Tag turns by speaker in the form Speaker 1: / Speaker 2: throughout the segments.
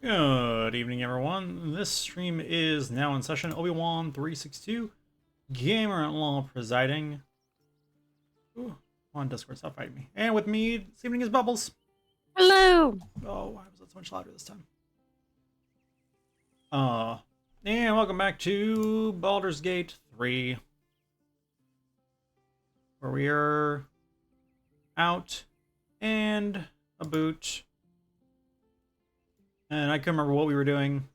Speaker 1: Good evening, everyone. This stream is now in session. Obi-Wan 362, Gamer at Law presiding. Ooh, on Discord, stop fighting me. And with me this evening is Bubbles.
Speaker 2: Hello.
Speaker 1: Oh, why was that so much louder this time? And welcome back to Baldur's Gate 3, where we are out and about. And I couldn't remember what we were doing,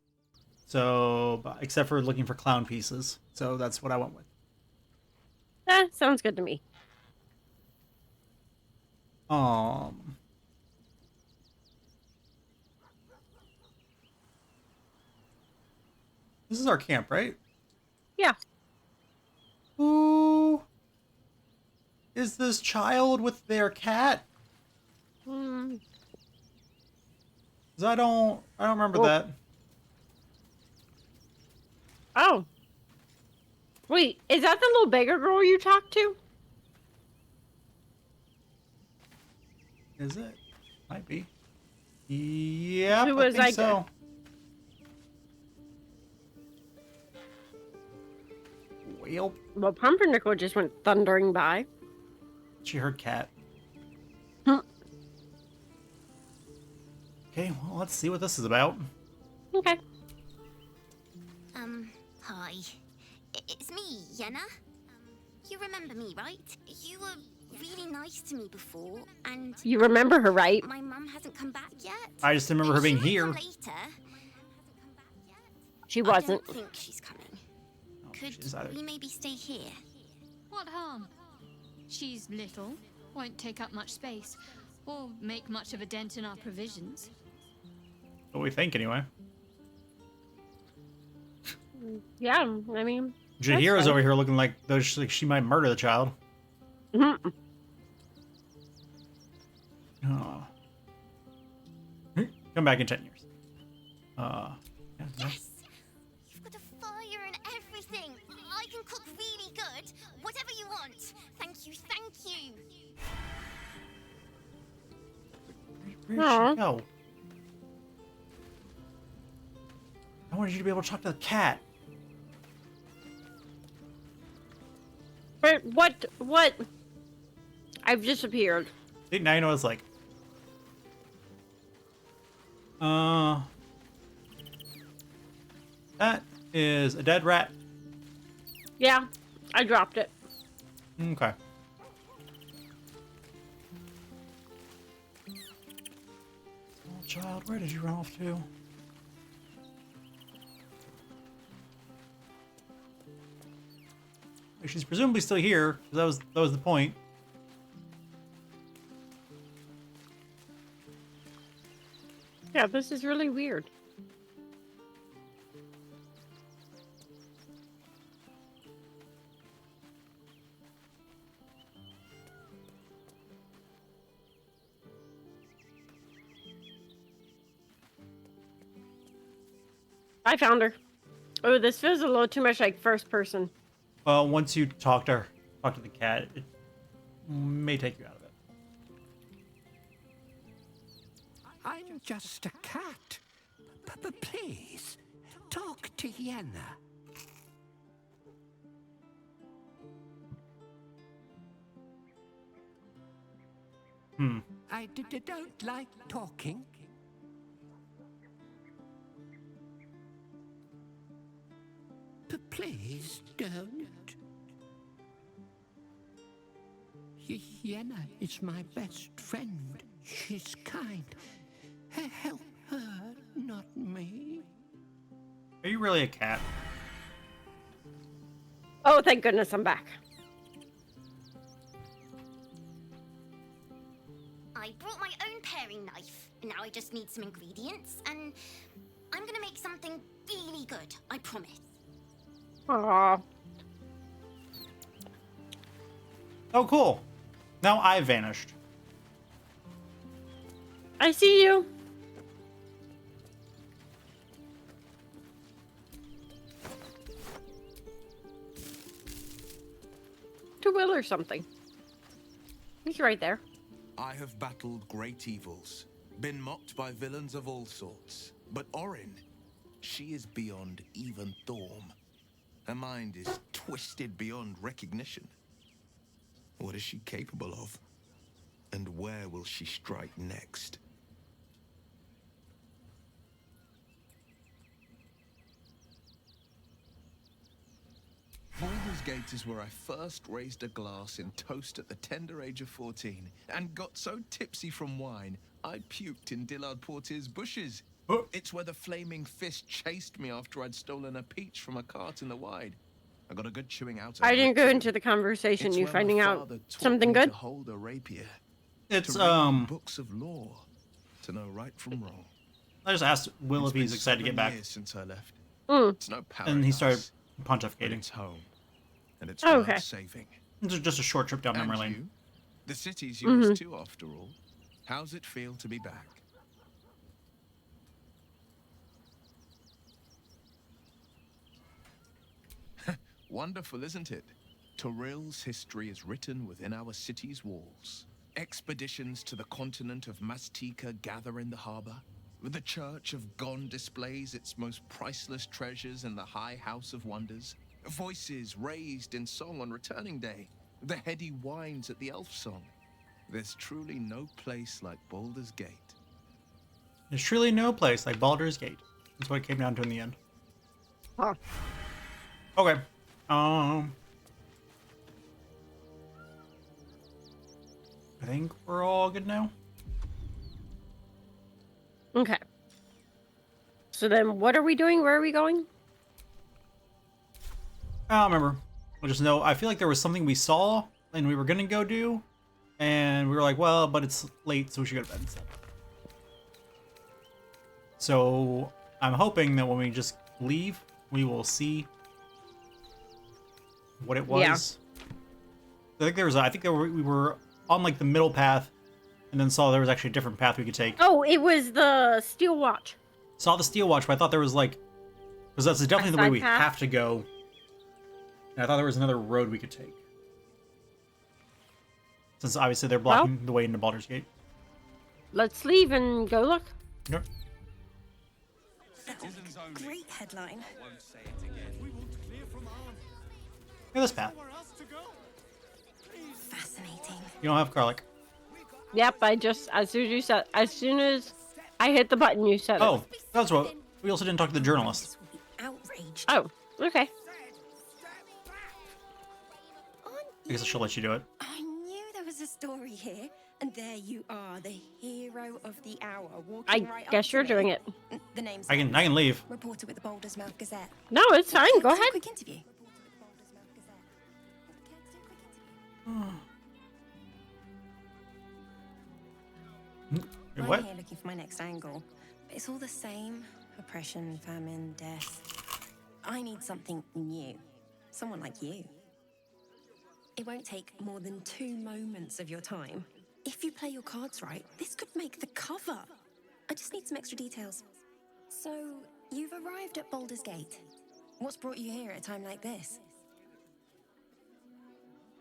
Speaker 1: so except for looking for clown pieces. So that's what I went with.
Speaker 2: Sounds good to me.
Speaker 1: This is our camp, right?
Speaker 2: Yeah.
Speaker 1: Who is this child with their cat? 'Cause I don't remember that.
Speaker 2: Oh. Wait, is that the little beggar girl you talked to?
Speaker 1: Is it? Might be. Yep,
Speaker 2: Who
Speaker 1: I
Speaker 2: was
Speaker 1: think
Speaker 2: like
Speaker 1: so. Well,
Speaker 2: Pumpernickel just went thundering by.
Speaker 1: she heard cat.
Speaker 2: Hmm.
Speaker 1: Okay, well, let's see what this is about.
Speaker 2: Okay.
Speaker 3: Hi. It's me, Yenna. You remember me, right? You were really nice to me before, and
Speaker 2: You remember her, right?
Speaker 3: my mum hasn't come back yet.
Speaker 1: I just remember her being
Speaker 3: She might
Speaker 1: here.
Speaker 3: come later.
Speaker 2: She
Speaker 3: I
Speaker 2: wasn't.
Speaker 3: don't think she's coming.
Speaker 1: Oh,
Speaker 3: Could
Speaker 1: she's either.
Speaker 3: we maybe stay here?
Speaker 4: What harm? She's little, won't take up much space, or make much of a dent in our provisions.
Speaker 1: What we think, anyway.
Speaker 2: Yeah, I mean.
Speaker 1: Jahira's
Speaker 2: fine.
Speaker 1: over here looking like though she might murder the child.
Speaker 2: Mhm.
Speaker 1: Oh. Come back in 10 years. Yeah, no.
Speaker 3: Yes! You've got a fire and everything. I can cook really good. Whatever you want. Thank you, thank you.
Speaker 1: Where'd
Speaker 2: Aw.
Speaker 1: she go? I wanted you to be able to talk to the cat.
Speaker 2: But what? I've disappeared.
Speaker 1: See, now you know what it's like. That is a dead rat.
Speaker 2: Yeah, I dropped it.
Speaker 1: Okay. Small child, where did you run off to? She's presumably still here, because that was the point.
Speaker 2: Yeah, this is really weird. I found her. Oh, this feels a little too much like first person.
Speaker 1: Well, once you talk to the cat, it may take you out of it.
Speaker 5: I'm just a cat. Please, talk to Yenna. I don't like talking. Please don't. Yenna is my best friend. She's kind. Help her, not me.
Speaker 1: Are you really a cat?
Speaker 2: Oh, thank goodness I'm back.
Speaker 3: I brought my own paring knife, and now I just need some ingredients, and I'm gonna make something really good, I promise.
Speaker 2: Aw.
Speaker 1: Oh, cool. Now I vanished.
Speaker 2: I see you. To Will or something. He's right there.
Speaker 6: I have battled great evils, been mocked by villains of all sorts. But Orin, she is beyond even Thorm. Her mind is twisted beyond recognition. What is she capable of? And where will she strike next? Baldur's Gate is where I first raised a glass in toast at the tender age of 14 and got so tipsy from wine, I puked in Dillard Portier's bushes.
Speaker 1: Oh.
Speaker 6: It's where the flaming fist chased me after I'd stolen a peach from a cart in the wide. I got a good chewing out.
Speaker 2: I didn't go
Speaker 6: too.
Speaker 2: into the conversation.
Speaker 6: It's
Speaker 2: You
Speaker 6: where my
Speaker 2: finding out
Speaker 6: father taught
Speaker 2: something
Speaker 6: me
Speaker 2: good?
Speaker 6: To hold a rapier,
Speaker 1: It's
Speaker 6: to read books of law, to know right from wrong.
Speaker 1: I just asked Will
Speaker 6: It's
Speaker 1: if he's
Speaker 6: been
Speaker 1: excited to get
Speaker 6: 7
Speaker 1: back,
Speaker 6: years since I left.
Speaker 2: Mm.
Speaker 6: It's no paradise,
Speaker 1: and he started
Speaker 6: but
Speaker 1: pontificating.
Speaker 6: it's home, and it's
Speaker 2: Oh,
Speaker 6: worth
Speaker 2: okay.
Speaker 6: saving.
Speaker 1: It's just a short trip down
Speaker 6: And
Speaker 1: memory lane.
Speaker 6: you? The city's yours too, after all. How's it feel to be back? Wonderful, isn't it? Torril's history is written within our city's walls. Expeditions to the continent of Mastika gather in the harbor. The Church of Gon displays its most priceless treasures in the High House of Wonders. Voices raised in song on returning day. The heady wines at the elf song. There's truly no place like Baldur's Gate.
Speaker 1: There's truly no place like Baldur's Gate. That's what it came down to in the end.
Speaker 2: Huh.
Speaker 1: Okay. I think we're all good now.
Speaker 2: Okay. So then what are we doing? Where are we going?
Speaker 1: I don't remember. I just know I feel like there was something we saw and we were gonna go do, and we were like, well, but it's late, so we should go to bed instead. So I'm hoping that when we just leave, we will see what it was.
Speaker 2: Yeah.
Speaker 1: I think there was. We were on like the middle path, and then saw there was actually a different path we could take.
Speaker 2: Oh, it was the Steel Watch.
Speaker 1: Saw the Steel Watch, but I thought there was like, because that's definitely the way
Speaker 2: side
Speaker 1: we
Speaker 2: path?
Speaker 1: have to go. And I thought there was another road we could take. Since obviously they're blocking the way into Baldur's Gate.
Speaker 2: Let's leave and go look.
Speaker 1: Yep.
Speaker 7: Great headline.
Speaker 1: Yeah, this path.
Speaker 7: Fascinating.
Speaker 1: You don't have garlic.
Speaker 2: Yep, as soon as I hit the button, you said
Speaker 1: Oh, that's what. We also didn't talk to the journalist.
Speaker 7: Outraged.
Speaker 2: it. Oh, okay.
Speaker 1: I guess I should let you do it.
Speaker 7: I knew there was a story here, and there you are, the hero of the hour, walking
Speaker 2: I
Speaker 7: right up
Speaker 2: guess
Speaker 7: to
Speaker 2: you're
Speaker 7: me.
Speaker 2: doing it.
Speaker 7: The name's
Speaker 1: I can leave.
Speaker 7: reporter with the Baldur's Mouth Gazette.
Speaker 2: No, it's fine. Go
Speaker 7: Let's do a
Speaker 2: ahead.
Speaker 7: quick interview.
Speaker 1: Wait,
Speaker 7: I'm
Speaker 1: what?
Speaker 7: here looking for my next angle, but it's all the same: oppression, famine, death. I need something new, someone like you. It won't take more than 2 moments of your time. If you play your cards right, this could make the cover. I just need some extra details. So, you've arrived at Baldur's Gate. What's brought you here at a time like this?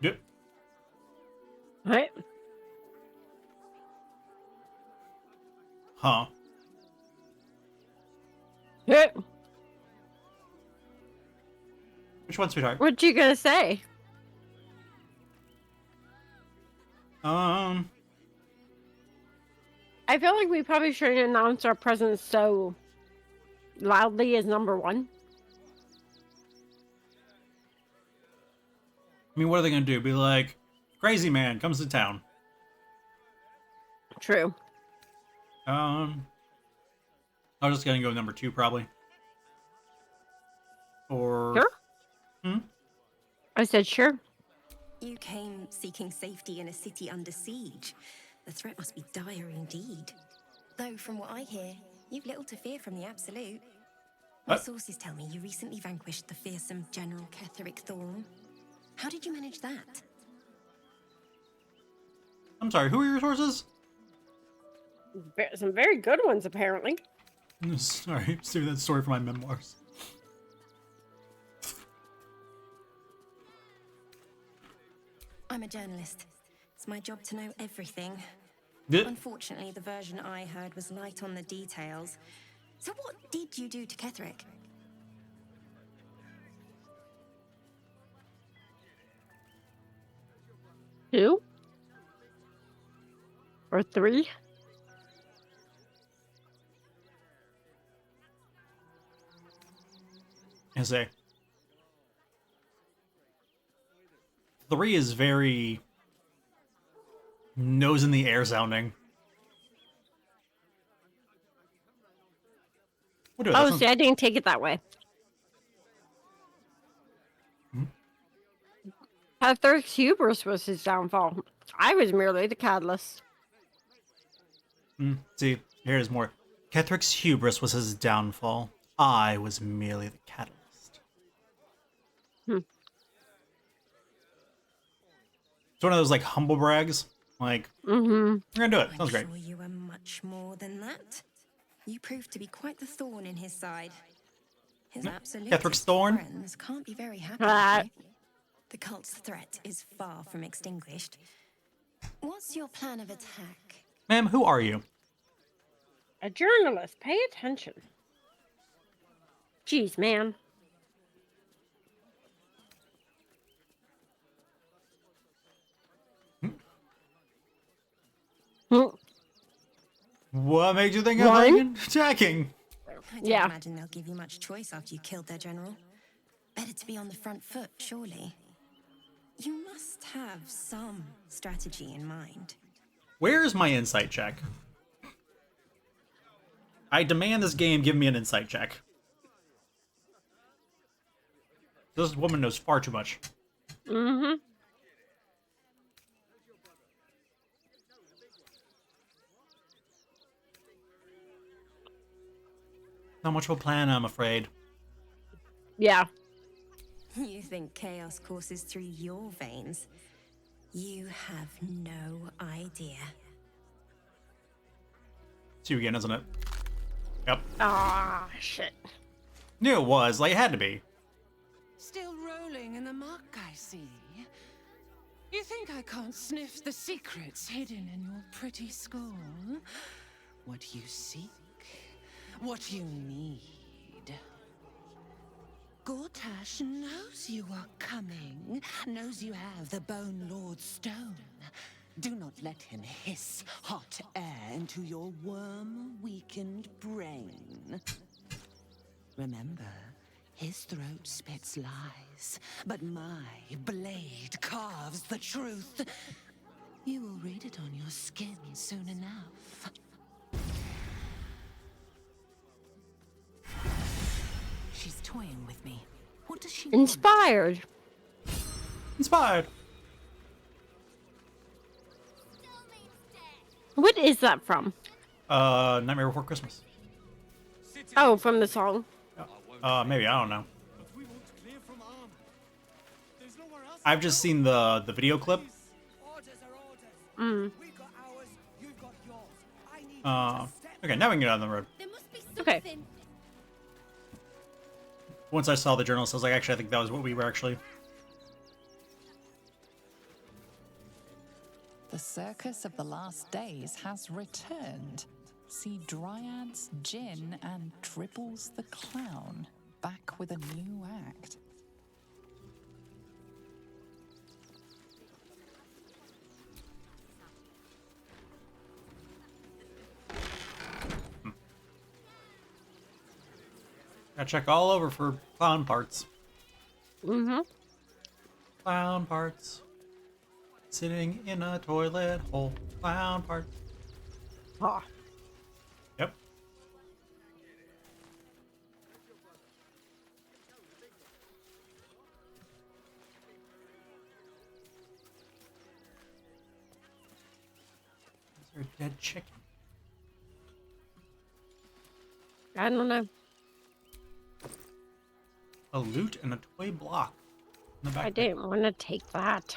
Speaker 1: Yep.
Speaker 2: Right.
Speaker 1: Huh.
Speaker 2: Yep.
Speaker 1: Which one, sweetheart?
Speaker 2: What you gonna say?
Speaker 1: Um.
Speaker 2: I feel like we probably shouldn't announce our presence so loudly as number one.
Speaker 1: I mean, what are they gonna do? Be like, crazy man comes to town.
Speaker 2: True.
Speaker 1: I was just gonna go number 2 probably. Or.
Speaker 2: Sure.
Speaker 1: Hmm.
Speaker 2: I said sure.
Speaker 7: You came seeking safety in a city under siege. The threat must be dire indeed. Though, from what I hear, you've little to fear from the Absolute. My sources tell me you recently vanquished the fearsome General Ketheric Thorm. How did you manage that?
Speaker 1: I'm sorry. Who are your sources?
Speaker 2: Some very good ones, apparently.
Speaker 1: Sorry, saving that story for my memoirs.
Speaker 7: I'm a journalist. It's my job to know everything.
Speaker 1: Did
Speaker 7: Unfortunately, the version I heard was light on the details. So what did you do to Ketherick?
Speaker 2: Two? Or three?
Speaker 1: I say 3 is very nose in the air sounding. What do
Speaker 2: Oh, see, I didn't take it that way. Ketherick's hubris was his downfall. I was merely the catalyst.
Speaker 1: See, here's more. Ketherick's hubris was his downfall. I was merely the catalyst. It's one of those like humble brags. Like, we're gonna do it. Sounds great.
Speaker 7: I'm sure you were much more than that. You proved to be quite the thorn in his side. His absolute
Speaker 1: Ketherick's thorn?
Speaker 7: friends can't be very happy
Speaker 2: Ah.
Speaker 7: with you. The cult's threat is far from extinguished. What's your plan of attack?
Speaker 1: Ma'am, who are you?
Speaker 2: A journalist, pay attention. Jeez, man.
Speaker 1: What makes you think
Speaker 2: One?
Speaker 1: I'm thinking attacking?
Speaker 7: I don't
Speaker 2: Yeah.
Speaker 7: imagine they'll give you much choice after you killed their general. Better to be on the front foot, surely. You must have some strategy in mind.
Speaker 1: Where's my insight check? I demand this game give me an insight check. This woman knows far too much.
Speaker 2: Mm-hmm.
Speaker 1: Not much of a plan, I'm afraid.
Speaker 2: Yeah.
Speaker 7: You think chaos courses through your veins? You have no idea.
Speaker 1: It's you again, isn't it? Yep.
Speaker 2: Ah, shit.
Speaker 1: Knew it was. Like, it had to be.
Speaker 5: Still rolling in the muck, I see. You think I can't sniff the secrets hidden in your pretty skull? What you seek, what you need. Gortash knows you are coming, knows you have the Bone Lord's stone. Do not let him hiss hot air into your worm-weakened brain. Remember, his throat spits lies, but my blade carves the truth. You will read it on your skin soon enough.
Speaker 8: She's toying with me. What does she
Speaker 2: Inspired.
Speaker 1: Inspired.
Speaker 2: What is that from?
Speaker 1: Nightmare Before Christmas.
Speaker 2: Oh, from the song.
Speaker 1: Maybe, I don't know. I've just seen the video clip. Okay, now we can get out on the road.
Speaker 3: There must be
Speaker 2: Okay.
Speaker 3: something.
Speaker 1: Once I saw the journalist, I was like, actually, I think that was what we were actually.
Speaker 9: The circus of the last days has returned. See Dryads, Jinn, and Dribbles the Clown back with a new act.
Speaker 1: Gotta check all over for clown parts.
Speaker 2: Mm-hmm.
Speaker 1: Clown parts. Sitting in a toilet hole. Clown parts.
Speaker 2: Ah.
Speaker 1: Yep. Is there a dead chicken?
Speaker 2: I don't know.
Speaker 1: A loot and a toy block. In the back.
Speaker 2: I didn't want to take that.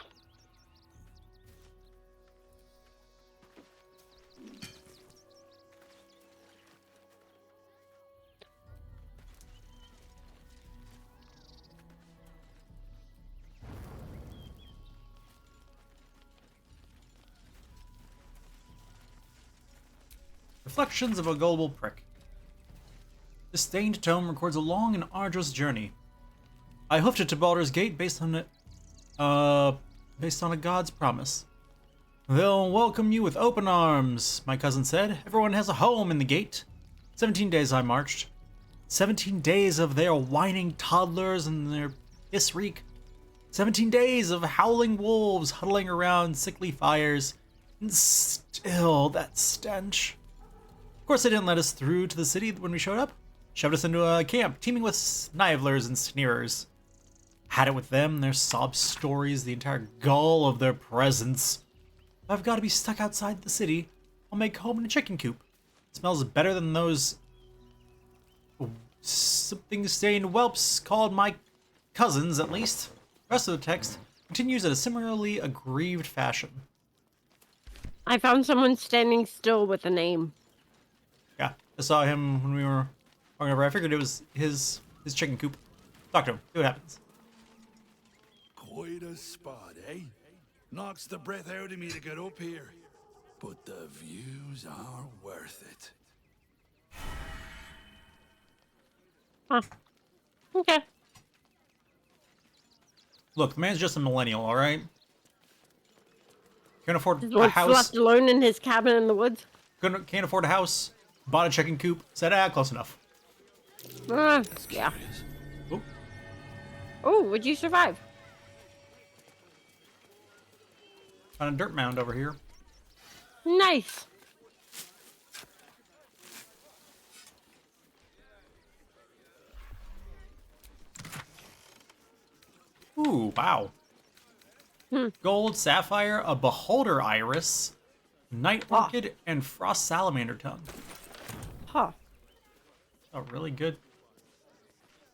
Speaker 1: Reflections of a gullible prick. The stained tome records a long and arduous journey. I hoofed it to Baldur's Gate based on a god's promise. They'll welcome you with open arms, my cousin said. Everyone has a home in the gate. 17 days I marched. 17 days of their whining toddlers and their piss reek. 17 days of howling wolves huddling around sickly fires. And still that stench. Of course, they didn't let us through to the city when we showed up. Shoved us into a camp teeming with snivellers and sneerers. Had it with them, their sob stories, the entire gall of their presence. If I've got to be stuck outside the city, I'll make home in a chicken coop. It smells better than those something stained whelps called my cousins, at least. The rest of the text continues in a similarly aggrieved fashion.
Speaker 2: I found someone standing still with a name.
Speaker 1: Yeah, I saw him when we were walking over. I figured it was his chicken coop. Talk to him, see what happens.
Speaker 10: Quite a spot, eh? Knocks the breath out of me to get up here. But the views are worth it.
Speaker 2: Huh. Okay.
Speaker 1: Look, the man's just a millennial, all right? Can't afford a
Speaker 2: Once
Speaker 1: house.
Speaker 2: left alone in his cabin in the woods.
Speaker 1: Can't afford a house. Bought a chicken coop. Said, close enough.
Speaker 2: Yeah.
Speaker 1: Oh,
Speaker 2: Oh, would you survive?
Speaker 1: found a dirt mound over here.
Speaker 2: Nice.
Speaker 1: Ooh, wow. Gold, sapphire, a beholder iris, night orchid, and frost salamander tongue.
Speaker 2: Huh.
Speaker 1: Oh, really good.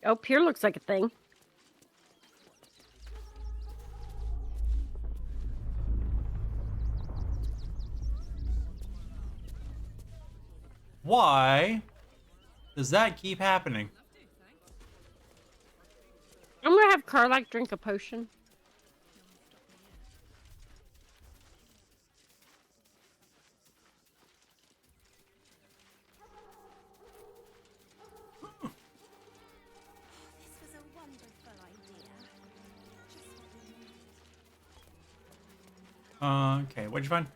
Speaker 2: Oh, here looks like a thing.
Speaker 1: Why does that keep happening?
Speaker 2: I'm gonna have Carlac drink a potion.
Speaker 1: Okay, what'd you find?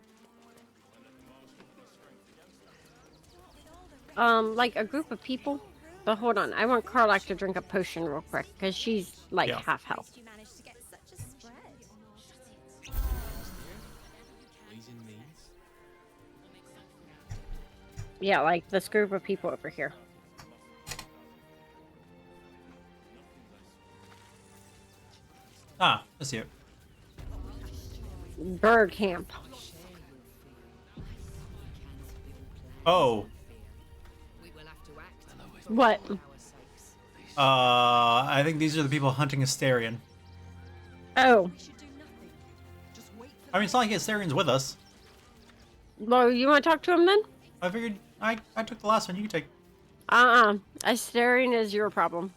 Speaker 2: Like a group of people. But hold on, I want Carlac to drink a potion real quick, because she's like half health. Yeah, like this group of people over here.
Speaker 1: Ah, I see it.
Speaker 2: Bird camp.
Speaker 1: Oh.
Speaker 2: What?
Speaker 1: I think these are the people hunting Asterion.
Speaker 2: Oh.
Speaker 1: I mean, it's not like Asterian's with us.
Speaker 2: Well, you want to talk to him then?
Speaker 1: I figured I took the last one. You can take.
Speaker 2: Asterion is your problem.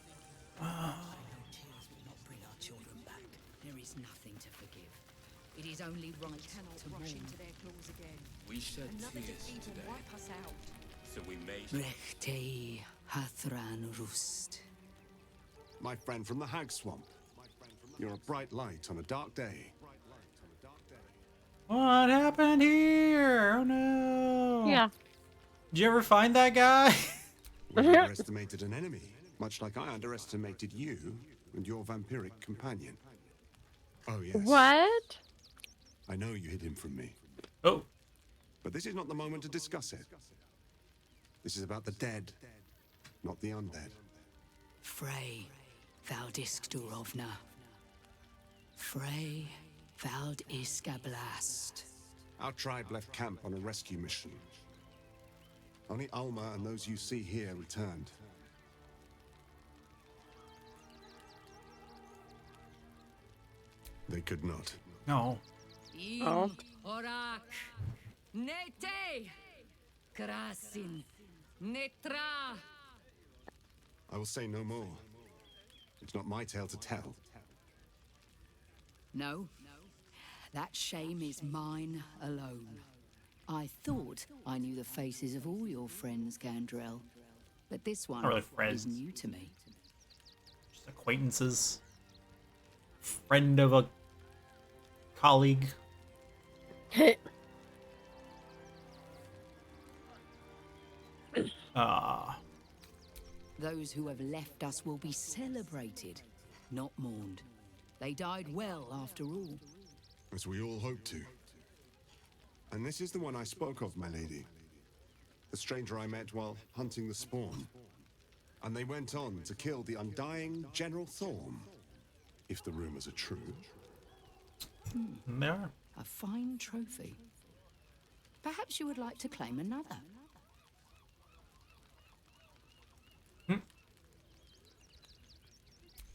Speaker 11: It is only right to rush into their claws again.
Speaker 12: We shed tears today,
Speaker 11: Wipe us out.
Speaker 12: so we may.
Speaker 11: Rechte Hathran Rust.
Speaker 13: My friend from the Hag Swamp. You're a bright light on a dark day.
Speaker 1: What happened here? Oh no.
Speaker 2: Yeah.
Speaker 1: Did you ever find that guy?
Speaker 13: We underestimated an enemy, much like I underestimated you and your vampiric companion. Oh yes.
Speaker 2: What?
Speaker 13: I know you hid him from me.
Speaker 1: Oh.
Speaker 13: But this is not the moment to discuss it. This is about the dead, not the undead.
Speaker 11: Frey, Vald Iskdurovna. Frey, Vald Iskablast.
Speaker 13: Our tribe left camp on a rescue mission. Only Alma and those you see here returned. They could not.
Speaker 1: No.
Speaker 2: Oh.
Speaker 11: Orak. Nete. Krasin. Netra.
Speaker 13: I will say no more. It's not my tale to tell.
Speaker 11: No. That shame is mine alone. I thought I knew the faces of all your friends, Gandrel. But this one
Speaker 1: Not really friends.
Speaker 11: is new to me.
Speaker 1: Just acquaintances. Friend of a colleague.
Speaker 11: Those who have left us will be celebrated, not mourned. They died well, after all.
Speaker 13: As we all hope to. And this is the one I spoke of, my lady. The stranger I met while hunting the spawn. And they went on to kill the undying General Thorm. If the rumors are true.
Speaker 1: There.
Speaker 11: A fine trophy. Perhaps you would like to claim another.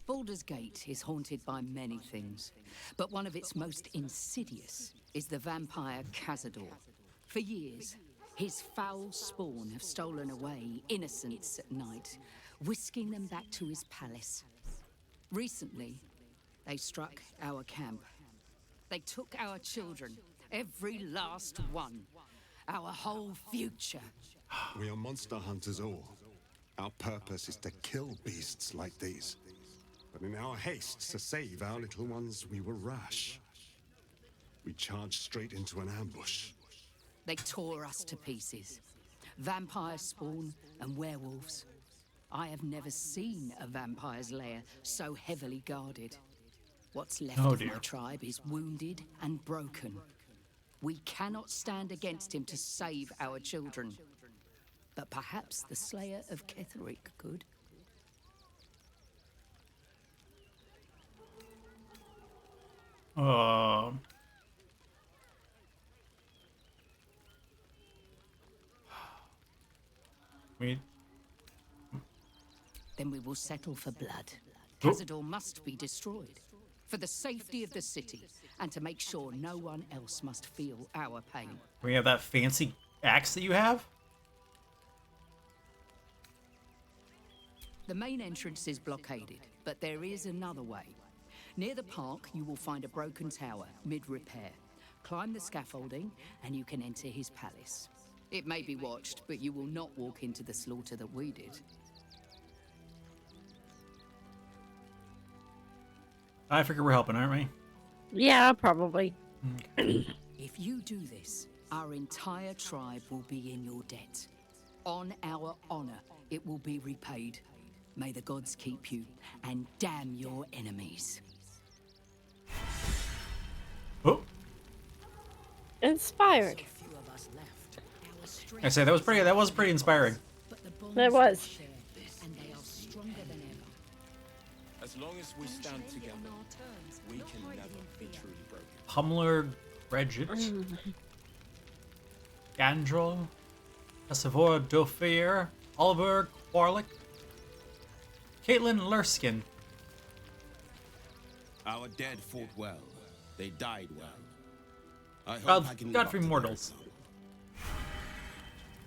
Speaker 11: Baldur's Gate is haunted by many things, but one of its most insidious is the vampire Cazador. For years, his foul spawn have stolen away innocents at night, whisking them back to his palace. Recently, they struck our camp. They took our children, every last one, our whole future.
Speaker 13: We are monster hunters all. Our purpose is to kill beasts like these. But in our haste to save our little ones, we were rash. We charged straight into an ambush.
Speaker 11: They tore us to pieces. Vampire spawn and werewolves. I have never seen a vampire's lair so heavily guarded. What's left of my tribe is wounded and broken. We cannot stand against him to save our children. But perhaps the Slayer of Ketheric could. Then we will settle for blood. Cazador must be destroyed. For the safety of the city, and to make sure no one else must feel our pain.
Speaker 1: We have that fancy axe that you have?
Speaker 11: The main entrance is blockaded, but there is another way. Near the park, you will find a broken tower, mid-repair. Climb the scaffolding, and you can enter his palace. It may be watched, but you will not walk into the slaughter that we did.
Speaker 1: I figure we're helping, aren't we?
Speaker 2: Yeah, probably.
Speaker 11: If you do this, our entire tribe will be in your debt. On our honor, it will be repaid. May the gods keep you, and damn your enemies.
Speaker 1: Oh.
Speaker 2: Inspired.
Speaker 1: I say that was pretty inspiring.
Speaker 2: It was.
Speaker 11: And they are stronger than ever.
Speaker 12: As long as we stand together, we can never be truly broken.
Speaker 1: Pumler, Regit, Gandrel, Cassavora Dauphier, Oliver Quarlick, Caitlin Lurskin.
Speaker 14: Our dead fought well. They died well. I hope I can live
Speaker 1: Godfrey
Speaker 14: up to
Speaker 1: Mortals.
Speaker 14: their example.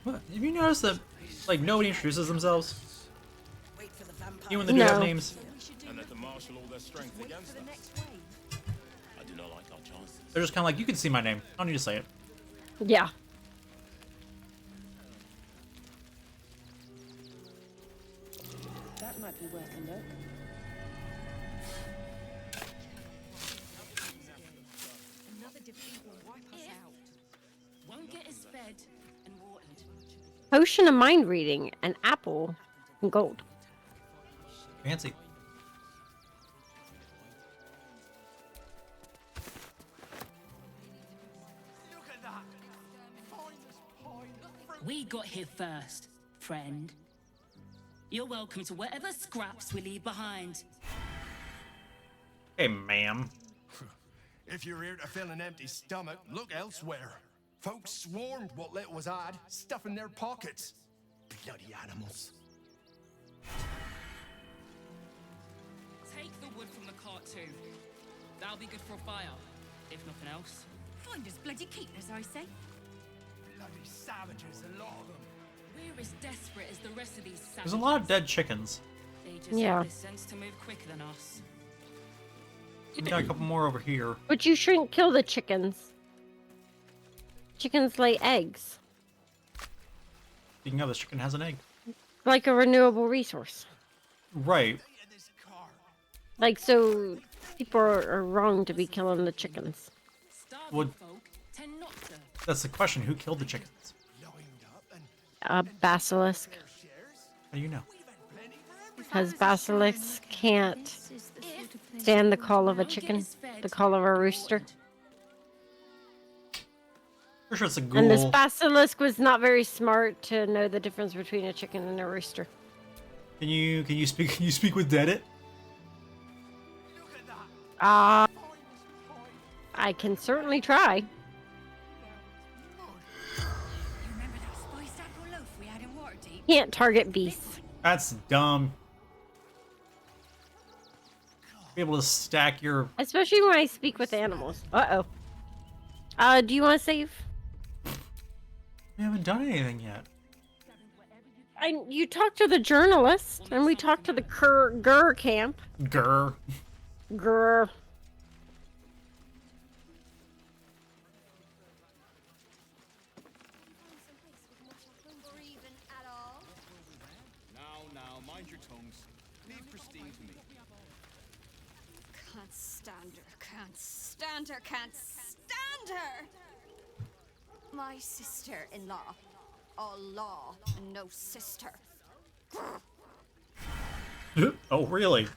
Speaker 1: What? Have you noticed that, like, nobody introduces themselves? Even when they do have names.
Speaker 12: And that the marshal all their strength against us. I do not like our chances.
Speaker 1: They're just kind of like, you can see my name. I don't need to say it.
Speaker 2: Yeah.
Speaker 7: That might be worth a look.
Speaker 8: Another defeat will wipe us out. Won't get us fed and watered.
Speaker 2: Potion of mind reading, an apple, and gold.
Speaker 1: Fancy.
Speaker 15: We got here first, friend. You're welcome to whatever scraps we leave behind.
Speaker 1: Hey, ma'am.
Speaker 6: If you're here to fill an empty stomach, look elsewhere. Folks swarmed what little was had, stuffing their pockets. Bloody animals.
Speaker 15: Take the wood from the cart too. That'll be good for a fire, if nothing else.
Speaker 8: Find us bloody keep, as I say.
Speaker 6: Bloody savages, a lot of them.
Speaker 15: We're as desperate as the rest of these savages.
Speaker 1: There's a lot of dead chickens.
Speaker 15: They just
Speaker 2: Yeah.
Speaker 15: have the sense to move quicker than us.
Speaker 1: We got a couple more over here.
Speaker 2: But you shouldn't kill the chickens. Chickens lay eggs.
Speaker 1: Speaking of, this chicken has an egg.
Speaker 2: like a renewable resource.
Speaker 1: Right.
Speaker 2: Like, so people are wrong to be killing the chickens.
Speaker 1: Well, that's the question. Who killed the chickens?
Speaker 2: Basilisk.
Speaker 1: How do you know?
Speaker 2: Because basilisks can't stand the call of a chicken, the call of a rooster.
Speaker 1: For sure it's a ghoul.
Speaker 2: And this basilisk was not very smart to know the difference between a chicken and a rooster.
Speaker 1: Can you speak with Deadit?
Speaker 2: I can certainly try. Can't target beasts.
Speaker 1: That's dumb. Be able to stack your.
Speaker 2: Especially when I speak with animals. Uh-oh. Do you want to save?
Speaker 1: We haven't done anything yet.
Speaker 2: You talked to the journalist, and we talked to the Gur camp.
Speaker 1: Gur.
Speaker 2: Gur.
Speaker 12: Now, mind your tongues. Leave Christine to me.
Speaker 16: Can't stand her, can't stand her, can't stand her! My sister-in-law. All law and no sister.
Speaker 1: Oh, really?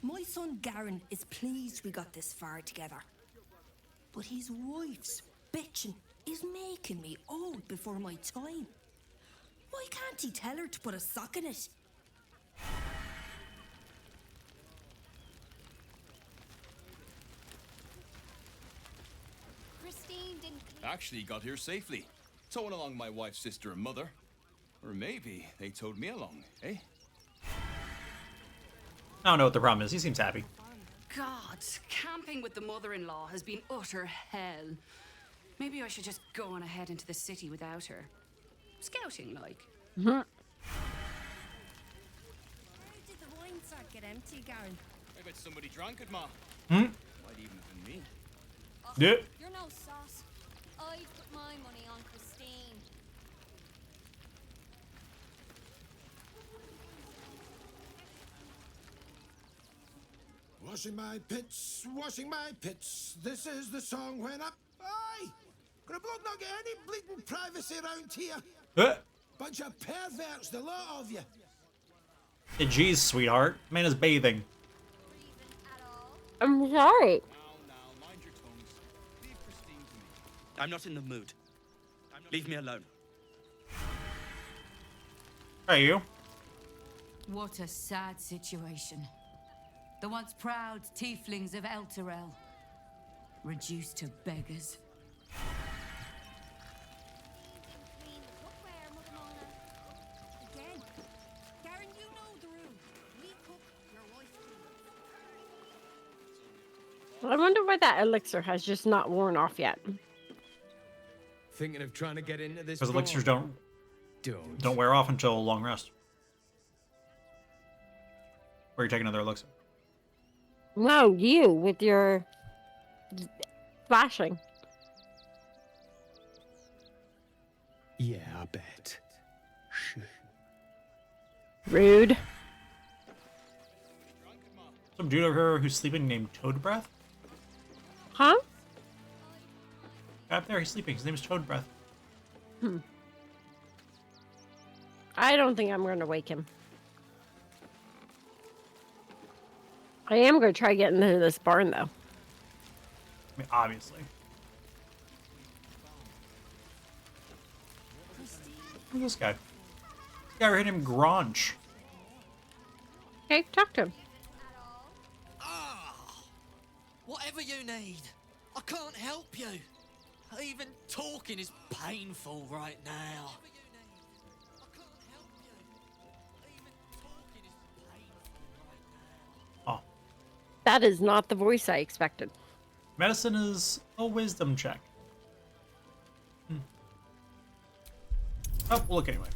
Speaker 17: My son Garen is pleased we got this far together. But his wife's bitching is making me old before my time. Why can't he tell her to put a sock in it?
Speaker 16: Christine didn't...
Speaker 12: Actually got here safely. Towing along my wife's sister and mother. Or maybe they towed me along, eh?
Speaker 1: I don't know what the problem is. He seems happy.
Speaker 18: God, camping with the mother-in-law has been utter hell. Maybe I should just go on ahead into the city without her. Scouting, like.
Speaker 2: Mm-hmm.
Speaker 7: Where did the wine start get empty, Garen?
Speaker 12: I bet somebody drank it, Ma.
Speaker 1: Hmm?
Speaker 12: Might even have been me.
Speaker 1: Yeah.
Speaker 16: You're no sauce. I put my money on Christine.
Speaker 10: Washing my pits, this is the song when up. Aye! Gonna blood not get any bleeding privacy around here. Bunch of perverts, the lot of you.
Speaker 1: Hey, geez, sweetheart. Man is bathing.
Speaker 2: I'm sorry.
Speaker 19: I'm not in the mood. Leave me alone.
Speaker 1: Hey, you.
Speaker 11: What a sad situation. The once proud tieflings of Elturel, reduced to beggars.
Speaker 17: Again. Garen, you know the room. We cook, your wife cleans.
Speaker 2: I wonder why that elixir has just not worn off yet.
Speaker 20: Thinking of trying to get into this?
Speaker 1: Because elixirs don't wear off until a long rest. Or you take another elixir.
Speaker 2: No, you with your flashing.
Speaker 20: Yeah, I bet. Shh.
Speaker 2: Rude.
Speaker 1: Some dude over here who's sleeping named Toad Breath?
Speaker 2: Huh?
Speaker 1: Up there, he's sleeping. His name is Toad Breath.
Speaker 2: I don't think I'm going to wake him. I am going to try getting into this barn, though.
Speaker 1: I mean, obviously. Who's this guy? This guy right named Grange.
Speaker 2: Okay, talk to him.
Speaker 21: Whatever you need, I can't help you. Even talking is painful right now.
Speaker 1: Oh.
Speaker 2: That is not the voice I expected.
Speaker 1: Medicine is a wisdom check. Oh, we'll look anyway.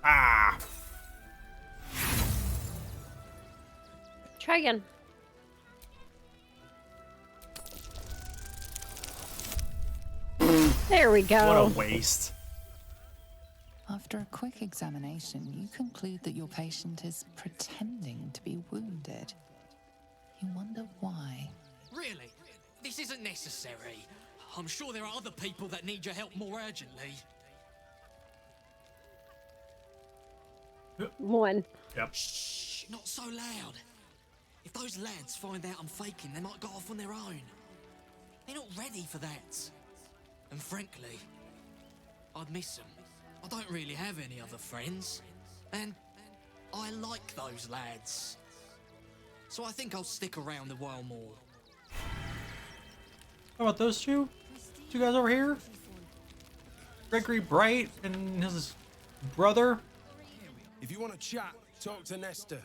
Speaker 1: Ah!
Speaker 2: Try again. There we go.
Speaker 1: What a waste.
Speaker 9: After a quick examination, you conclude that your patient is pretending to be wounded. You wonder why.
Speaker 21: Really? This isn't necessary. I'm sure there are other people that need your help more urgently.
Speaker 2: One.
Speaker 1: Yep.
Speaker 21: Shh, not so loud. If those lads find out I'm faking, they might go off on their own. They're not ready for that. And frankly, I'd miss them. I don't really have any other friends. And I like those lads. So I think I'll stick around a while more.
Speaker 1: How about those two? Two guys over here? Gregory Bright and his brother?
Speaker 10: If you want to chat, talk to Nestor.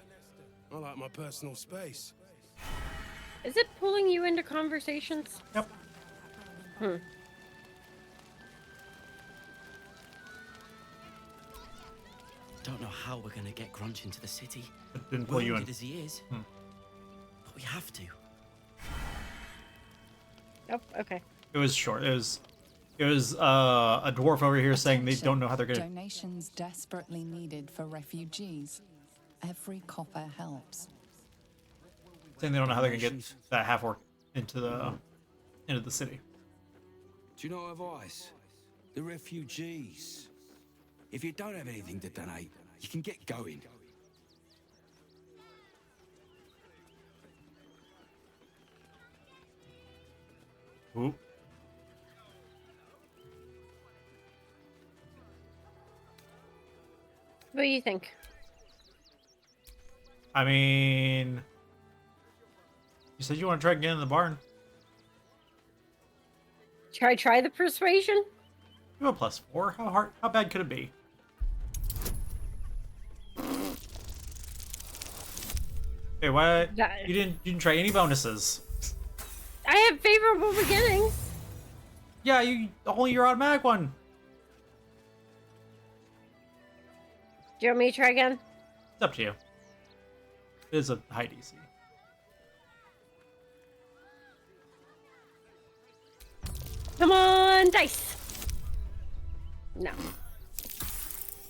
Speaker 10: I like my personal space.
Speaker 2: Is it pulling you into conversations?
Speaker 1: Yep.
Speaker 19: Don't know how we're gonna get Grunch into the city.
Speaker 1: It didn't pull you in.
Speaker 19: Wounded as he is. But we have to.
Speaker 2: Oh, okay.
Speaker 1: It was short. It was a dwarf over here saying they don't know how they're gonna.
Speaker 9: Donations desperately needed for refugees. Every copper helps.
Speaker 1: Saying they don't know how they're gonna get that half orc into the city.
Speaker 14: Do you know advice? The refugees. If you don't have anything to donate, you can get going.
Speaker 1: Ooh.
Speaker 2: What do you think?
Speaker 1: I mean, you said you want to try to get in the barn.
Speaker 2: Try the persuasion?
Speaker 1: You have a +4. How bad could it be? Hey, what? You didn't try any bonuses.
Speaker 2: I have favorable beginnings.
Speaker 1: Yeah, only your automatic one.
Speaker 2: Do you want me to try again?
Speaker 1: It's up to you. It is a high DC.
Speaker 2: Come on, dice. No.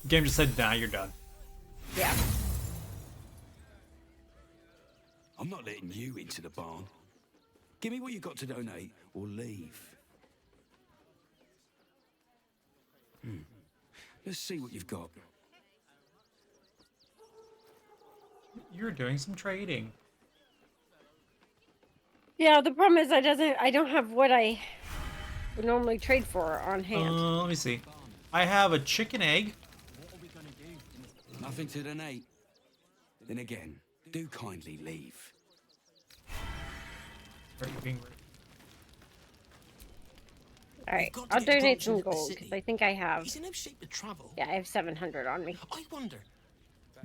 Speaker 1: Game just said, nah, you're done.
Speaker 2: Yeah.
Speaker 14: I'm not letting you into the barn. Give me what you got to donate, or leave. Let's see what you've got.
Speaker 1: You're doing some trading.
Speaker 2: Yeah, the problem is I don't have what I would normally trade for on hand.
Speaker 1: Let me see. I have a chicken egg.
Speaker 14: Nothing to donate. Then again, do kindly leave.
Speaker 1: Are you being
Speaker 2: Alright,
Speaker 21: Got to
Speaker 2: I'll
Speaker 21: get
Speaker 2: donate
Speaker 21: Grunch
Speaker 2: some
Speaker 21: into the
Speaker 2: gold,
Speaker 21: city.
Speaker 2: because I think I have...
Speaker 21: He's in no shape to travel.
Speaker 2: Yeah, I have 700 on me.
Speaker 21: I wonder,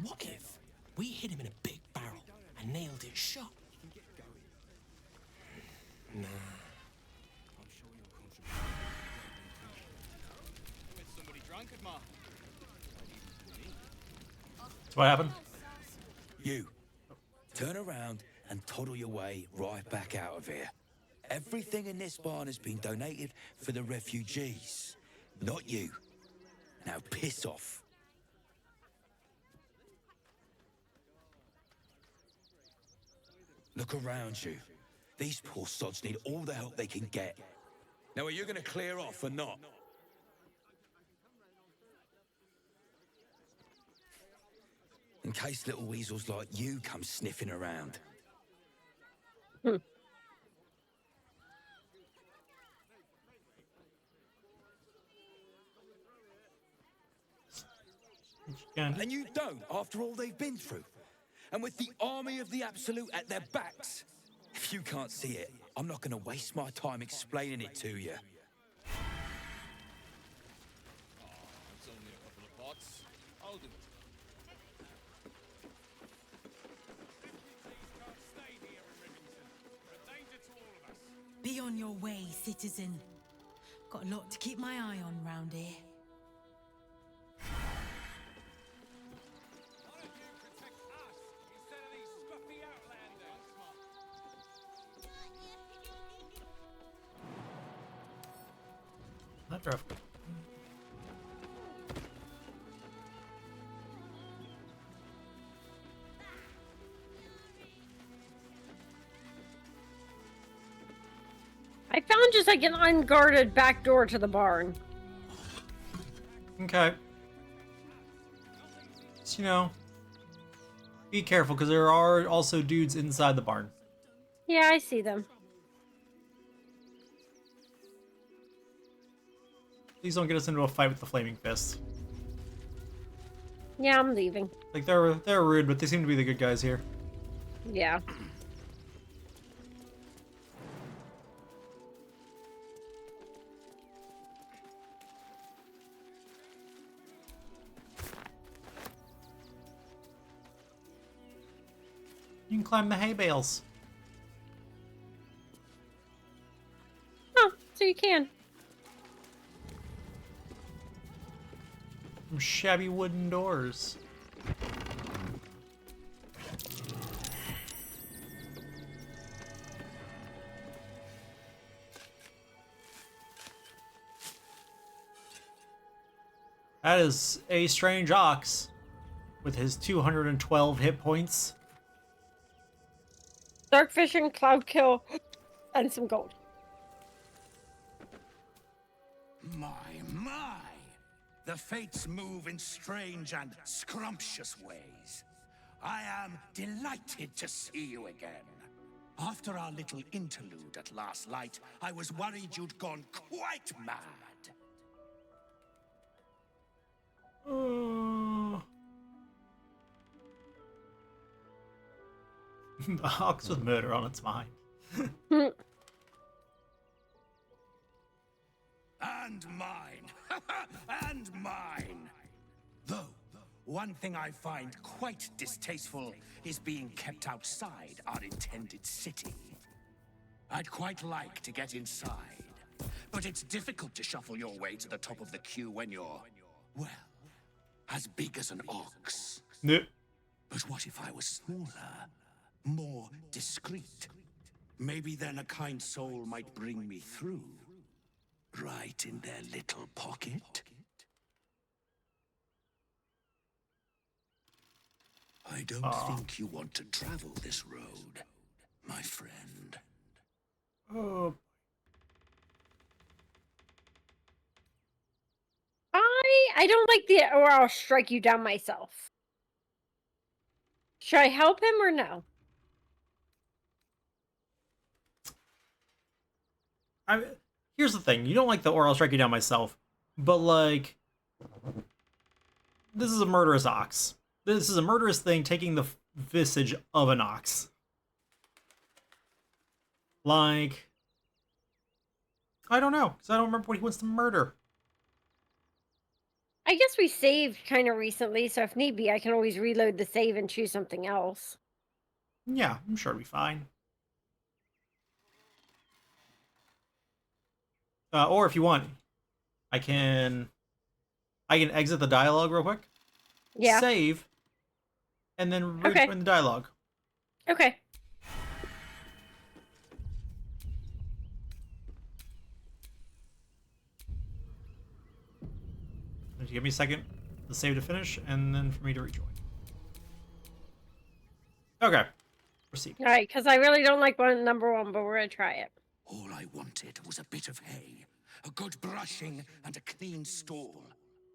Speaker 21: what if we hit him in a big barrel and nailed it shut? Nah.
Speaker 1: So what happened?
Speaker 14: You, turn around and toddle your way right back out of here. Everything in this barn has been donated for the refugees, not you. Now piss off. Look around you. These poor sods need all the help they can get. Now are you going to clear off or not? In case little weasels like you come sniffing around. And you don't, after all they've been through. And with the army of the Absolute at their backs. If you can't see it, I'm not going to waste my time explaining it to you.
Speaker 12: It's only a couple of pots. I'll do it.
Speaker 17: Be on your way, citizen. Got a lot to keep my eye on round here.
Speaker 1: That drove.
Speaker 2: I found just like an unguarded back door to the barn.
Speaker 1: Okay. Just, you know, be careful because there are also dudes inside the barn.
Speaker 2: Yeah, I see them.
Speaker 1: Please don't get us into a fight with the flaming fists.
Speaker 2: Yeah, I'm leaving.
Speaker 1: Like they're rude, but they seem to be the good guys here.
Speaker 2: Yeah.
Speaker 1: You can climb the hay bales.
Speaker 2: Oh, so you can.
Speaker 1: Some shabby wooden doors. That is a strange ox with his 212 hit points.
Speaker 2: Dark fishing, cloud kill, and some gold.
Speaker 14: My. The fates move in strange and scrumptious ways. I am delighted to see you again. After our little interlude at last light, I was worried you'd gone quite mad.
Speaker 1: The ox with murder on its mind.
Speaker 14: And mine. And mine. Though, one thing I find quite distasteful is being kept outside our intended city. I'd quite like to get inside, but it's difficult to shuffle your way to the top of the queue when you're, well, as big as an ox.
Speaker 1: Nope.
Speaker 14: But what if I was smaller, more discreet? Maybe then a kind soul might bring me through. Right in their little pocket? I don't think you want to travel this road, my friend.
Speaker 1: Oh.
Speaker 2: I don't like the or I'll strike you down myself. Should I help him or no?
Speaker 1: Here's the thing. You don't like the or I'll strike you down myself. But, like, this is a murderous ox. This is a murderous thing taking the visage of an ox. Like, I don't know. Because I don't remember what he wants to murder.
Speaker 2: I guess we saved kind of recently, so if need be, I can always reload the save and choose something else.
Speaker 1: Yeah, I'm sure it'll be fine. Or if you want, I can exit the dialogue real quick.
Speaker 2: Yeah.
Speaker 1: Save. And then read in the dialogue.
Speaker 2: Okay.
Speaker 1: Just give me a second, the save to finish, and then for me to rejoin. Okay. Proceed.
Speaker 2: All right, because I really don't like number one, but we're going to try it.
Speaker 14: All I wanted was a bit of hay, a good brushing, and a clean stall.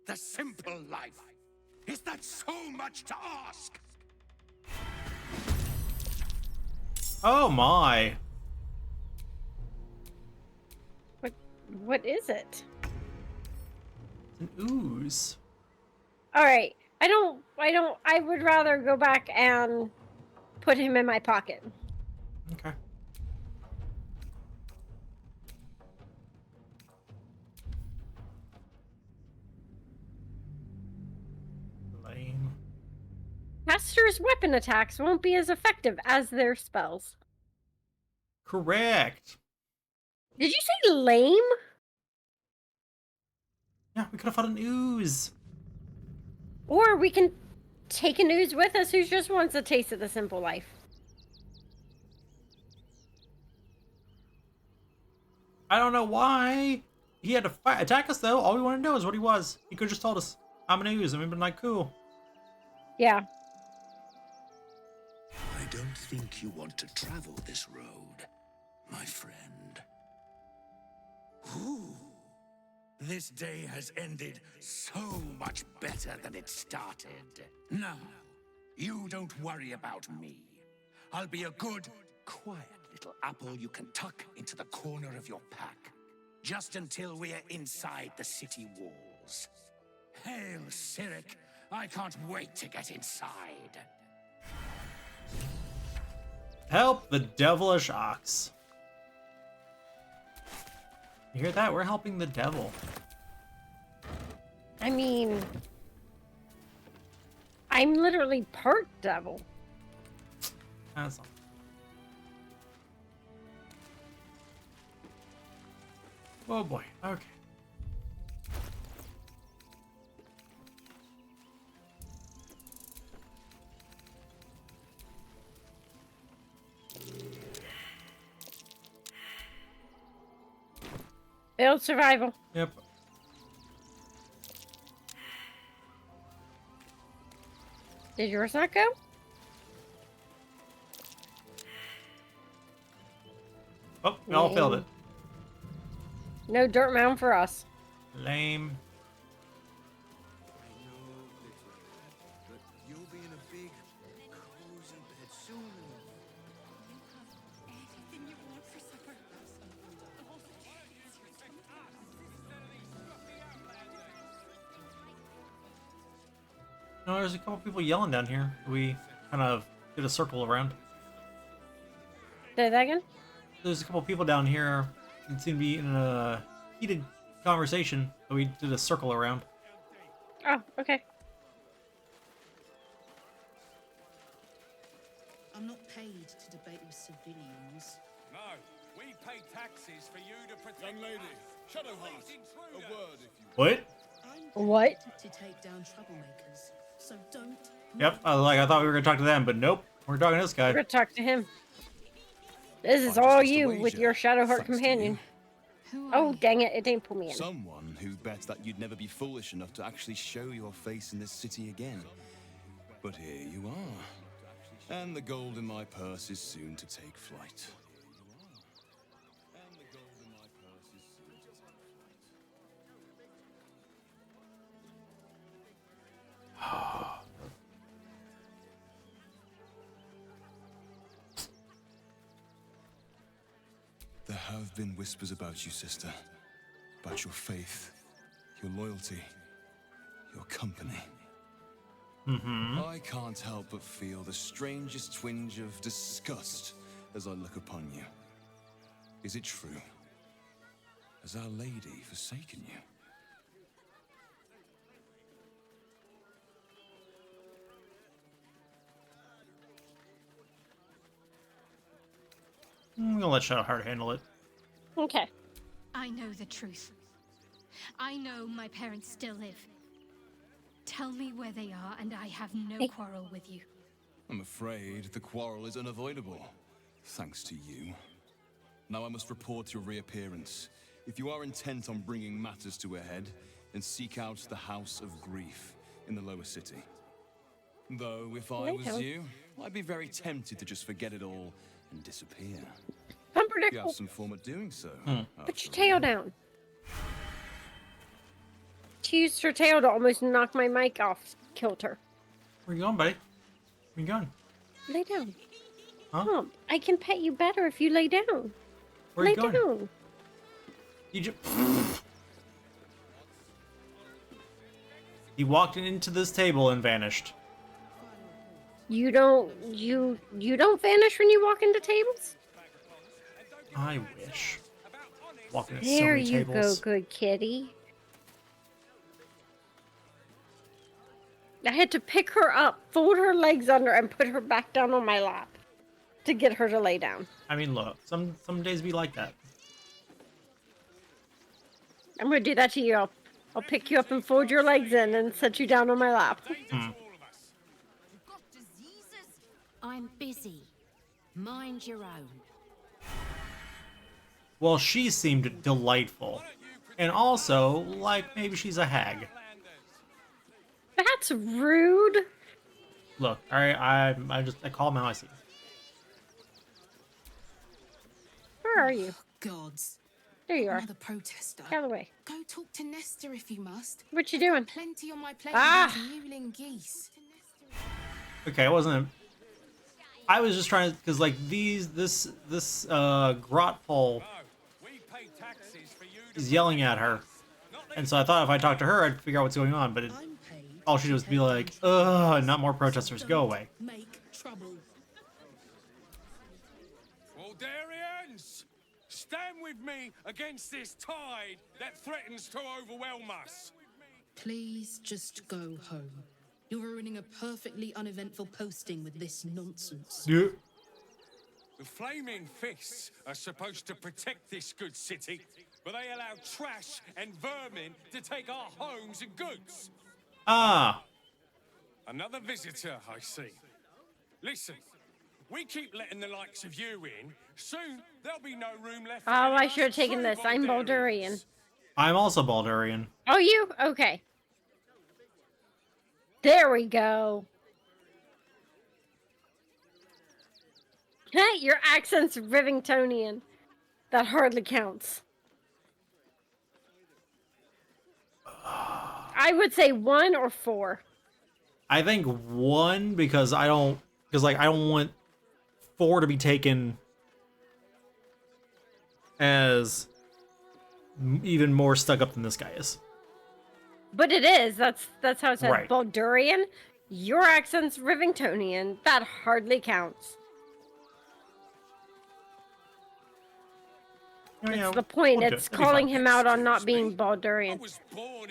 Speaker 14: The simple life. Is that so much to ask?
Speaker 1: Oh my.
Speaker 2: What is it?
Speaker 1: It's an ooze.
Speaker 2: All right. I would rather go back and put him in my pocket.
Speaker 1: Okay. Lame.
Speaker 2: Master's weapon attacks won't be as effective as their spells.
Speaker 1: Correct.
Speaker 2: Did you say lame?
Speaker 1: Yeah, we could have fought an ooze.
Speaker 2: Or we can take an ooze with us who just wants a taste of the simple life.
Speaker 1: I don't know why. he had to attack us though. All we want to know is what he was. He could have just told us, I'm an ooze, and we've been like, cool.
Speaker 2: Yeah.
Speaker 14: I don't think you want to travel this road, my friend. Ooh. This day has ended so much better than it started. Now, you don't worry about me. I'll be a good, quiet little apple you can tuck into the corner of your pack, just until we're inside the city walls. Hail, Cyric! I can't wait to get inside.
Speaker 1: Help the devilish ox. You hear that? We're helping the devil.
Speaker 2: I mean, I'm literally part devil.
Speaker 1: That's all. Oh boy. Okay.
Speaker 2: Failed survival.
Speaker 1: Yep.
Speaker 2: Did yours not go?
Speaker 1: Oh, we all failed it.
Speaker 2: No dirt mound for us.
Speaker 1: Lame.
Speaker 14: You'll be in a big, cozy bed soon.
Speaker 8: Anything you want for supper.
Speaker 1: No, there's a couple people yelling down here. We kind of did a circle around.
Speaker 2: Say that again?
Speaker 1: There's a couple people down here that seem to be in a heated conversation that we did a circle around.
Speaker 2: Oh, okay.
Speaker 8: I'm not paid to debate with civilians.
Speaker 12: No, we pay taxes for you to protect. Young lady, Shadowheart, a word if you.
Speaker 1: What?
Speaker 2: What?
Speaker 8: To take down troublemakers. So don't.
Speaker 1: Yep, I thought we were gonna talk to them, but nope. We're talking to this guy.
Speaker 2: We're gonna talk to him. This is all you with your Shadowheart companion. Oh, dang it, it didn't pull me in.
Speaker 12: Someone who bets that you'd never be foolish enough to actually show your face in this city again. But here you are. And the gold in my purse is soon to take flight. There have been whispers about you, sister. About your faith, your loyalty, your company. I can't help but feel the strangest twinge of disgust as I look upon you. Is it true? Has Our Lady forsaken you?
Speaker 1: I'm gonna let Shadowheart handle it.
Speaker 2: Okay.
Speaker 4: I know the truth. I know my parents still live. Tell me where they are, and I have no quarrel with you.
Speaker 12: I'm afraid the quarrel is unavoidable, thanks to you. Now I must report your reappearance. If you are intent on bringing matters to a head, then seek out the House of Grief in the lower city. Though, if I was you, I'd be very tempted to just forget it all and disappear. You have some form at doing so.
Speaker 2: Put your tail down. She used her tail to almost knock my mic off. Killed her.
Speaker 1: Where you going, buddy? Where you going?
Speaker 2: Lay down.
Speaker 1: Huh?
Speaker 2: Mom, I can pet you better if you lay down.
Speaker 1: Where
Speaker 2: lay
Speaker 1: you going?
Speaker 2: down.
Speaker 1: You just... He walked into this table and vanished.
Speaker 2: You don't vanish when you walk into tables?
Speaker 1: I wish. Walking at
Speaker 2: There
Speaker 1: so many
Speaker 2: you
Speaker 1: tables.
Speaker 2: go, good kitty. I had to pick her up, fold her legs under, and put her back down on my lap to get her to lay down.
Speaker 1: I mean, look, some days be like that.
Speaker 2: I'm gonna do that to you. I'll pick you up and fold your legs in and set you down on my lap.
Speaker 3: I'm busy. Mind your own.
Speaker 1: Well, she seemed delightful. And also, like, maybe she's a hag.
Speaker 2: That's rude.
Speaker 1: Look, alright, I call him how I see him.
Speaker 2: Where are you?
Speaker 5: Gods.
Speaker 2: There you are.
Speaker 5: Another protester.
Speaker 2: Get out of the way.
Speaker 5: Go talk to Nestor if you must.
Speaker 2: What you doing?
Speaker 5: Plenty on my plate
Speaker 2: Ah!
Speaker 5: with these mewling geese.
Speaker 1: Okay, I wasn't. I was just trying to, because like this grot pole is yelling at her, and so I thought if I talked to her, I'd figure out what's going on. But all she did was be like, "Ugh, not more protesters, go away."
Speaker 5: Make trouble.
Speaker 22: Waldarians, stand with me against this tide that threatens to overwhelm us.
Speaker 5: Please just go home. You're ruining a perfectly uneventful posting with this nonsense.
Speaker 1: Yeah.
Speaker 22: The Flaming Fists are supposed to protect this good city, but they allow trash and vermin to take our homes and goods.
Speaker 1: Ah.
Speaker 22: Another visitor, I see. Listen, we keep letting the likes of you in. Soon, there'll be no room left.
Speaker 2: Oh, I should have taken this. I'm Baldurian.
Speaker 1: I'm also Baldurian.
Speaker 2: Oh, you? Okay. There we go. Hey, your accent's Rivingtonian. That hardly counts. I would say 1 or 4.
Speaker 1: I think 1 because I don't want 4 to be taken as even more stuck up than this guy is.
Speaker 2: But it is. That's how it says.
Speaker 1: Right.
Speaker 2: Baldurian. Your accent's Rivingtonian. That hardly counts. That's
Speaker 1: Yeah,
Speaker 2: the point.
Speaker 1: we'll
Speaker 2: It's calling him out on not being Baldurian.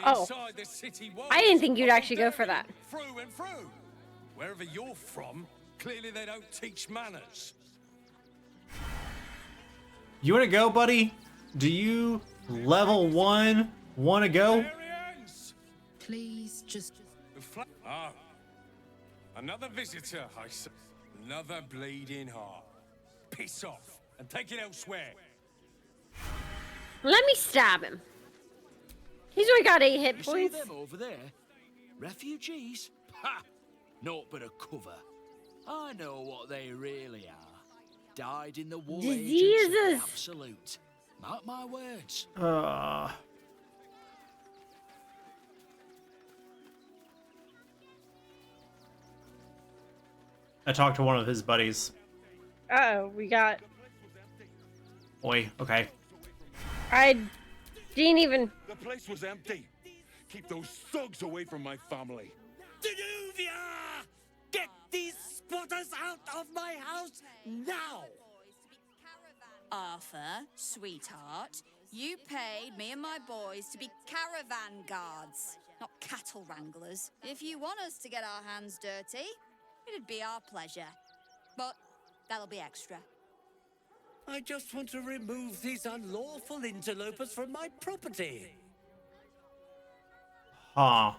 Speaker 2: Oh. I didn't think you'd actually go for that.
Speaker 22: Through and through. Wherever you're from, clearly they don't teach manners.
Speaker 1: You want to go, buddy? Do you level 1 want to go?
Speaker 5: Please just...
Speaker 22: Ah, another visitor, I see. Another bleeding heart. Piss off and take it elsewhere.
Speaker 2: Let me stab him. He's only got 8 hit
Speaker 14: You see
Speaker 2: points.
Speaker 14: them over there? Refugees? Ha! Naught but a cover. I know what they really are. Died in the war agents of the
Speaker 2: Diseases.
Speaker 14: absolute. Mark my words.
Speaker 1: I talked to one of his buddies.
Speaker 2: Uh-oh, we got...
Speaker 1: Boy, okay.
Speaker 2: I didn't even...
Speaker 23: The place was empty. Keep those thugs away from my family.
Speaker 14: Danuvia! Get these spotters out of my house now!
Speaker 16: Arthur, sweetheart, you paid me and my boys to be caravan guards, not cattle wranglers. If you want us to get our hands dirty, it'd be our pleasure. But that'll be extra.
Speaker 14: I just want to remove these unlawful interlopers from my property.
Speaker 1: Huh.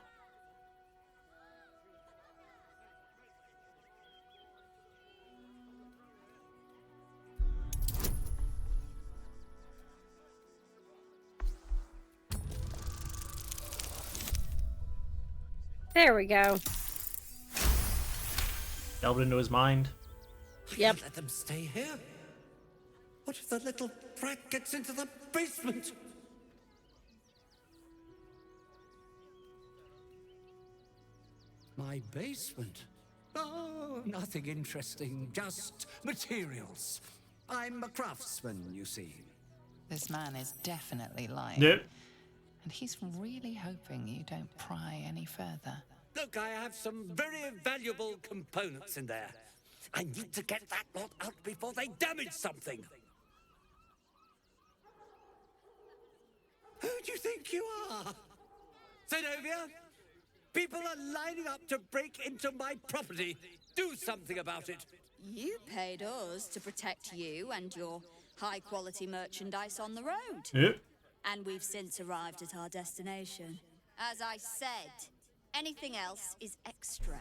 Speaker 2: There we go.
Speaker 1: Delved into his mind.
Speaker 2: Yep.
Speaker 14: Let them stay here. What if the little brat gets into the basement? My basement? Oh, nothing interesting, just materials. I'm a craftsman, you see.
Speaker 9: This man is definitely lying.
Speaker 1: Yep.
Speaker 9: And he's really hoping you don't pry any further.
Speaker 14: Look, I have some very valuable components in there. I need to get that lot out before they damage something. Who do you think you are? Zenobia? People are lining up to break into my property. Do something about it.
Speaker 16: You paid us to protect you and your high-quality merchandise on the road.
Speaker 1: Yep.
Speaker 16: And we've since arrived at our destination. As I said, anything else is extra.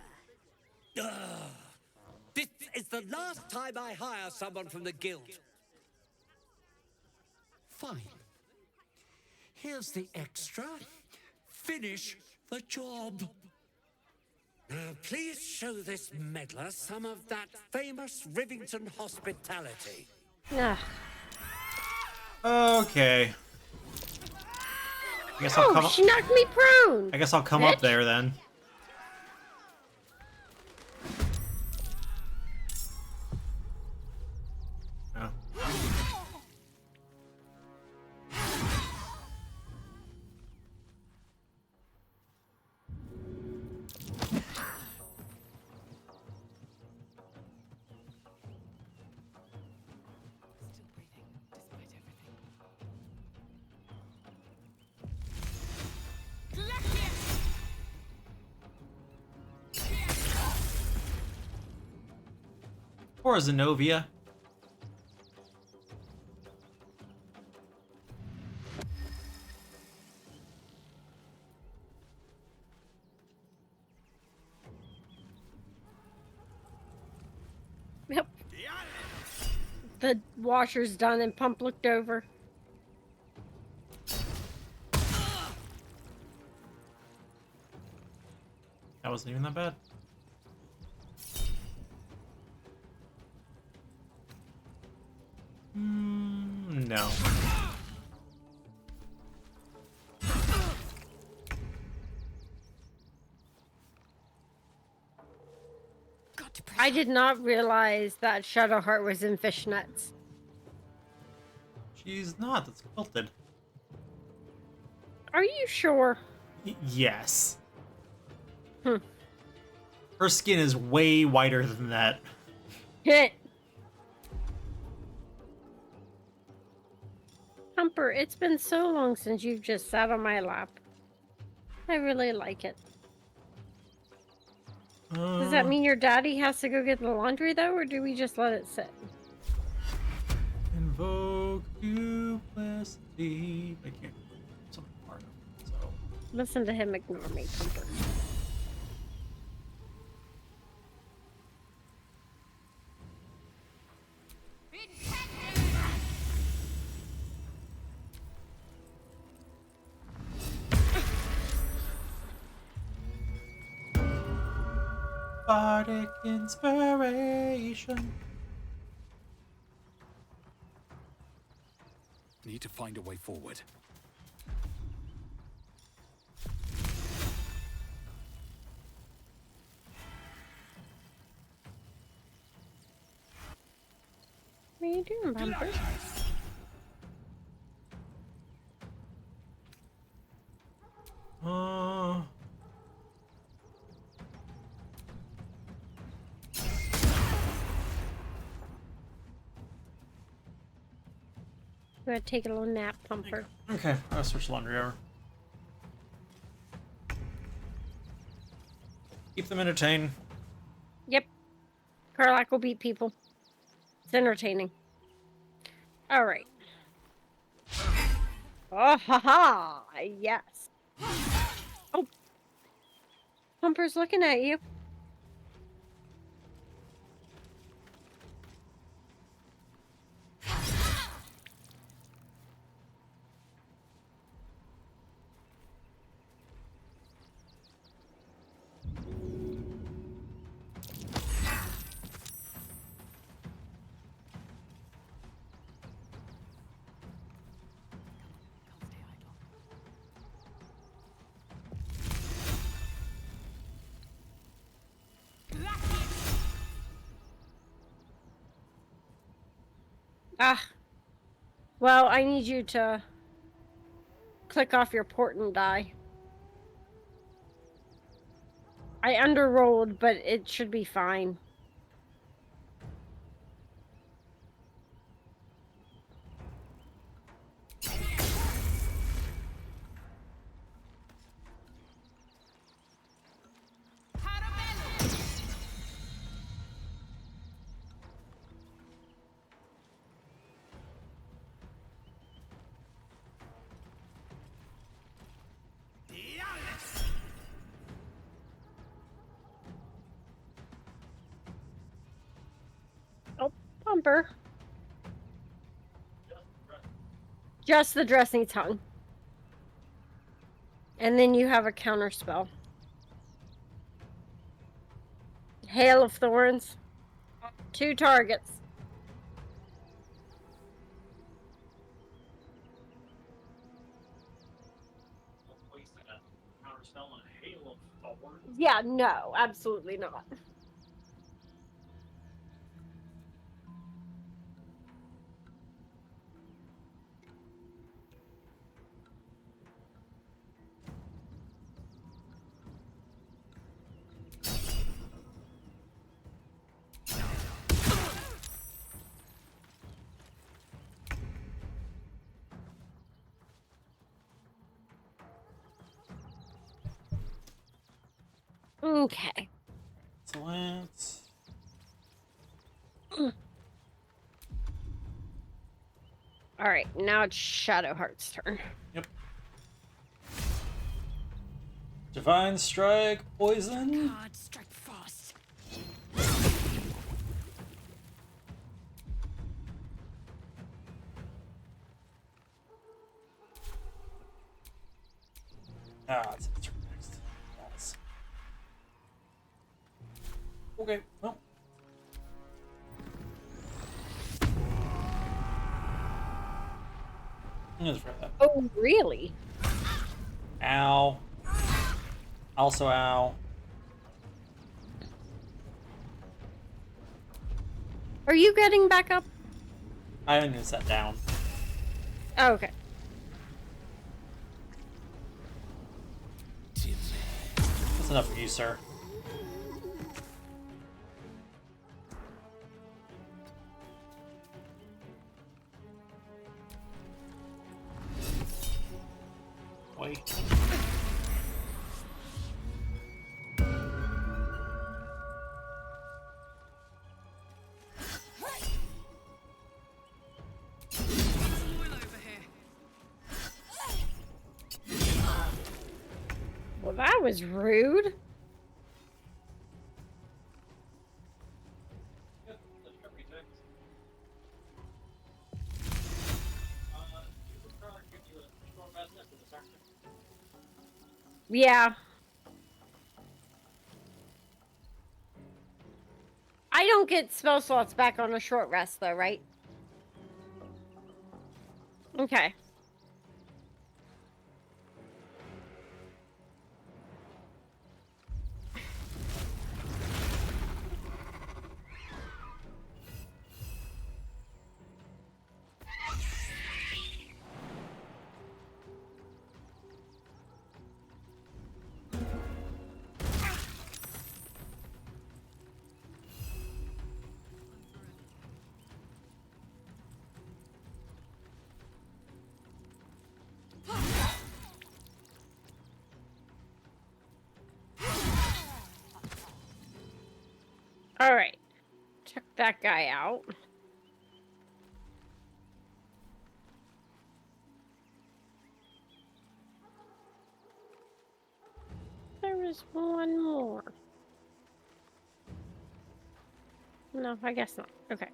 Speaker 14: This is the last time I hire someone from the guild. Fine.
Speaker 6: Here's the extra. Finish the job. Now, please show this meddler some of that famous Rivington hospitality.
Speaker 2: Ugh.
Speaker 1: Okay. I guess I'll come up.
Speaker 2: She knocked me prone.
Speaker 1: I guess I'll come up there then. Oh. Or Zenobia.
Speaker 2: Yep. The washer's done and Pump looked over.
Speaker 1: That wasn't even that bad. No.
Speaker 2: I did not realize that Shadowheart was in fishnets.
Speaker 1: She's not. That's quilted.
Speaker 2: Are you sure?
Speaker 1: Yes.
Speaker 2: Hmm.
Speaker 1: Her skin is way whiter than that.
Speaker 2: Hit. Humper, it's been so long since you've just sat on my lap. I really like it. Does that mean your daddy has to go get the laundry, though, or do we just let it sit?
Speaker 1: Invoke duplicity. I can't. Something hard. So.
Speaker 2: Listen to him ignore me, Humper.
Speaker 1: Bardic inspiration.
Speaker 12: Need to find a way forward.
Speaker 2: What are you doing, Bumper? I'm gonna take a little nap, Pumper.
Speaker 1: Okay, I'll switch laundry over. Keep them entertained.
Speaker 2: Yep. Karlach will beat people. It's entertaining. Alright. Oh, ha-ha! Yes. Oh. Pumper's looking at you. Ah. Well, I need you to click off your portent die. I underrolled, but it should be fine. Oh, Pumper. Just the dressing tongue. And then you have a counter spell. Hail of Thorns. 2 targets. Yeah, no, absolutely not. Okay.
Speaker 1: Excellent.
Speaker 2: All right, now it's Shadowheart's turn.
Speaker 1: Yep. Divine Strike, poison.
Speaker 17: God, strike fast.
Speaker 1: It's next. Yes. Okay, well.
Speaker 2: Oh, really?
Speaker 1: Ow. Also, ow.
Speaker 2: Are you getting back up?
Speaker 1: I haven't even sat down.
Speaker 2: Oh, okay.
Speaker 1: That's enough for you, sir. Wait.
Speaker 2: Well, that was rude. Yeah. I don't get spell slots back on a short rest, though, right? Okay. All right. Check that guy out. There was one more. No, I guess not. Okay.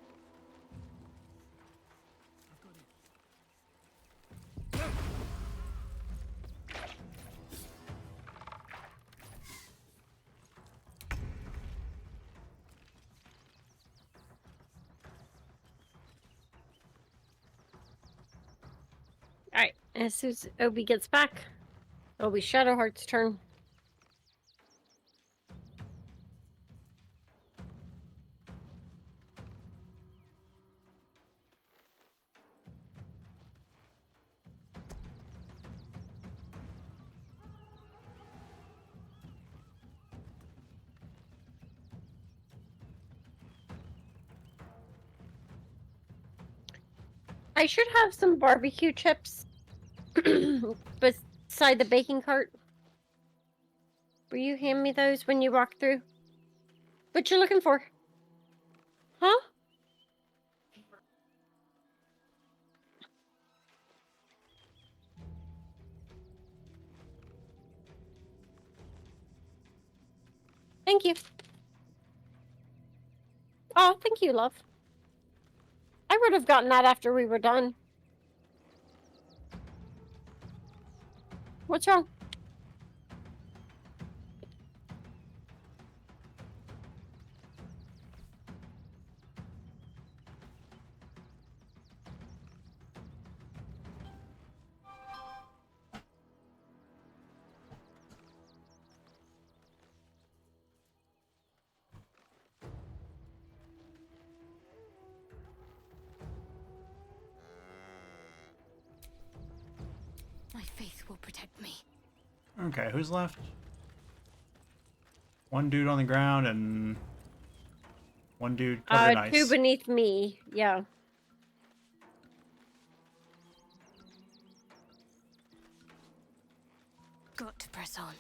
Speaker 2: Alright, as soon as Obi gets back, it'll be Shadowheart's turn. I should have some barbecue chips beside the baking cart. Will you hand me those when you walk through? What you looking for? Huh? Thank you. Oh, thank you, love. I would have gotten that after we were done. What's wrong?
Speaker 4: My faith will protect me.
Speaker 1: Okay, who's left? One dude on the ground and one dude covered in ice.
Speaker 2: Two beneath me. Yeah.
Speaker 4: Got to press on.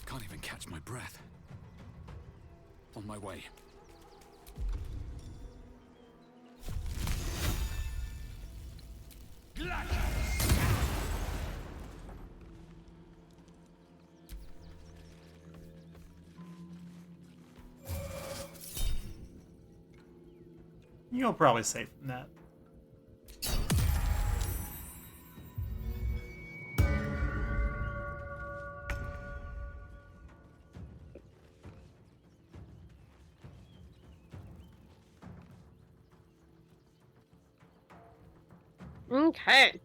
Speaker 13: Can't even catch my breath. On my way.
Speaker 1: You'll probably save from that.
Speaker 2: Okay.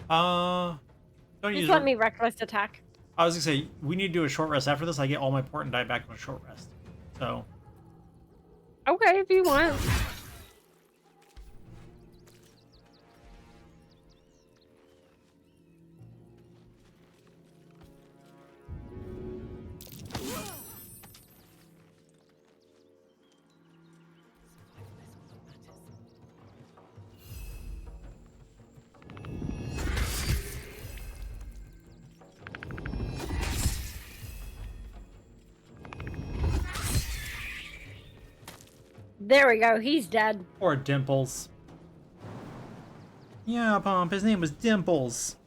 Speaker 1: Don't
Speaker 2: Just
Speaker 1: use.
Speaker 2: let me reckless attack.
Speaker 1: I was gonna say we need to do a short rest after this. I get all my port and die back on a short rest. So.
Speaker 2: Okay, if you want. There we go. He's dead.
Speaker 1: Poor Dimples. Yeah, Pomp. His name was Dimples.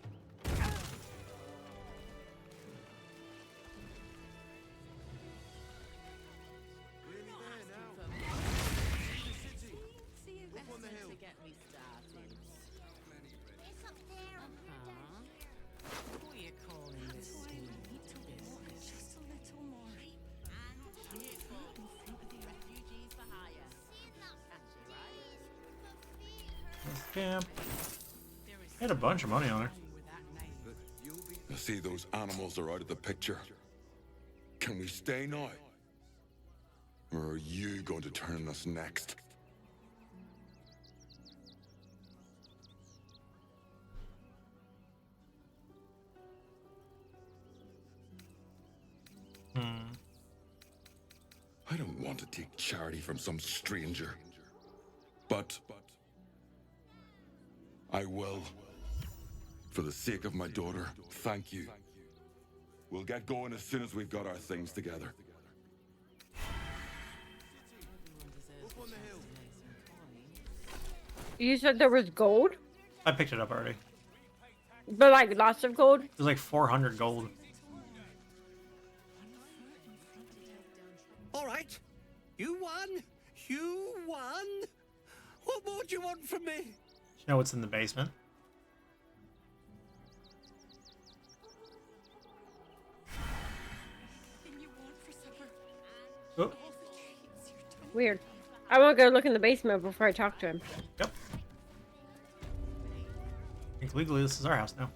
Speaker 1: Camp. Had a bunch of money on her.
Speaker 23: I see those animals are out of the picture. Can we stay now? Or are you going to turn on us next? I don't want to take charity from some stranger. But I will. For the sake of my daughter, thank you. We'll get going as soon as we've got our things together.
Speaker 2: You said there was gold?
Speaker 1: I picked it up already.
Speaker 2: But like lots of gold?
Speaker 1: There's like 400 gold.
Speaker 6: All right. You won. You won. What more do you want from me?
Speaker 1: You know what's in the basement? Oh.
Speaker 2: Weird. I want to go look in the basement before I talk to him.
Speaker 1: Yep. I think legally this is our house now.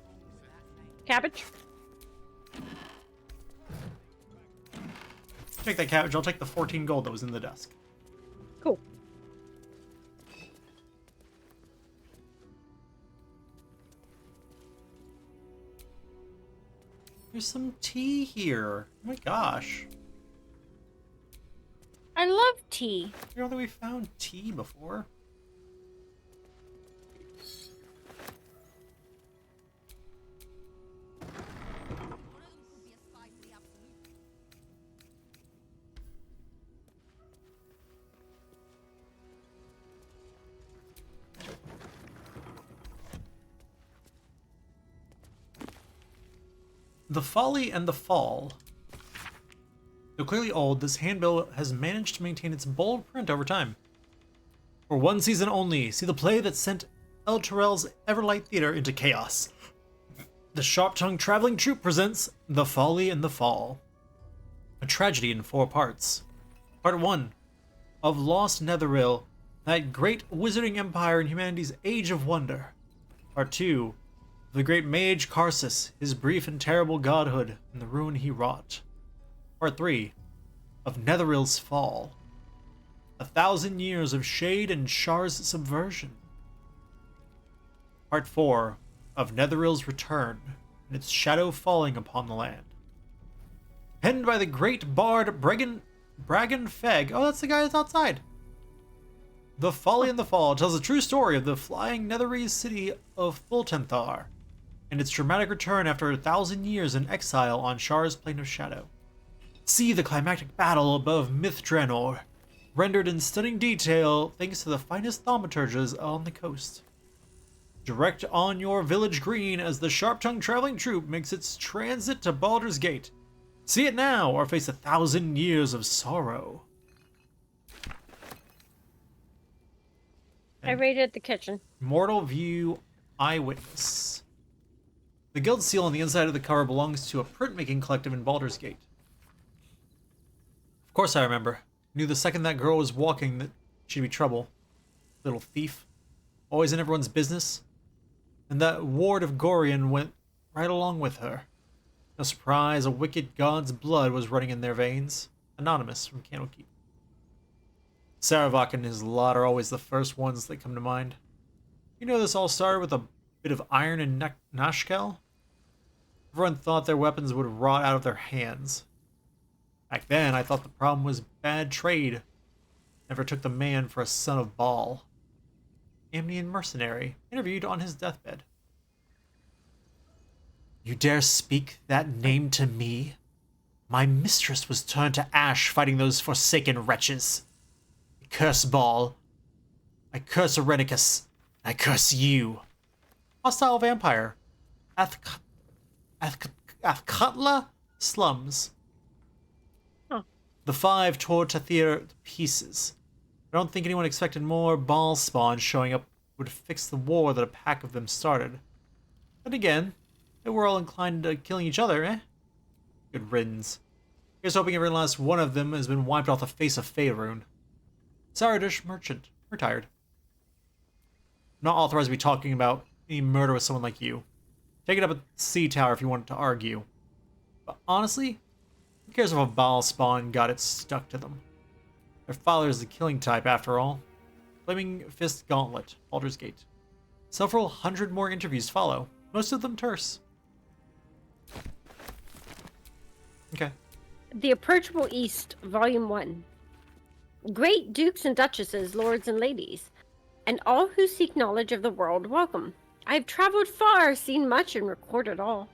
Speaker 2: Cabbage?
Speaker 1: Take that cabbage. I'll take the 14 gold that was in the desk.
Speaker 2: Cool.
Speaker 1: There's some tea here. Oh my gosh.
Speaker 2: I love tea.
Speaker 1: I don't know that we found tea before. The Folly and the Fall. Though clearly old, this handbill has managed to maintain its bold print over time. For one season only, see the play that sent El Terrell's Everlight Theater into chaos. The Sharp-Tongued Traveling Troupe presents The Folly and the Fall, a tragedy in 4 parts. Part 1, of Lost Netheril, that great wizarding empire in humanity's Age of Wonder. Part 2, of the great mage Karsus, his brief and terrible godhood, and the ruin he wrought. Part 3, of Netheril's Fall, 1,000 years of shade and Shar's subversion. Part 4, of Netheril's Return, and its shadow falling upon the land. Penned by the great bard Bragan Feg. Oh, that's the guy that's outside. The Folly and the Fall tells the true story of the flying Netherese city of Thultenthar, and its dramatic return after 1,000 years in exile on Shar's Plane of Shadow. See the climactic battle above Myth Draenor, rendered in stunning detail thanks to the finest thaumaturges on the coast. Direct on your village green as the Sharp-Tongued Traveling Troupe makes its transit to Baldur's Gate. See it now or face 1,000 years of sorrow.
Speaker 2: I raided the kitchen.
Speaker 1: Mortal View Eyewitness. The guild seal on the inside of the cover belongs to a printmaking collective in Baldur's Gate. Of course I remember. Knew the second that girl was walking that she'd be trouble. Little thief. Always in everyone's business. And that ward of Gorian went right along with her. No surprise, a wicked god's blood was running in their veins. Anonymous from Candlekeep. Saravak and his lot are always the first ones that come to mind. You know this all started with a bit of iron and Nashkel? Everyone thought their weapons would rot out of their hands. Back then, I thought the problem was bad trade. Never took the man for a son of Baal. Amnian mercenary, interviewed on his deathbed. You dare speak that name to me? My mistress was turned to ash fighting those forsaken wretches. I curse Baal. I curse Arenicus. I curse you. Hostile vampire. Athkatla slums.
Speaker 2: Huh.
Speaker 1: The 5 tore Tathir to pieces. I don't think anyone expected more Baal spawn showing up would fix the war that a pack of them started. But again, they were all inclined to killing each other, eh? Good riddance. Here's hoping every last one of them has been wiped off the face of Faerun. Saradish merchant, retired. Not authorized to be talking about any murder with someone like you. Take it up at Sea Tower if you want to argue. But honestly, who cares if a Baal spawn got it stuck to them? Their father is the killing type, after all. Flaming Fist Gauntlet, Baldur's Gate. Several hundred more interviews follow, most of them terse. Okay.
Speaker 2: The Approachable East, Volume 1. Great dukes and duchesses, lords and ladies, and all who seek knowledge of the world, welcome. I have traveled far, seen much, and recorded all.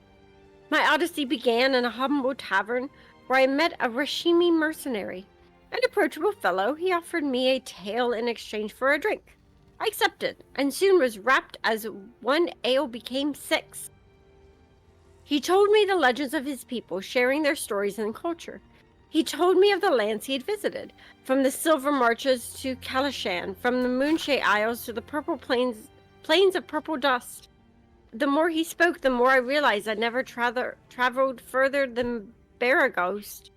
Speaker 2: My odyssey began in a humble tavern where I met a Rashimi mercenary. An approachable fellow, he offered me a tale in exchange for a drink. I accepted, and soon was rapt as one ale became 6. He told me the legends of his people, sharing their stories and culture. He told me of the lands he had visited, from the Silver Marches to Kalishan, from the Moonshade Isles to the purple plains of purple dust. The more he spoke, the more I realized I'd never traveled further than Baraghost.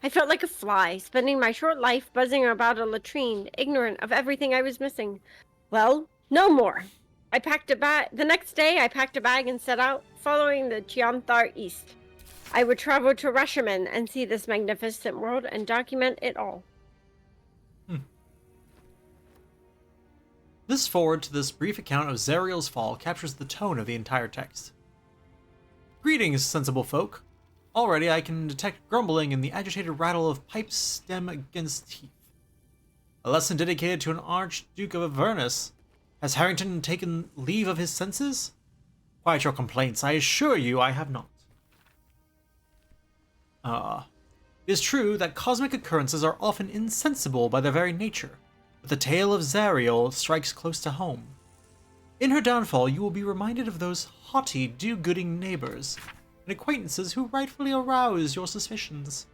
Speaker 2: I felt like a fly, spending my short life buzzing about a latrine, ignorant of everything I was missing. Well, no more. I packed a bag. The next day, I packed a bag and set out, following the Chianthar east. I would travel to Rashaman and see this magnificent world and document it all.
Speaker 1: This forward to this brief account of Zariel's fall captures the tone of the entire text. Greetings, sensible folk. Already I can detect grumbling in the agitated rattle of pipes stem against teeth. A lesson dedicated to an Archduke of Avernus. Has Harrington taken leave of his senses? Quiet your complaints, I assure you I have not. It is true that cosmic occurrences are often insensible by their very nature, but the tale of Zariel strikes close to home. In her downfall, you will be reminded of those haughty, do-gooding neighbors, and acquaintances who rightfully arouse your suspicions.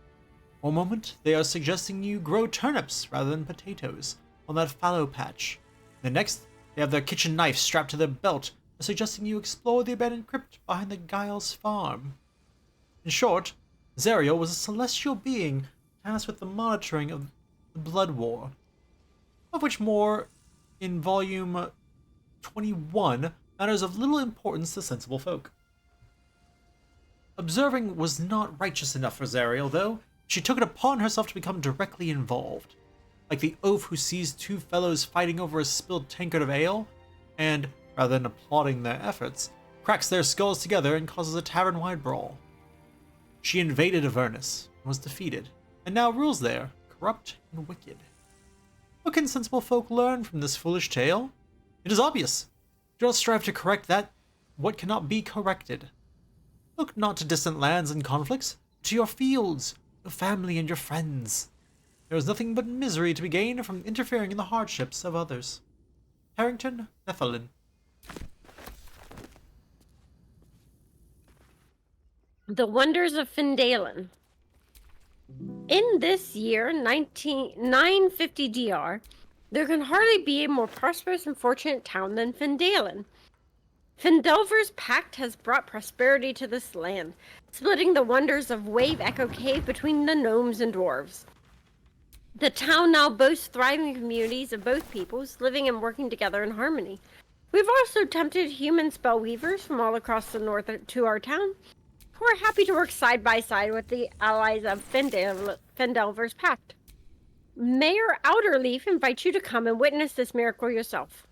Speaker 1: One moment, they are suggesting you grow turnips rather than potatoes on that fallow patch. The next, they have their kitchen knife strapped to their belt, suggesting you explore the abandoned crypt behind the Giles farm. In short, Zariel was a celestial being tasked with the monitoring of the Blood War, of which more in Volume 21 matters of little importance to sensible folk. Observing was not righteous enough for Zariel, though. She took it upon herself to become directly involved. Like the oaf who sees two fellows fighting over a spilled tankard of ale, and, rather than applauding their efforts, cracks their skulls together and causes a tavern-wide brawl. She invaded Avernus, and was defeated, and now rules there, corrupt and wicked. What can sensible folk learn from this foolish tale? It is obvious. Do not strive to correct that what cannot be corrected. Look not to distant lands and conflicts, but to your fields, your family, and your friends. There is nothing but misery to be gained from interfering in the hardships of others. Harrington Nephalin.
Speaker 2: The Wonders of Findalen. In this year, 950 DR, there can hardly be a more prosperous and fortunate town than Findalen. Findelver's pact has brought prosperity to this land, splitting the wonders of Wave Echo Cave between the gnomes and dwarves. The town now boasts thriving communities of both peoples, living and working together in harmony. We've also tempted human spellweavers from all across the north to our town, who are happy to work side by side with the allies of Findelver's pact. Mayor Outerleaf invites you to come and witness this miracle yourself.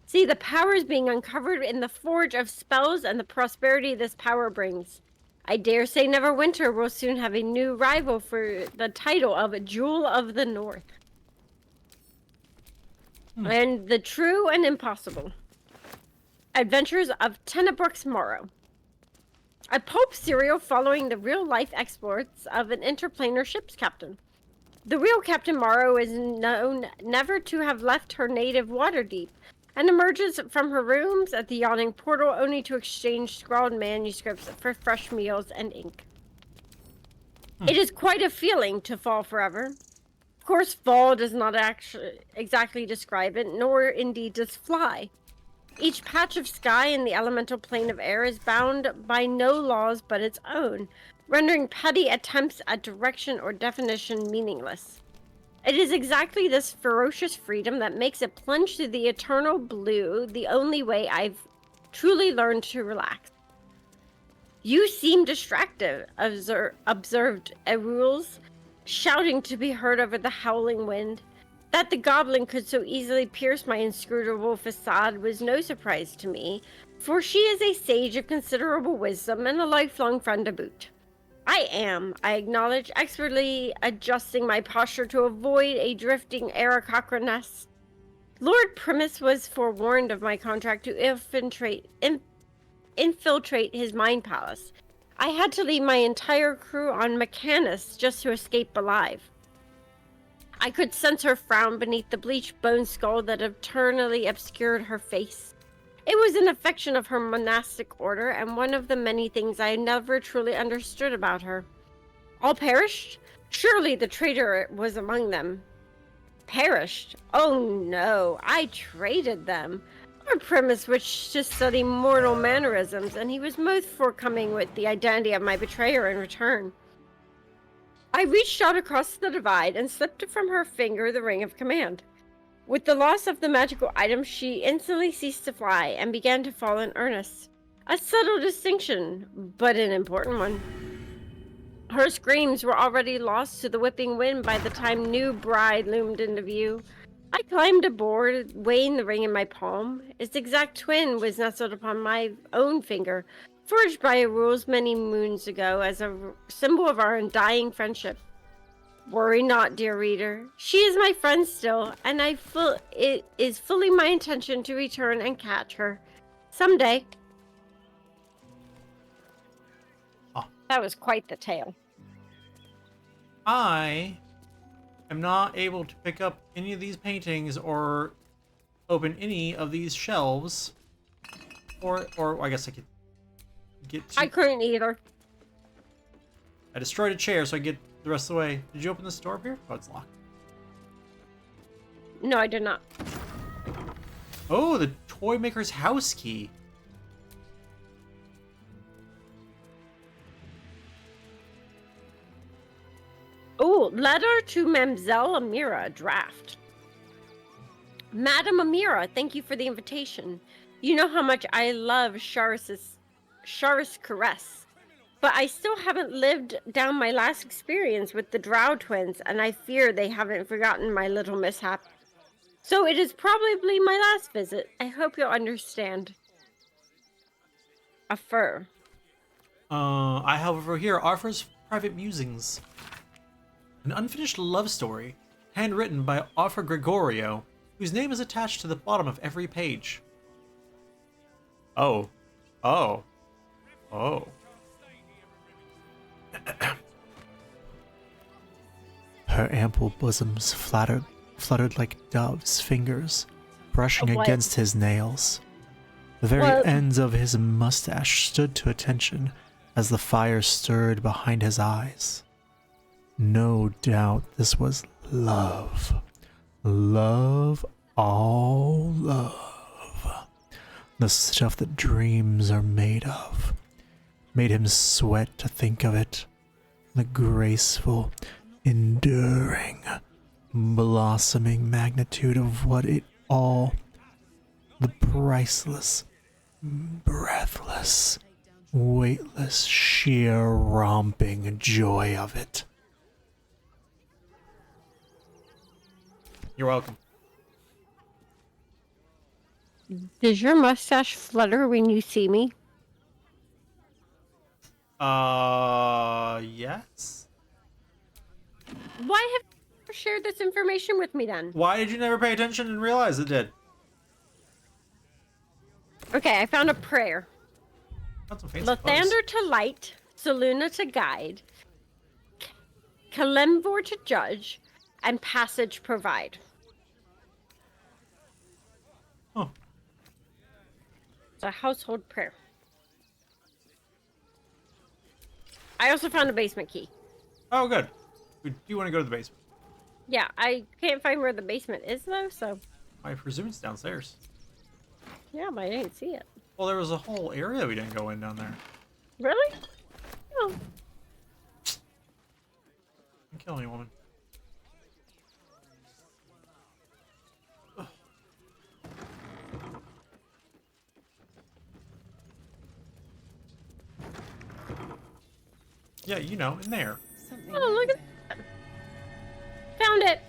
Speaker 2: See the powers being uncovered in the forge of spells and the prosperity this power brings. I dare say Neverwinter will soon have a new rival for the title of Jewel of the North. And the True and Impossible. Adventures of Tenebrooks Morrow. A pulp serial following the real-life exploits of an interplanar ship's captain. The real Captain Morrow is known never to have left her native Waterdeep, and emerges from her rooms at the yawning portal only to exchange scrawled manuscripts for fresh meals and ink. It is quite a feeling to fall forever. Of course, fall does not actually exactly describe it, nor indeed does fly. Each patch of sky in the elemental plane of air is bound by no laws but its own, rendering petty attempts at direction or definition meaningless. It is exactly this ferocious freedom that makes it plunge through the eternal blue the only way I've truly learned to relax. You seem distracted, observed Erules, shouting to be heard over the howling wind. That the goblin could so easily pierce my inscrutable facade was no surprise to me, for she is a sage of considerable wisdom and a lifelong friend to boot. I acknowledge, expertly adjusting my posture to avoid a drifting Aarakocra nest. Lord Primus was forewarned of my contract to infiltrate his mind palace. I had to leave my entire crew on Mechanus just to escape alive. I could sense her frown beneath the bleached bone skull that eternally obscured her face. It was an affection of her monastic order, and one of the many things I never truly understood about her. All perished? Surely the traitor was among them. Perished? Oh no, I traded them. Lord Primus wished to study mortal mannerisms, and he was most forthcoming with the identity of my betrayer in return. I reached out across the divide and slipped from her finger the ring of command. With the loss of the magical item, she instantly ceased to fly and began to fall in earnest. A subtle distinction, but an important one. Her screams were already lost to the whipping wind by the time new bride loomed into view. I climbed aboard, weighing the ring in my palm. Its exact twin was nestled upon my own finger, forged by Erules many moons ago as a symbol of our undying friendship. Worry not, dear reader. She is my friend still, and it is fully my intention to return and catch her. Someday.
Speaker 1: Oh.
Speaker 2: That was quite the tale.
Speaker 1: I am not able to pick up any of these paintings or open any of these shelves. Or I guess I could get to...
Speaker 2: I couldn't either.
Speaker 1: I destroyed a chair so I get the rest of the way. Did you open this door up here? Oh, it's locked.
Speaker 2: No, I did not.
Speaker 1: Oh, the toy maker's house key.
Speaker 2: Oh, letter to Mamselle Amira, draft. Madam Amira, thank you for the invitation. You know how much I love Charis Caress. But I still haven't lived down my last experience with the Drow twins, and I fear they haven't forgotten my little mishap. So it is probably my last visit. I hope you'll understand. A fur.
Speaker 1: I have over here Arthur's Private Musings. An unfinished love story, handwritten by Arthur Gregorio, whose name is attached to the bottom of every page. Oh. Oh. Oh. Her ample bosoms fluttered like doves' fingers, brushing against his nails. The very ends of his mustache stood to attention as the fire stirred behind his eyes. No doubt this was love. Love, all love. The stuff that dreams are made of. Made him sweat to think of it. The graceful, enduring, blossoming magnitude of what it all, the priceless, breathless, weightless, sheer romping joy of it. You're welcome.
Speaker 2: Does your mustache flutter when you see me?
Speaker 1: Yes?
Speaker 2: Why have you never shared this information with me then?
Speaker 1: Why did you never pay attention and realize it did?
Speaker 2: Okay, I found a prayer.
Speaker 1: That's a fancy
Speaker 2: Lathander to light, Seluna to guide, Kalimvor to judge, and passage provide.
Speaker 1: Huh.
Speaker 2: It's a household prayer. I also found a basement key.
Speaker 1: Oh, good. We do want to go to the basement.
Speaker 2: Yeah, I can't find where the basement is though, so.
Speaker 1: I presume it's downstairs.
Speaker 2: Yeah, but I didn't see it.
Speaker 1: Well, there was a whole area we didn't go in down there.
Speaker 2: Really? Oh.
Speaker 1: Don't kill me, woman. Ugh. Yeah, you know, in there.
Speaker 2: Oh, look at that. Found it.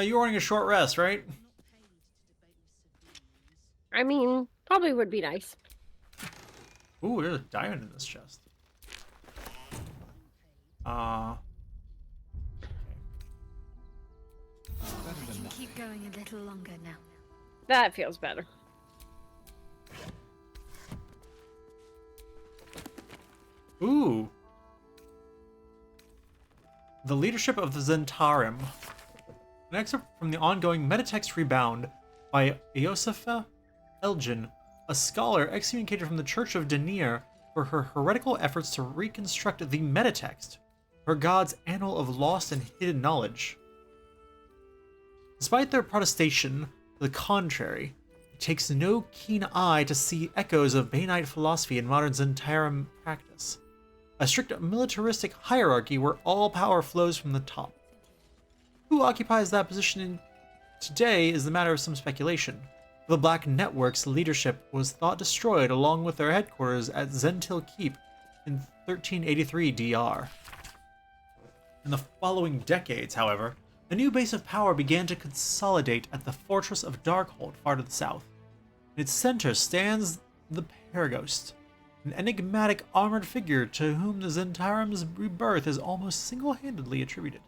Speaker 1: You were wanting a short rest, right?
Speaker 2: I mean, probably would be nice.
Speaker 1: Ooh, there's a diamond in this chest.
Speaker 4: We can keep going a little longer now.
Speaker 2: That feels better.
Speaker 1: Ooh. The leadership of the Zentarim. An excerpt from the ongoing Metatext Rebound by Iosefa Elgin, a scholar excommunicated from the Church of Denier for her heretical efforts to reconstruct the Metatext, her god's annal of lost and hidden knowledge. Despite their protestation to the contrary, it takes no keen eye to see echoes of Bainite philosophy in modern Zentarim practice. A strict militaristic hierarchy where all power flows from the top. Who occupies that position today is the matter of some speculation. The Black Network's leadership was thought destroyed along with their headquarters at Zentil Keep in 1383 DR. In the following decades, however, a new base of power began to consolidate at the Fortress of Darkhold far to the south. In its center stands the Paragost, an enigmatic armored figure to whom the Zentarim's rebirth is almost single-handedly attributed.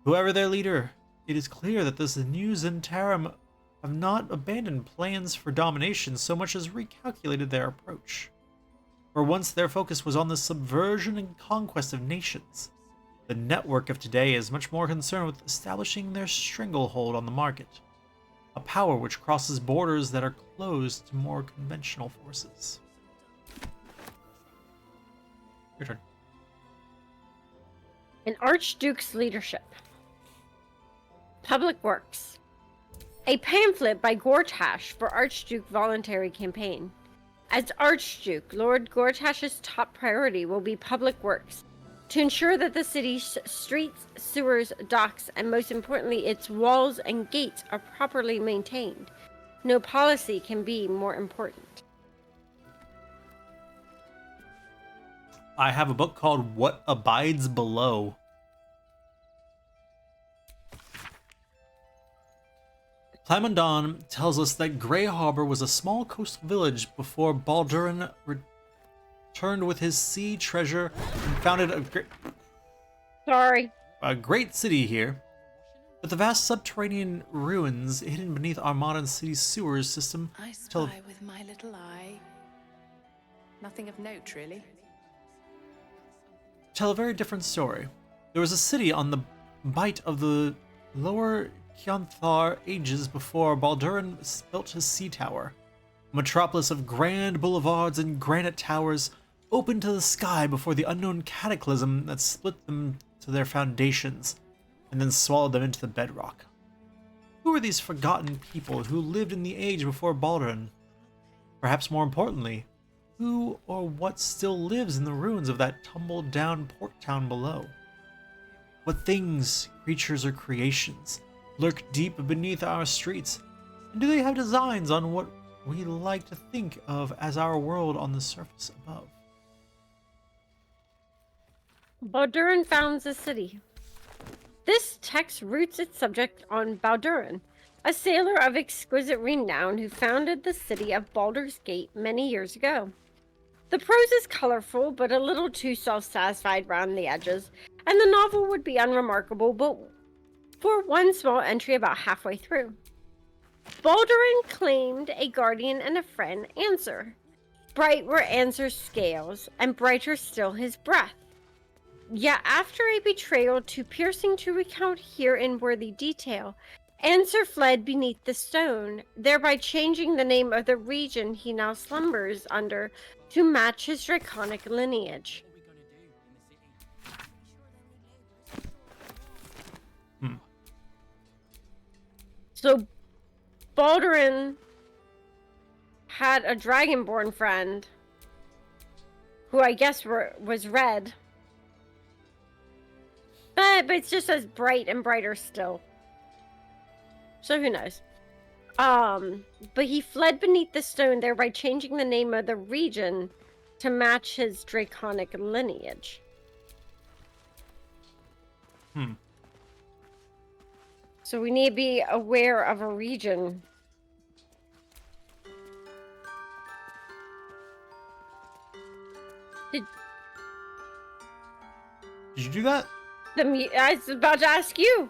Speaker 1: Whoever their leader, it is clear that this new Zentarim have not abandoned plans for domination so much as recalculated their approach. For once their focus was on the subversion and conquest of nations, the network of today is much more concerned with establishing their stranglehold on the market, a power which crosses borders that are closed to more conventional forces. Your turn.
Speaker 2: An Archduke's leadership. Public Works. A pamphlet by Gortash for Archduke voluntary campaign. As Archduke, Lord Gortash's top priority will be public works to ensure that the city's streets, sewers, docks, and most importantly, its walls and gates are properly maintained. No policy can be more important.
Speaker 1: I have a book called What Abides Below. Clamondon tells us that Grey Harbor was a small coastal village before Baldurin returned with his sea treasure and founded a great city here. But the vast subterranean ruins hidden beneath our modern city's sewers system
Speaker 9: I spy with my little eye. Nothing of note, really.
Speaker 1: tell a very different story. There was a city on the bight of the lower Kionthar ages before Baldurin built his sea tower. A metropolis of grand boulevards and granite towers open to the sky before the unknown cataclysm that split them to their foundations and then swallowed them into the bedrock. Who were these forgotten people who lived in the age before Baldurin? Perhaps more importantly, who or what still lives in the ruins of that tumbled down port town below? What things, creatures, or creations lurk deep beneath our streets, and do they have designs on what we like to think of as our world on the surface above?
Speaker 2: Baldurin founds a city. This text roots its subject on Baldurin, a sailor of exquisite renown who founded the city of Baldur's Gate many years ago. The prose is colorful, but a little too self-satisfied round the edges, and the novel would be unremarkable but for one small entry about halfway through. Baldurin claimed a guardian and a friend, Answer. Bright were Answer's scales, and brighter still his breath. Yet after a betrayal too piercing to recount here in worthy detail, Answer fled beneath the stone, thereby changing the name of the region he now slumbers under to match his draconic lineage. So Baldurin had a dragonborn friend who I guess was red. But it's just as bright and brighter still. So who knows? But he fled beneath the stone, thereby changing the name of the region to match his draconic lineage. So we need to be aware of a region.
Speaker 1: Did you do that?
Speaker 2: I was about to ask you.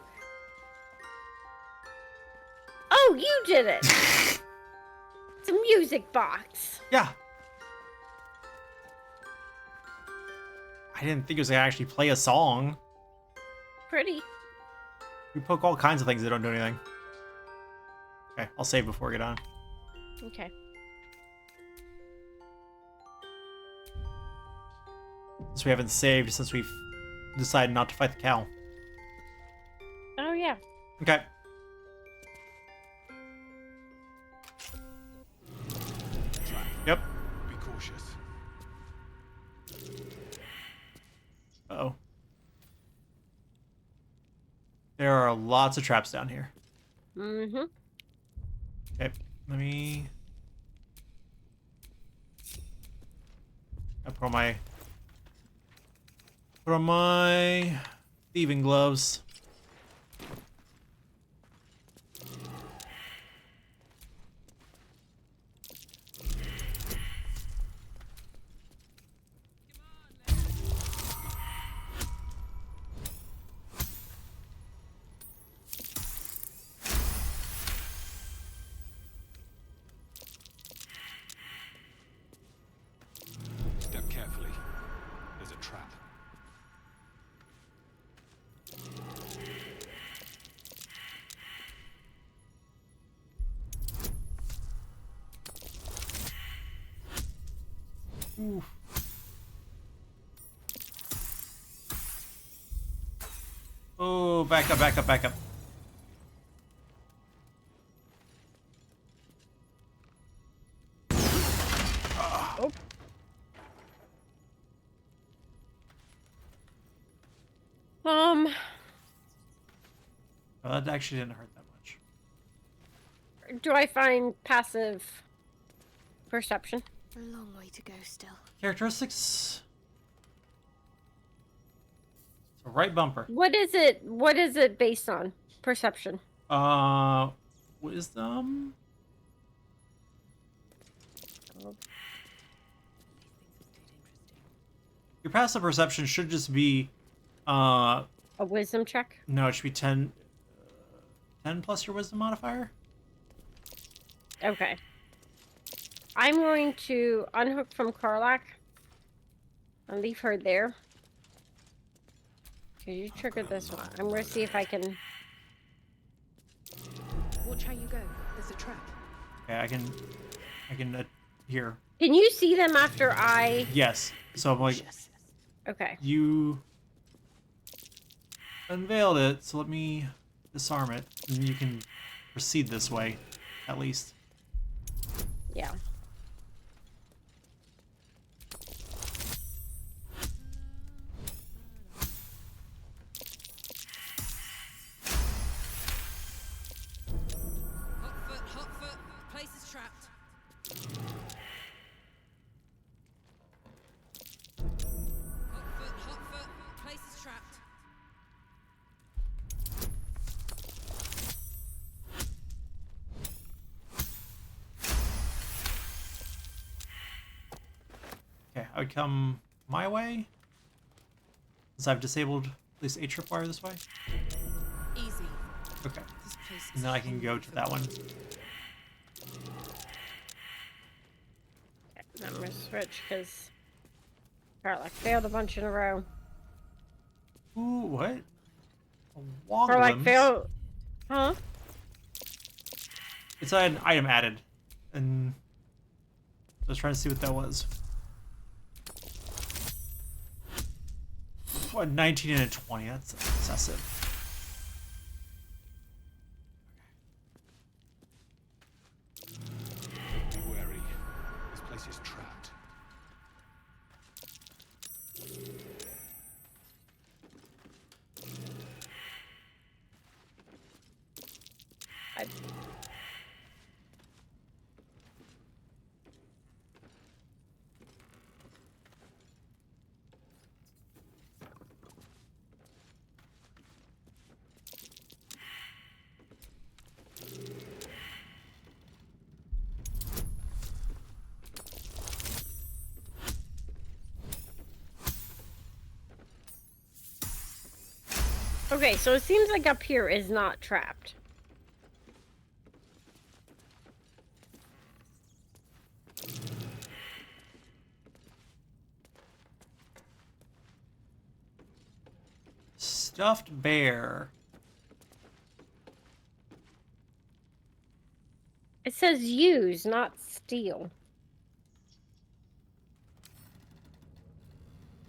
Speaker 2: Oh, you did it. It's a music box.
Speaker 1: Yeah. I didn't think it was gonna actually play a song.
Speaker 2: Pretty.
Speaker 1: We poke all kinds of things that don't do anything. Okay, I'll save before we get on.
Speaker 2: Okay.
Speaker 1: Since we haven't saved since we've decided not to fight the cow.
Speaker 2: Oh, yeah.
Speaker 1: Okay. Yep.
Speaker 13: Be cautious.
Speaker 1: Uh-oh. There are lots of traps down here.
Speaker 2: Mm-hmm.
Speaker 1: Okay, let me... I put on my thieving gloves.
Speaker 13: Step carefully. There's a trap.
Speaker 1: Oof. Oh, back up, back up, back up.
Speaker 2: Oh.
Speaker 1: Well, that actually didn't hurt that much.
Speaker 2: Do I find passive perception?
Speaker 8: A long way to go still.
Speaker 1: Characteristics. So right bumper.
Speaker 2: What is it? What is it based on? Perception.
Speaker 1: Wisdom. Your passive perception should just be,
Speaker 2: a wisdom check?
Speaker 1: No, it should be 10 plus your wisdom modifier.
Speaker 2: Okay. I'm going to unhook from Karlak and leave her there. Okay, you triggered this one. I'm going to see if I can...
Speaker 8: Watch how you go. There's a trap.
Speaker 1: Okay, I can, here.
Speaker 2: Can you see them after I...
Speaker 1: Yes. So I'm like...
Speaker 2: Okay.
Speaker 1: You unveiled it, so let me disarm it, and you can proceed this way, at least.
Speaker 2: Yeah.
Speaker 8: Hot foot. Place is trapped. Hot foot. Place is trapped.
Speaker 1: Okay, I would come my way, since I've disabled at least a tripwire this way.
Speaker 8: Easy.
Speaker 1: Okay.
Speaker 8: This place
Speaker 1: And then I can go to that one.
Speaker 2: Okay, I'm going to switch because Karlak failed a bunch in a row.
Speaker 1: Ooh, what?
Speaker 2: Karlak failed... Huh?
Speaker 1: It's an item added, and I was trying to see what that was. What, 19 and a 20? That's excessive.
Speaker 13: Be wary. This place is trapped.
Speaker 2: Okay, so it seems like up here is not trapped.
Speaker 1: Stuffed bear.
Speaker 2: It says use, not steal.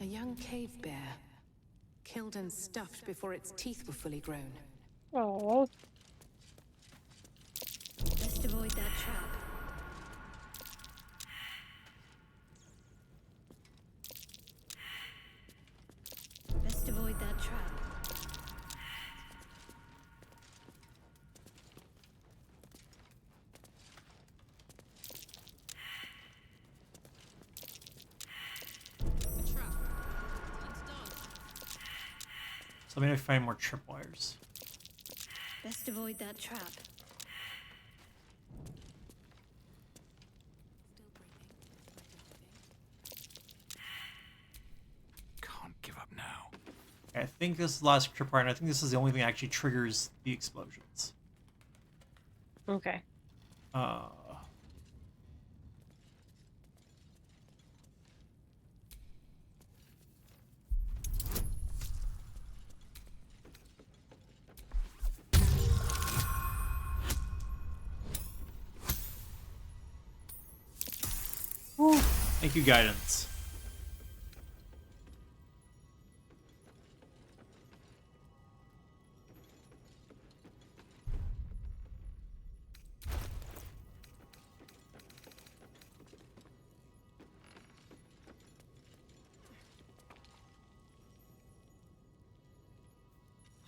Speaker 7: A young cave bear. Killed and stuffed before its teeth were fully grown.
Speaker 2: Oh.
Speaker 8: Best avoid that trap. Best avoid that trap.
Speaker 1: So let me find more tripwires.
Speaker 8: Best avoid that trap.
Speaker 13: Can't give up now.
Speaker 1: Okay, I think this is the last tripwire, and I think this is the only thing that actually triggers the explosions.
Speaker 2: Okay.
Speaker 1: Thank you, guidance.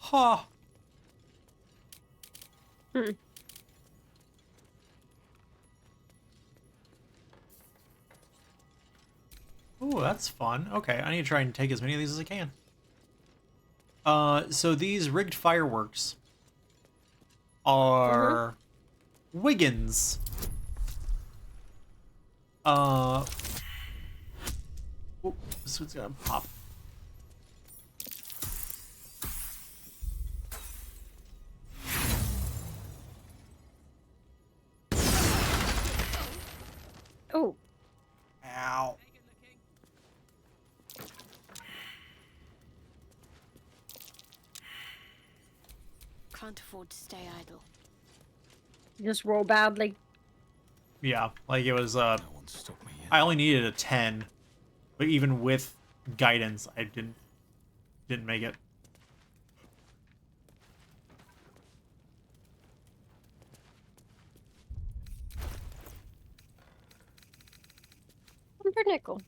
Speaker 1: Huh.
Speaker 2: Hmm.
Speaker 1: Ooh, that's fun. Okay, I need to try and take as many of these as I can. So these rigged fireworks are Wiggins. Ooh, this one's gonna pop.
Speaker 2: Oh.
Speaker 1: Ow.
Speaker 8: Can't afford to stay idle.
Speaker 2: Just roll badly.
Speaker 1: Yeah, like it was, I only needed a 10, but even with guidance, I didn't make it.
Speaker 2: Pumpernickel. Do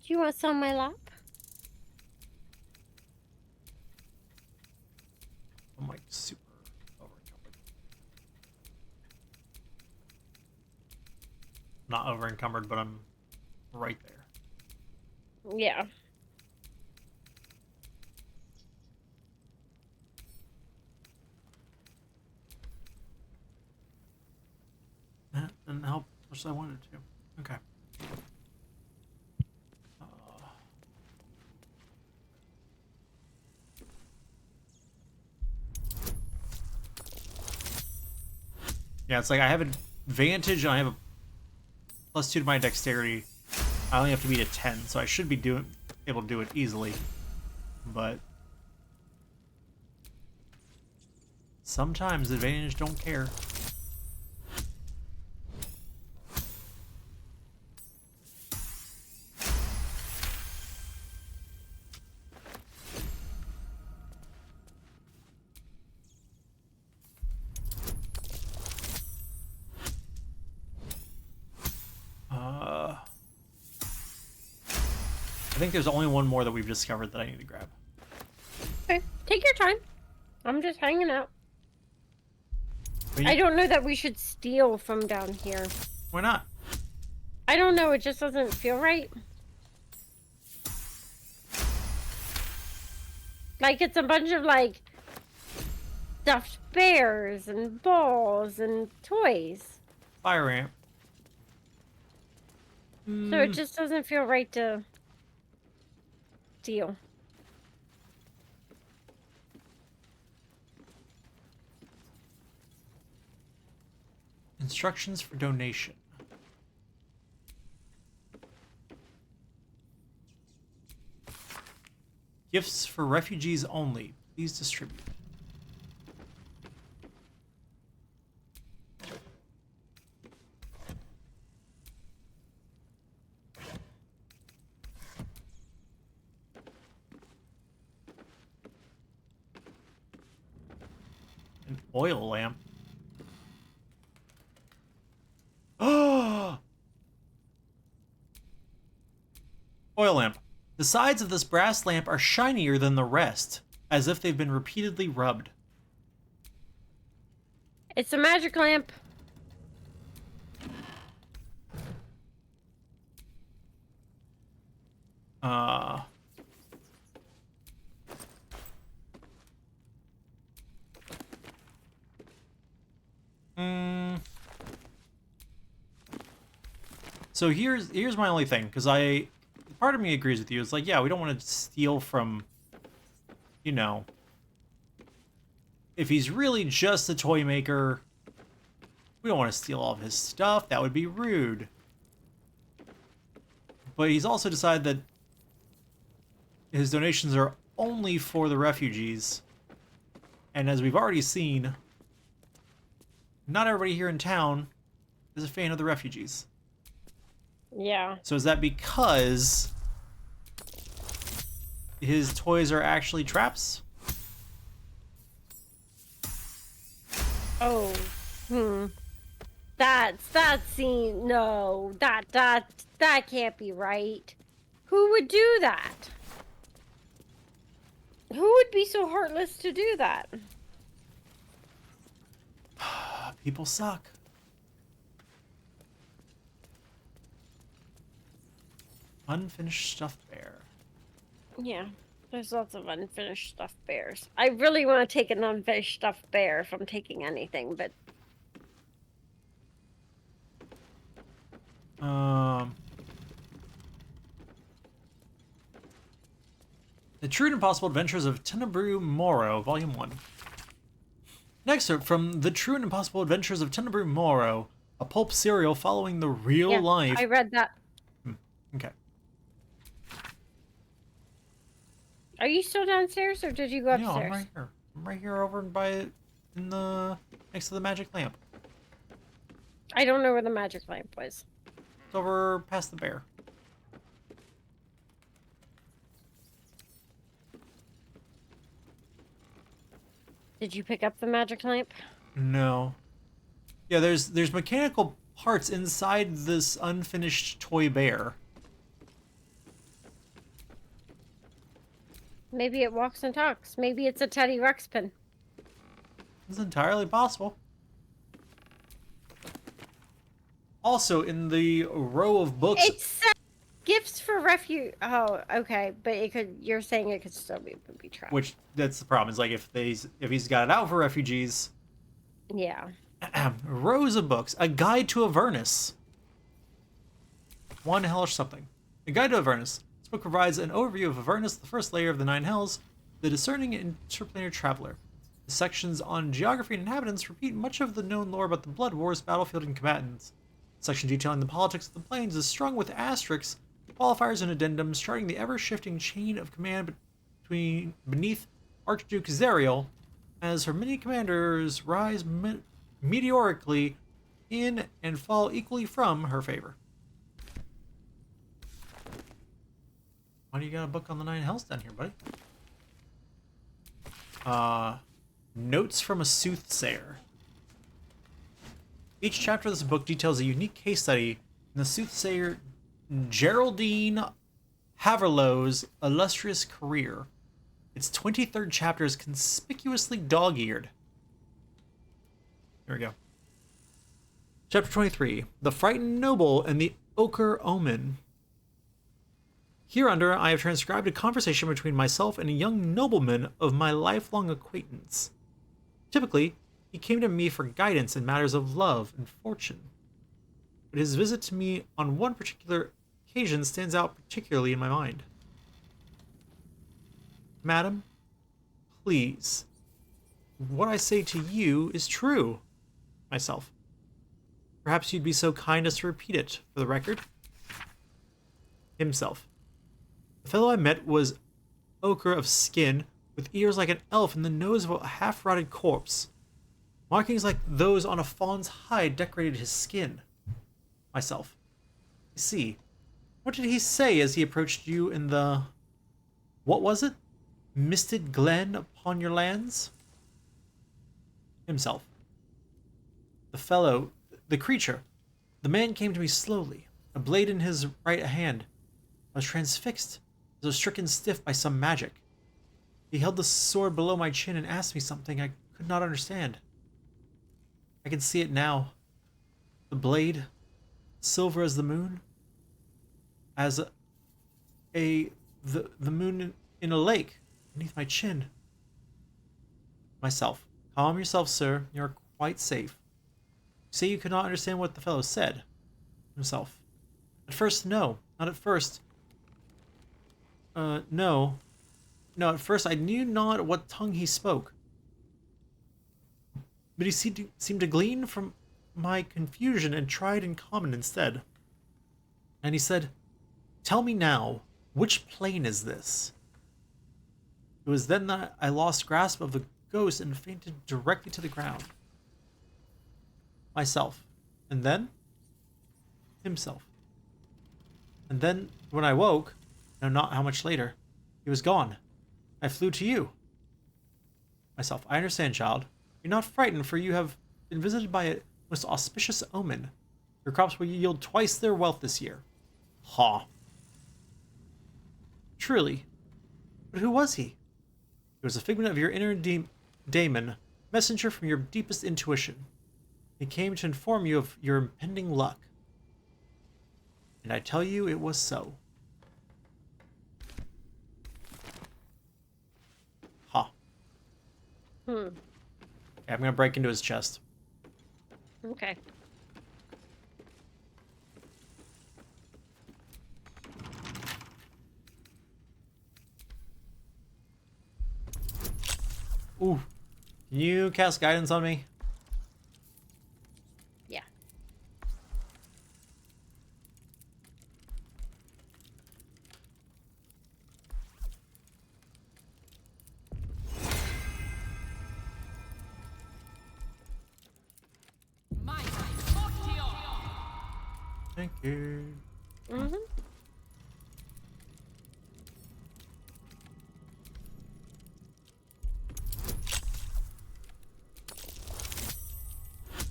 Speaker 2: you want some on my lap?
Speaker 1: I'm like super over-encumbered. Not over-encumbered, but I'm right there.
Speaker 2: Yeah.
Speaker 1: That didn't help as much as I wanted to. Okay. Yeah, it's like I have advantage and I have a +2 to my dexterity. I only have to beat a 10, so I should be able to do it easily. But sometimes advantage don't care. I think there's only one more that we've discovered that I need to grab.
Speaker 2: Okay, take your time. I'm just hanging out.
Speaker 1: You...
Speaker 2: I don't know that we should steal from down here.
Speaker 1: Why not?
Speaker 2: I don't know, it just doesn't feel right. Like it's a bunch of like stuffed bears and balls and toys.
Speaker 1: Fire ramp.
Speaker 2: So it just doesn't feel right to steal.
Speaker 1: Instructions for donation. Gifts for refugees only. Please distribute. An oil lamp. Oh! Oil lamp. The sides of this brass lamp are shinier than the rest, as if they've been repeatedly rubbed.
Speaker 2: It's a magic lamp.
Speaker 1: So here's my only thing, because part of me agrees with you. It's like, yeah, we don't want to steal from, you know, if he's really just a toy maker, we don't want to steal all of his stuff. That would be rude. But he's also decided that his donations are only for the refugees. And as we've already seen, not everybody here in town is a fan of the refugees.
Speaker 2: Yeah.
Speaker 1: So is that because his toys are actually traps?
Speaker 2: Oh. That scene. No. That can't be right. Who would do that? Who would be so heartless to do that?
Speaker 1: People suck. Unfinished stuffed bear.
Speaker 2: Yeah, there's lots of unfinished stuffed bears. I really want to take an unfinished stuffed bear if I'm taking anything, but...
Speaker 1: The True and Impossible Adventures of Tenebrew Moro, Volume 1. Next up, from The True and Impossible Adventures of Tenebrew Moro, a pulp serial following the real life...
Speaker 2: I read that.
Speaker 1: Okay.
Speaker 2: Are you still downstairs, or did you go upstairs?
Speaker 1: No, I'm right here. I'm right here over next to the magic lamp.
Speaker 2: I don't know where the magic lamp was.
Speaker 1: It's over past the bear.
Speaker 2: Did you pick up the magic lamp?
Speaker 1: No. Yeah, there's mechanical parts inside this unfinished toy bear.
Speaker 2: Maybe it walks and talks. Maybe it's a Teddy Ruxpin.
Speaker 1: It's entirely possible. Also, in the row of books...
Speaker 2: It said gifts for refuge... Oh, okay. But it could... You're saying it could still be booby trapped.
Speaker 1: Which, that's the problem. Is like, if he's got it out for refugees...
Speaker 2: Yeah.
Speaker 1: Rows of books. A Guide to Avernus. One hellish something. A Guide to Avernus. This book provides an overview of Avernus, the first layer of the Nine Hells, the discerning interplanar traveler. The sections on geography and inhabitants repeat much of the known lore about the Blood Wars, battlefield, and combatants. The section detailing the politics of the plains is strung with asterisks, qualifiers, and addendums, charting the ever-shifting chain of command beneath Archduke Zariel, as her many commanders rise meteorically in and fall equally from her favor. Why do you got a book on the Nine Hells down here, buddy? Notes from a Soothsayer. Each chapter of this book details a unique case study in the soothsayer Geraldine Haverlow's illustrious career. Its 23rd chapter is conspicuously dog-eared. Here we go. Chapter 23. The Frightened Noble and the Ochre Omen. Hereunder, I have transcribed a conversation between myself and a young nobleman of my lifelong acquaintance. Typically, he came to me for guidance in matters of love and fortune. But his visit to me on one particular occasion stands out particularly in my mind. Madam, please, what I say to you is true. Myself. Perhaps you'd be so kind as to repeat it for the record. Himself. The fellow I met was ochre of skin, with ears like an elf and the nose of a half-rotted corpse. Markings like those on a fawn's hide decorated his skin. Myself. You see, what did he say as he approached you in the... What was it? Misted glen upon your lands? Himself. The creature. The man came to me slowly, a blade in his right hand. I was transfixed, as though stricken stiff by some magic. He held the sword below my chin and asked me something I could not understand. I can see it now. The blade, silver as the moon, as the moon in a lake beneath my chin. Myself. Calm yourself, sir. You are quite safe. You say you could not understand what the fellow said. Himself. At first, no. Not at first. No. No, at first I knew not what tongue he spoke. But he seemed to glean from my confusion and tried in common instead. And he said, "Tell me now, which plane is this?" It was then that I lost grasp of the ghost and fainted directly to the ground. Myself. And then? Himself. And then, when I woke, no, not how much later, he was gone. I flew to you. Myself. I understand, child. You're not frightened, for you have been visited by a most auspicious omen. Your crops will yield twice their wealth this year. Ha. Truly. But who was he? It was a figment of your inner daemon, messenger from your deepest intuition. It came to inform you of your impending luck. And I tell you, it was so. Huh.
Speaker 2: Hmm.
Speaker 1: Yeah, I'm gonna break into his chest.
Speaker 2: Okay.
Speaker 1: Ooh. Can you cast guidance on me?
Speaker 2: Yeah.
Speaker 1: Thank you.
Speaker 2: Mm-hmm.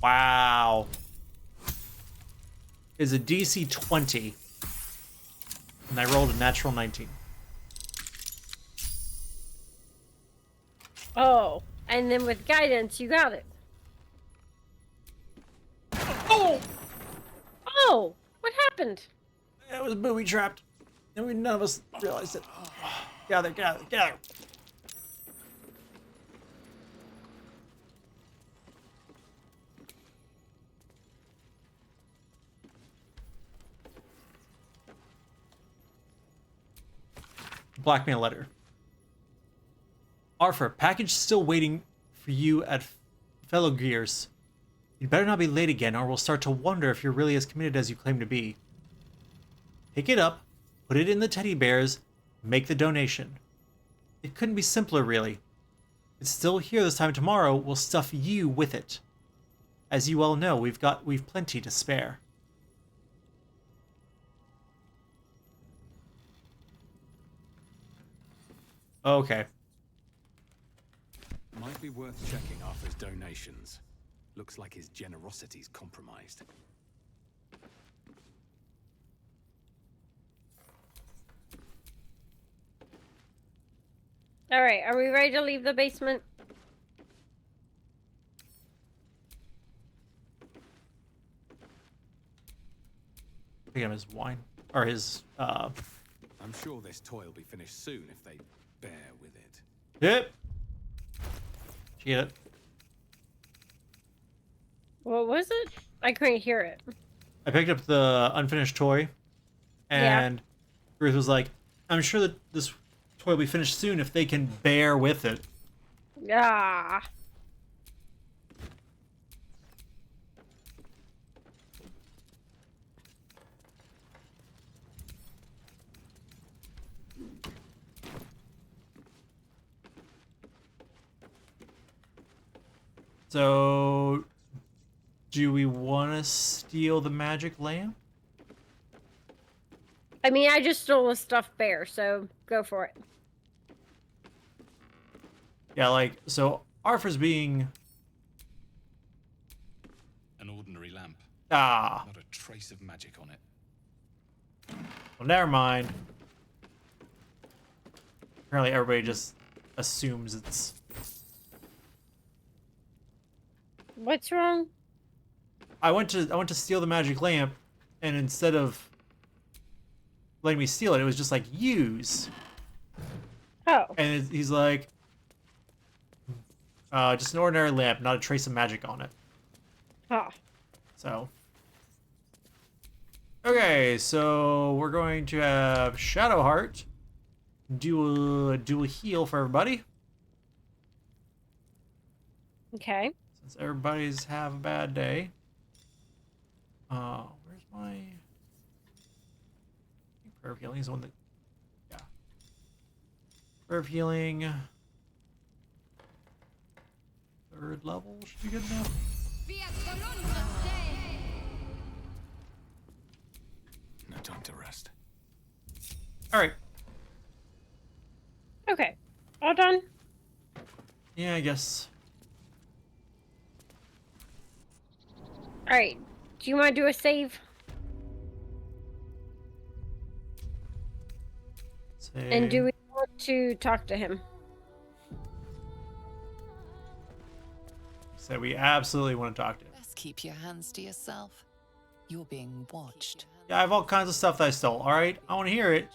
Speaker 1: Wow. Is a DC 20. And I rolled a natural 19.
Speaker 2: Oh, and then with guidance, you got it.
Speaker 1: Oh!
Speaker 2: Oh, what happened?
Speaker 1: It was booby trapped. And none of us realized it. Gather, gather, gather. Blackmail letter. Arthur, package still waiting for you at Fellow Gears. You'd better not be late again, or we'll start to wonder if you're really as committed as you claim to be. Pick it up, put it in the teddy bears, make the donation. It couldn't be simpler, really. It's still here this time tomorrow. We'll stuff you with it. As you all know, we've plenty to spare. Okay.
Speaker 13: Might be worth checking Arthur's donations. Looks like his generosity's compromised.
Speaker 2: All right, are we ready to leave the basement?
Speaker 1: Pick him his wine. Or his,
Speaker 13: I'm sure this toy will be finished soon if they bear with it.
Speaker 1: Yep. Did you get it?
Speaker 2: What was it? I couldn't hear it.
Speaker 1: I picked up the unfinished toy, and Ruth was like, I'm sure that this toy will be finished soon if they can bear with it.
Speaker 2: Ah.
Speaker 1: So, do we want to steal the magic lamp?
Speaker 2: I mean, I just stole a stuffed bear, so go for it.
Speaker 1: Yeah, like, so Arthur's being...
Speaker 13: An ordinary lamp.
Speaker 1: Ah.
Speaker 13: Not a trace of magic on it.
Speaker 1: Well, never mind. Apparently everybody just assumes it's...
Speaker 2: What's wrong?
Speaker 1: I went to steal the magic lamp, and instead of letting me steal it, it was just like, use.
Speaker 2: Oh.
Speaker 1: And he's like, just an ordinary lamp, not a trace of magic on it.
Speaker 2: Huh.
Speaker 1: So. Okay, so we're going to have Shadowheart do a heal for everybody.
Speaker 2: Okay.
Speaker 1: Since everybody's have a bad day. Where's my prayer of healing is the one that, yeah. Prayer of healing. 3rd level should be good enough.
Speaker 13: No time to rest.
Speaker 1: All right.
Speaker 2: Okay. All done?
Speaker 1: Yeah, I guess.
Speaker 2: All right. Do you want to do a save?
Speaker 1: Save.
Speaker 2: And do we want to talk to him?
Speaker 1: So we absolutely want to talk to him.
Speaker 9: Best keep your hands to yourself. You're being watched.
Speaker 1: Yeah, I have all kinds of stuff that I stole. All right, I want to hear it.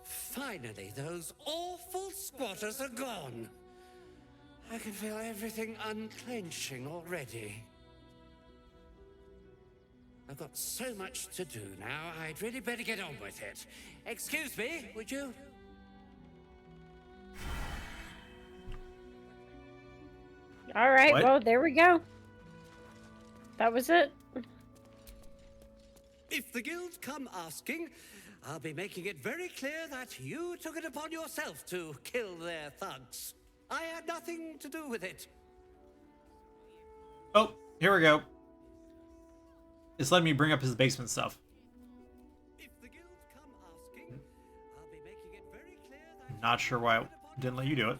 Speaker 6: Finally, those awful squatters are gone. I can feel everything unclenching already. I've got so much to do now, I'd really better get on with it. Excuse me, would you?
Speaker 2: All right,
Speaker 1: What?
Speaker 2: well, there we go. That was it.
Speaker 6: If the guild come asking, I'll be making it very clear that you took it upon yourself to kill their thugs. I had nothing to do with it.
Speaker 1: Oh, here we go. It's letting me bring up his basement stuff. Not sure why it didn't let you do it.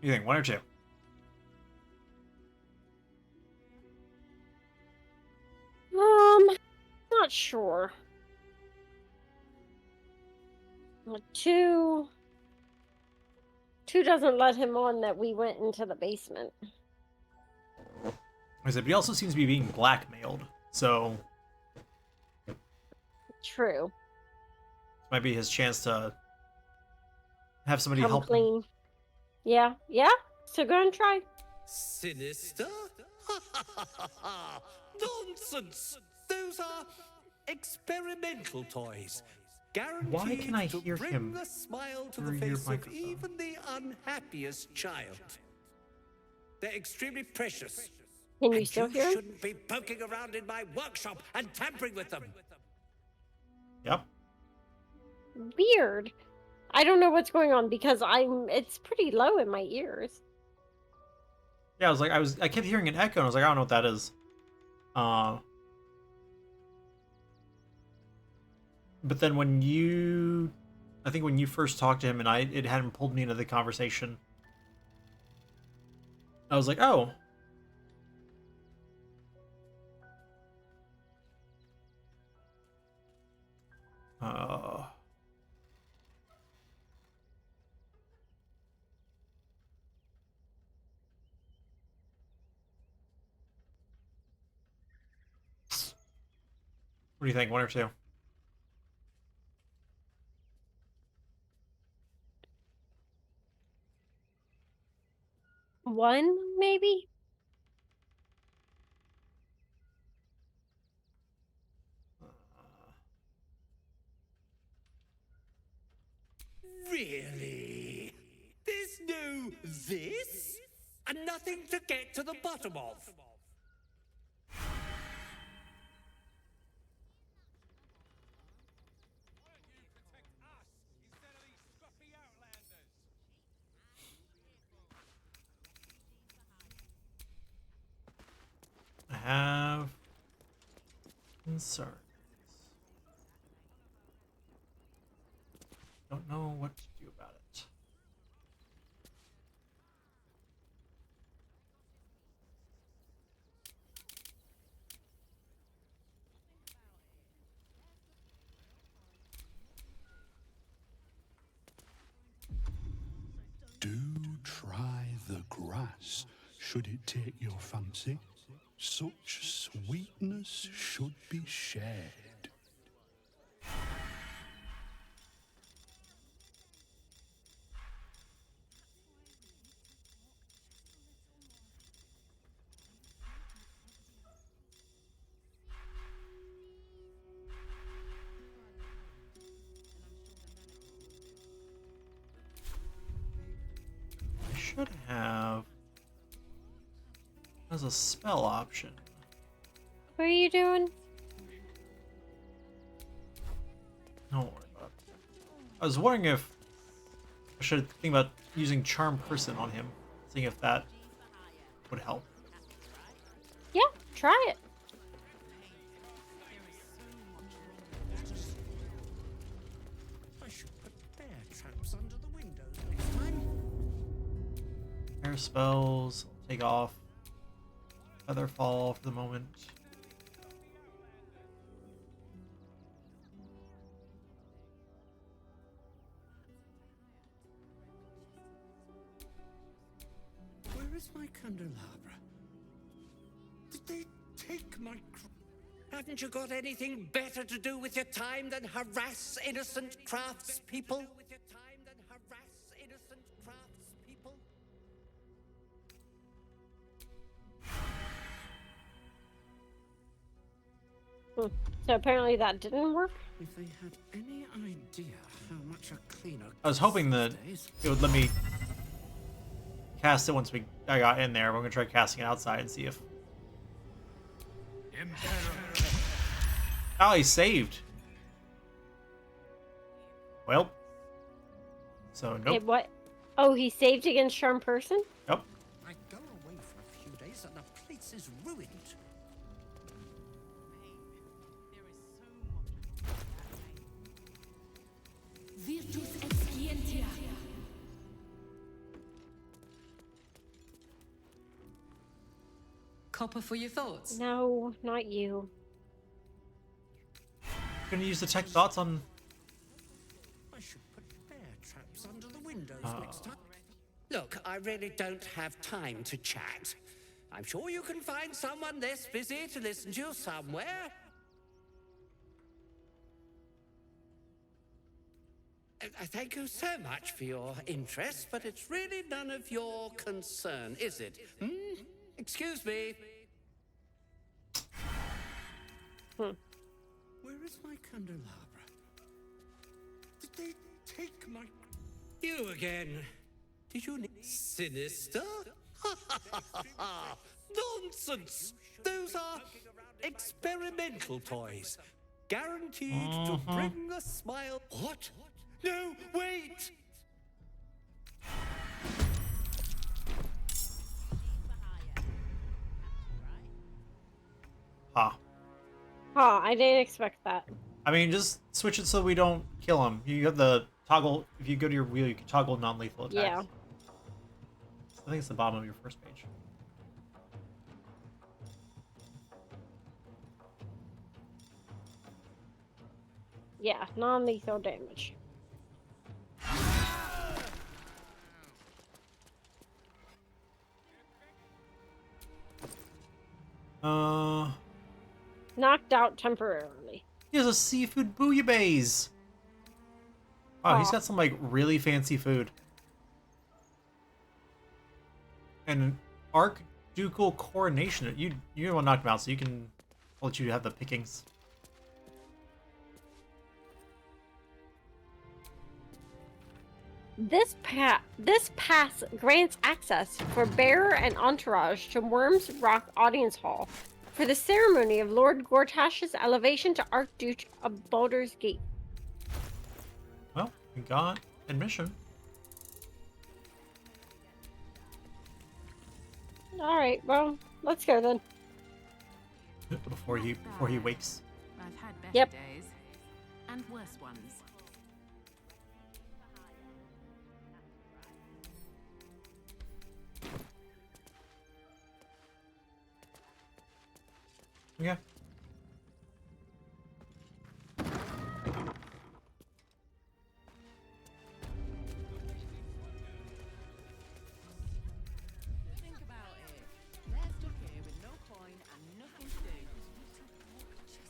Speaker 1: You think, one or two?
Speaker 2: Not sure. Two doesn't let him on that we went into the basement.
Speaker 1: I said, but he also seems to be being blackmailed, so
Speaker 2: True.
Speaker 1: this might be his chance to have somebody
Speaker 2: Come
Speaker 1: help him.
Speaker 2: clean. Yeah, so go and try.
Speaker 6: Sinister? Nonsense! Those are experimental toys. Guaranteed
Speaker 1: Why can I
Speaker 6: to
Speaker 1: hear
Speaker 6: bring
Speaker 1: him
Speaker 6: a smile to the
Speaker 1: through your
Speaker 6: face of
Speaker 1: microphone?
Speaker 6: even the unhappiest child. They're extremely precious.
Speaker 2: Can you
Speaker 6: and
Speaker 2: still
Speaker 6: you
Speaker 2: hear him?
Speaker 6: shouldn't be poking around in my workshop and tampering with them.
Speaker 1: Yep.
Speaker 2: Weird. I don't know what's going on because it's pretty low in my ears.
Speaker 1: Yeah, I kept hearing an echo, and I was like, I don't know what that is. But then when I think when you first talked to him and it hadn't pulled me into the conversation, I was like, oh. What do you think? One or two?
Speaker 2: One, maybe?
Speaker 6: Really? There's no this? And nothing to get to the bottom of?
Speaker 1: I have concerns. Don't know what to do about it.
Speaker 11: Do try the grass, should it take your fancy. Such sweetness should be shared.
Speaker 1: I should have as a spell option.
Speaker 2: What are you doing?
Speaker 1: Don't worry about it. I was wondering if I should think about using Charm Person on him, seeing if that would help.
Speaker 2: Yeah, try it.
Speaker 6: I should put bear traps under the windows next time.
Speaker 1: Air spells, take off. Feather fall for the moment.
Speaker 6: is my candelabra? Did they take my... Haven't you got anything better to do with your time than harass innocent craftspeople?
Speaker 2: So apparently that didn't work.
Speaker 6: If they had any idea how much a cleaner...
Speaker 1: I was hoping that it would let me cast it once I got in there. We're gonna try casting it outside and see if... Oh, he saved. Well. So, nope.
Speaker 2: Hey, what? Oh, he saved against Charm Person?
Speaker 1: Yep.
Speaker 6: I go away for a few days and the place is ruined.
Speaker 8: Virtus excientia.
Speaker 7: Copper for your thoughts?
Speaker 2: No, not you.
Speaker 1: Gonna use detect thoughts on...
Speaker 6: I should put bear traps under the windows next time. Look, I really don't have time to chat. I'm sure you can find someone this busy to listen to you somewhere. I thank you so much for your interest, but it's really none of your concern, is it? Hmm? Excuse me. Where is my candelabra? Did they take my... You again. Did you need... Sinister? Nonsense! Those are experimental toys. Guaranteed to bring a smile... What? No, wait!
Speaker 1: Ah.
Speaker 2: Oh, I didn't expect that.
Speaker 1: I mean, just switch it so we don't kill him. You have the toggle... If you go to your wheel, you can toggle non-lethal attacks.
Speaker 2: Yeah.
Speaker 1: I think it's the bottom of your first page.
Speaker 2: Yeah, non-lethal damage. Knocked out temporarily.
Speaker 1: He has a seafood bouillabaisse. Wow, he's got some like really fancy food. And an archducal coronation. You're the one knocked him out, so I'll let you have the pickings.
Speaker 2: This pass grants access for bearer and entourage to Worms Rock Audience Hall for the ceremony of Lord Gortash's elevation to Archduke of Baldur's Gate.
Speaker 1: Well, we got admission.
Speaker 2: All right, well, let's go then.
Speaker 1: Before he wakes.
Speaker 7: I've had better
Speaker 2: Yep.
Speaker 7: days and worse ones.
Speaker 1: Yeah.
Speaker 8: Think about it. They're stuck here with no coin and nothing to do.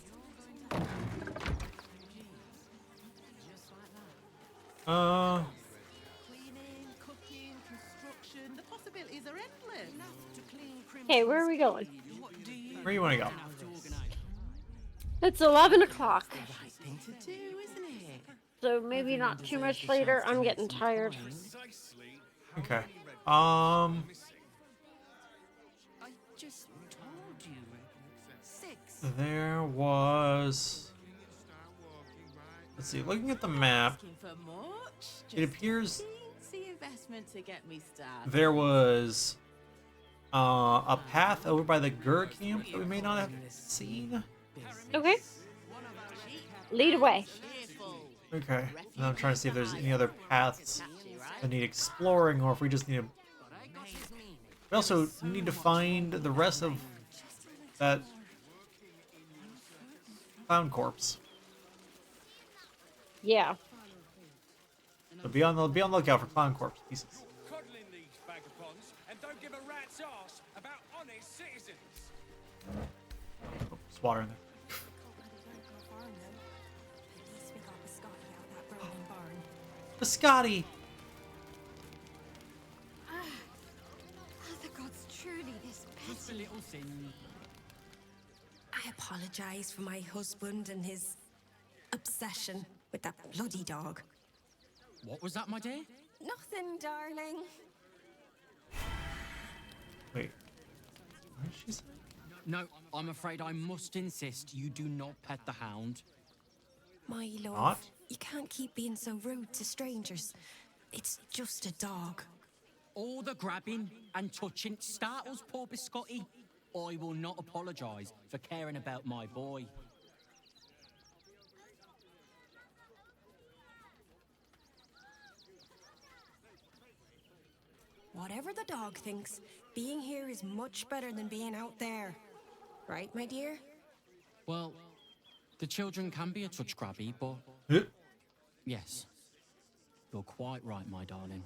Speaker 8: You're going to have just like that. Cleaning, cooking, construction. The possibilities are endless.
Speaker 2: Okay, where are we going?
Speaker 1: Where you want to go?
Speaker 2: It's 11 o'clock.
Speaker 8: Right thing to do, isn't it?
Speaker 2: So maybe not too much later. I'm getting tired.
Speaker 1: Okay.
Speaker 8: I just told you. 6.
Speaker 1: There was... Let's see, looking at the map,
Speaker 8: Asking for much?
Speaker 1: it appears
Speaker 8: Teensy investment to get me started.
Speaker 1: there was a path over by the Gur camp that we may not have seen.
Speaker 2: Okay. Lead away.
Speaker 1: Okay. And I'm trying to see if there's any other paths that need exploring, or if we just need to... We also need to find the rest of that clown corpse.
Speaker 2: Yeah.
Speaker 1: So be on the lookout for clown corpse pieces.
Speaker 22: Coddling these vagabonds and and don't give a rat's ass about honest citizens.
Speaker 1: Oh, there's water in there. Biscotti!
Speaker 4: Are the gods truly this
Speaker 21: Just a
Speaker 4: petty?
Speaker 21: little sin.
Speaker 17: I apologize for my husband and his obsession with that bloody dog.
Speaker 21: What was that, my dear?
Speaker 17: Nothing, darling.
Speaker 1: Wait. What did she say?
Speaker 21: No, I'm afraid I must insist you do not pet the hound.
Speaker 17: My love,
Speaker 1: Not?
Speaker 17: you can't keep being so rude to strangers. It's just a dog.
Speaker 21: All the grabbing and touching startles poor Biscotti. I will not apologise for caring about my boy.
Speaker 17: Whatever the dog thinks, being here is much better than being out there. Right, my dear?
Speaker 21: Well, the children can be a touch grabby, but... Yes. You're quite right, my darling.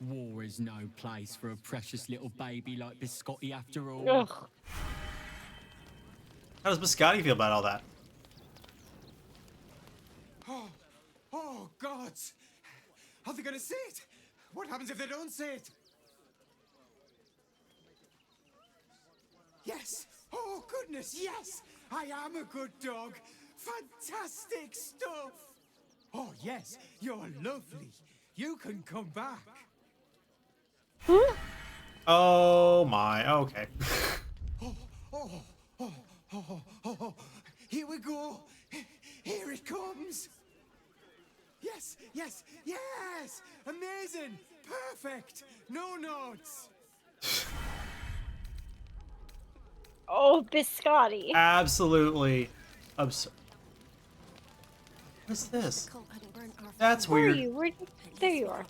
Speaker 21: War is no place for a precious little baby like Biscotti after all.
Speaker 1: Ugh. How does Biscotti feel about all that?
Speaker 15: Oh, gods! Are they gonna see it? What happens if they don't see it? Yes! Oh, goodness, yes! I am a good dog! Fantastic stuff! Oh, yes, you're lovely. You can come back.
Speaker 1: Oh my, okay.
Speaker 15: Here we go. Here it comes. Yes, yes, yes! Amazing! Perfect! No notes!
Speaker 2: Oh, Biscotti.
Speaker 1: Absolutely absurd. What's this? That's
Speaker 2: Where are
Speaker 1: weird.
Speaker 2: you? There you are.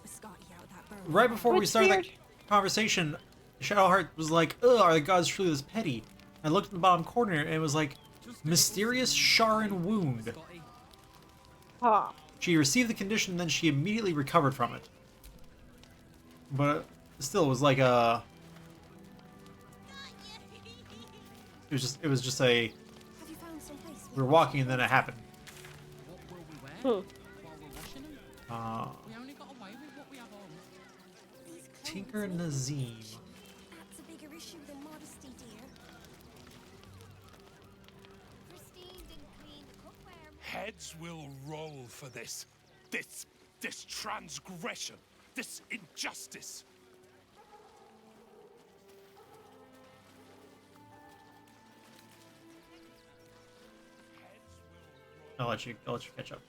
Speaker 1: Right before we
Speaker 2: What's
Speaker 1: started
Speaker 2: weird?
Speaker 1: that conversation, Shadowheart was like, ugh, are the gods truly this petty? I looked in the bottom corner and it was like, mysterious Sharon wound.
Speaker 2: Huh.
Speaker 1: She received the condition, then she immediately recovered from it. But still, it was like a... It was just a... We were walking and then it happened. Tinker Nazim.
Speaker 17: That's a bigger issue than modesty, dear.
Speaker 18: Heads will roll for this. This transgression. This injustice.
Speaker 1: I'll let you catch up.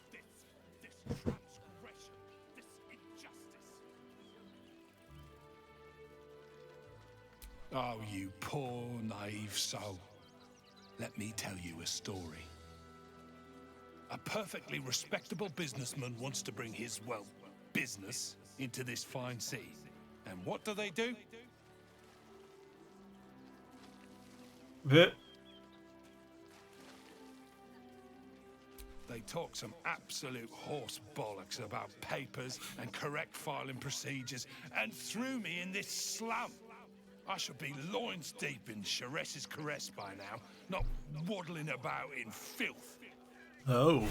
Speaker 18: Oh, you poor, naive soul. Let me tell you a story. A perfectly respectable businessman wants to bring his, well, business into this fine city. And what do? They talk some absolute horse bollocks about papers and correct filing procedures and threw me in this slum. I should be loins deep in Sharess's caress by now, not waddling about in filth.
Speaker 1: Oh.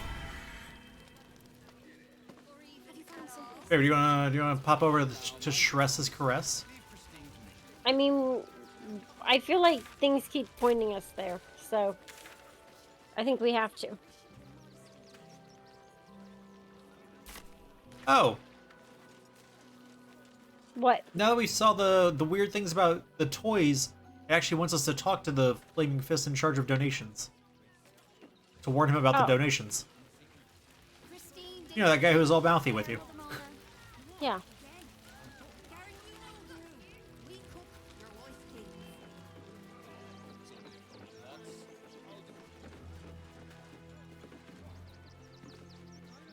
Speaker 1: Hey, do you wanna pop over to Shress's caress?
Speaker 2: I mean, I feel like things keep pointing us there, so I think we have to.
Speaker 1: Oh.
Speaker 2: What?
Speaker 1: Now that we saw the weird things about the toys, it actually wants us to talk to the Flaming Fist in charge of donations. To warn him about the donations. You know, that guy who was all mouthy with you.
Speaker 2: Yeah.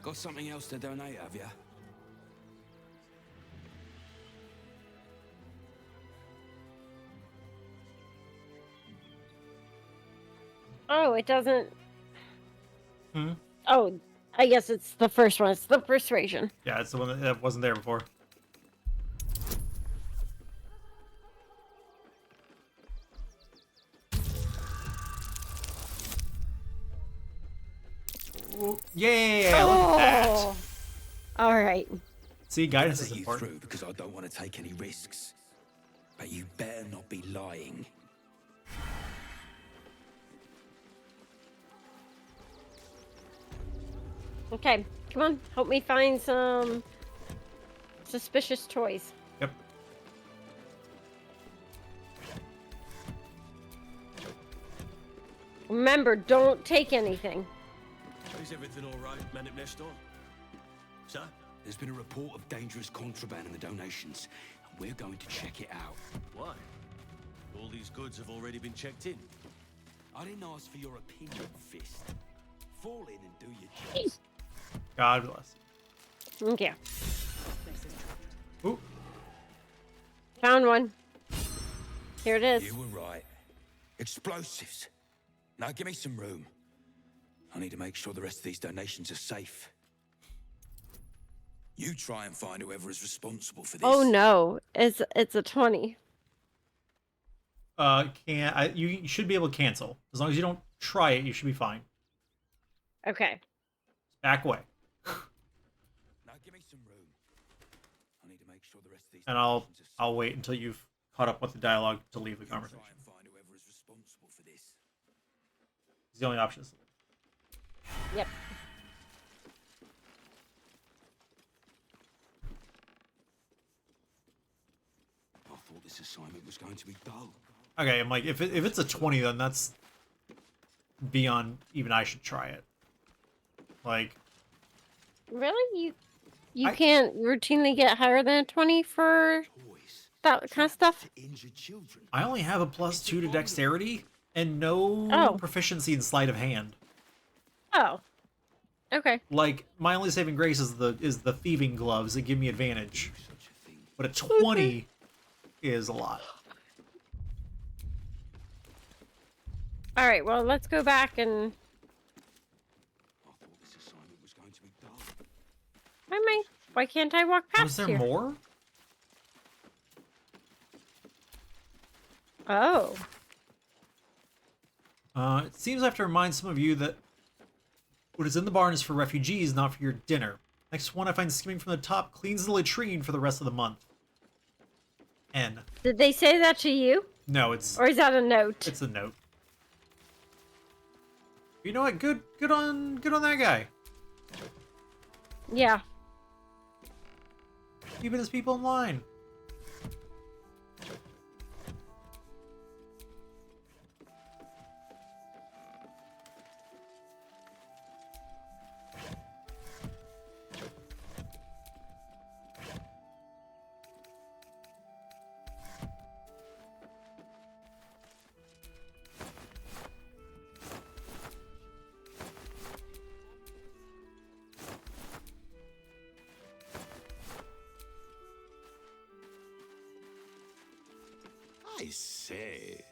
Speaker 14: Got something else to donate, have ya?
Speaker 2: Oh, it doesn't.
Speaker 1: Hmm?
Speaker 2: Oh, I guess it's the first one. It's the persuasion.
Speaker 1: Yeah, it's the one that wasn't there before. Yeah, look at that.
Speaker 2: All right.
Speaker 1: See, guidance
Speaker 14: I'll
Speaker 1: is
Speaker 14: let you
Speaker 1: important.
Speaker 14: through because I don't want to take any risks. But you better not be lying.
Speaker 2: Okay, come on. Help me find some suspicious toys.
Speaker 1: Yep.
Speaker 2: Remember, don't take anything.
Speaker 10: Is everything all right, man up next door? Sir?
Speaker 14: There's been a report of dangerous contraband in the donations, and we're going to check it out.
Speaker 10: Why? All these goods have already been checked in.
Speaker 14: I didn't ask for your opinion, Fist. Fall in and do your job.
Speaker 1: God bless.
Speaker 2: Okay.
Speaker 1: Ooh.
Speaker 2: Found one. Here it is.
Speaker 14: You were right. Explosives. Now give me some room. I need to make sure the rest of these donations are safe. You try and find whoever is responsible for this.
Speaker 2: Oh no, it's a 20.
Speaker 1: You should be able to cancel. As long as you don't try it, you should be fine.
Speaker 2: Okay.
Speaker 1: Back away.
Speaker 14: Now give me some room. I need to make sure the rest of these
Speaker 1: And I'll wait until you've caught up with the dialogue to leave the conversation.
Speaker 14: try and find whoever is responsible for this.
Speaker 1: It's the only option.
Speaker 2: Yep.
Speaker 14: I thought this assignment was going to be dull.
Speaker 1: Okay, I'm like, if it's a 20, then that's beyond even I should try it. Like,
Speaker 2: Really? You can't routinely get higher than a 20 for that kind of stuff?
Speaker 1: I only have a +2 to dexterity and no proficiency in sleight of hand.
Speaker 2: Oh. Okay.
Speaker 1: Like, my only saving grace is the thieving gloves that give me advantage. But a 20 is a lot.
Speaker 2: All right, well, let's go back and... Why can't I walk past
Speaker 1: Was there
Speaker 2: here?
Speaker 1: more?
Speaker 2: Oh.
Speaker 1: It seems I have to remind some of you that what is in the barn is for refugees, not for your dinner. Next one I find skimming from the top cleans the latrine for the rest of the month. N.
Speaker 2: Did they say that to you?
Speaker 1: No, it's...
Speaker 2: Or is that a note?
Speaker 1: It's a note. You know what? Good on that guy.
Speaker 2: Yeah.
Speaker 1: Keeping his people in line.
Speaker 19: I say,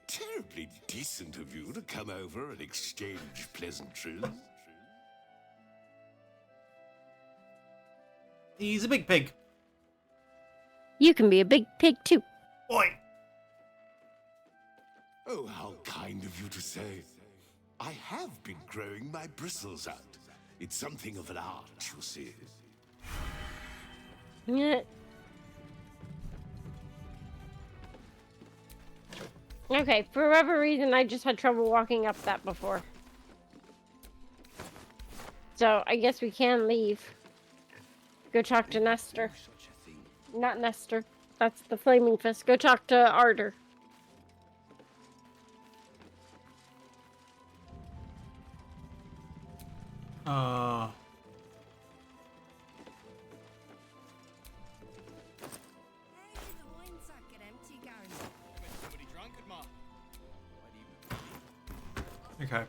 Speaker 19: terribly decent of you to come over and exchange pleasantries.
Speaker 1: He's a big pig.
Speaker 2: You can be a big pig too.
Speaker 1: Oi!
Speaker 19: Oh, how kind of you to say. I have been growing my bristles out. It's something of an art, you see.
Speaker 2: Yeah. Okay, for whatever reason, I just had trouble walking up that before. So, I guess we can leave. Go talk to Nestor. Not Nestor. That's the Flaming Fist. Go talk to Ardor.
Speaker 1: Okay.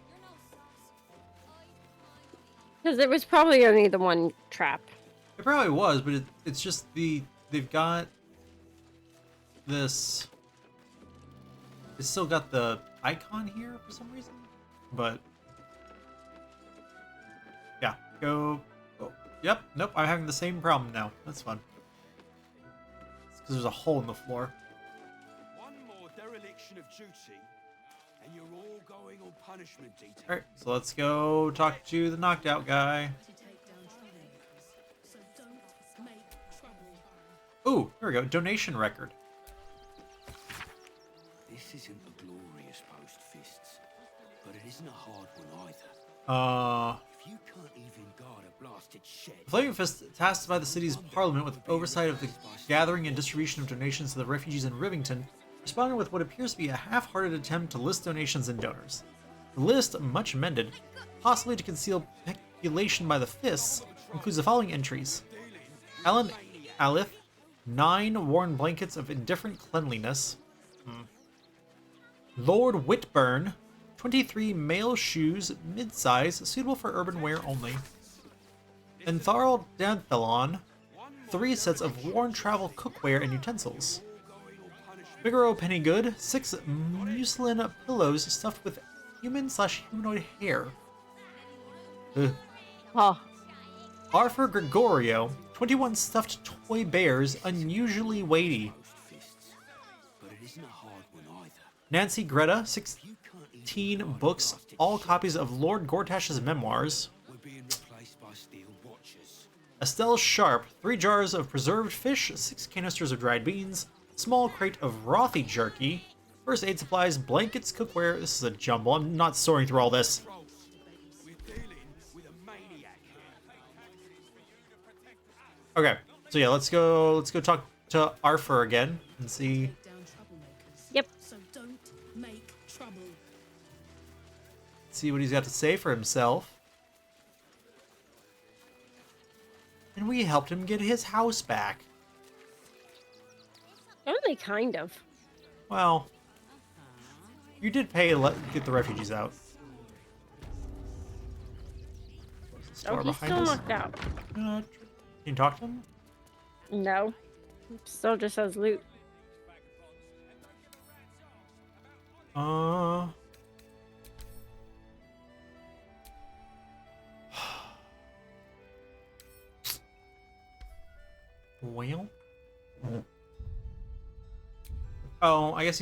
Speaker 2: Because there was probably only the one trap.
Speaker 1: It probably was, but it's just they've got this. It's still got the icon here for some reason, but yeah, go. Oh, yep, nope. I'm having the same problem now. That's fun. It's because there's a hole in the floor.
Speaker 22: One more dereliction of duty,
Speaker 19: and you're all going on punishment detail.
Speaker 1: Alright, so let's go talk to the knocked out guy. Ooh, here we go. Donation record.
Speaker 14: This isn't a glorious post, Fists, but it isn't a hard one either. If you can't even guard a blasted shed...
Speaker 1: The Flaming Fist, tasked by the city's parliament with oversight of the gathering and distribution of donations to the refugees in Rivington, responded with what appears to be a half-hearted attempt to list donations and donors. The list, much amended, possibly to conceal peculation by the Fists, includes the following entries. Alan Alith, 9 worn blankets of indifferent cleanliness. Lord Whitburn, 23 male shoes, mid-size, suitable for urban wear only. Entharl Danthalon, 3 sets of worn travel cookware and utensils. Figaro Pennygood, 6 muslin pillows stuffed with human/humanoid hair. Arthur Gregorio, 21 stuffed toy bears, unusually weighty. Nancy Greta, 16 books, all copies of Lord Gortash's memoirs. Estelle Sharp, 3 jars of preserved fish, 6 canisters of dried beans, small crate of Rothy jerky, first aid supplies, blankets, cookware. This is a jumble. I'm not sorting through all this. Okay, so yeah, let's go talk to Arthur again and see.
Speaker 2: Yep.
Speaker 1: See what he's got to say for himself. And we helped him get his house back.
Speaker 2: Only kind of.
Speaker 1: Well, you did pay to get the refugees out.
Speaker 2: Oh, he's still knocked out.
Speaker 1: Can you talk to him?
Speaker 2: No. Still just has loot.
Speaker 1: Well. Oh, I guess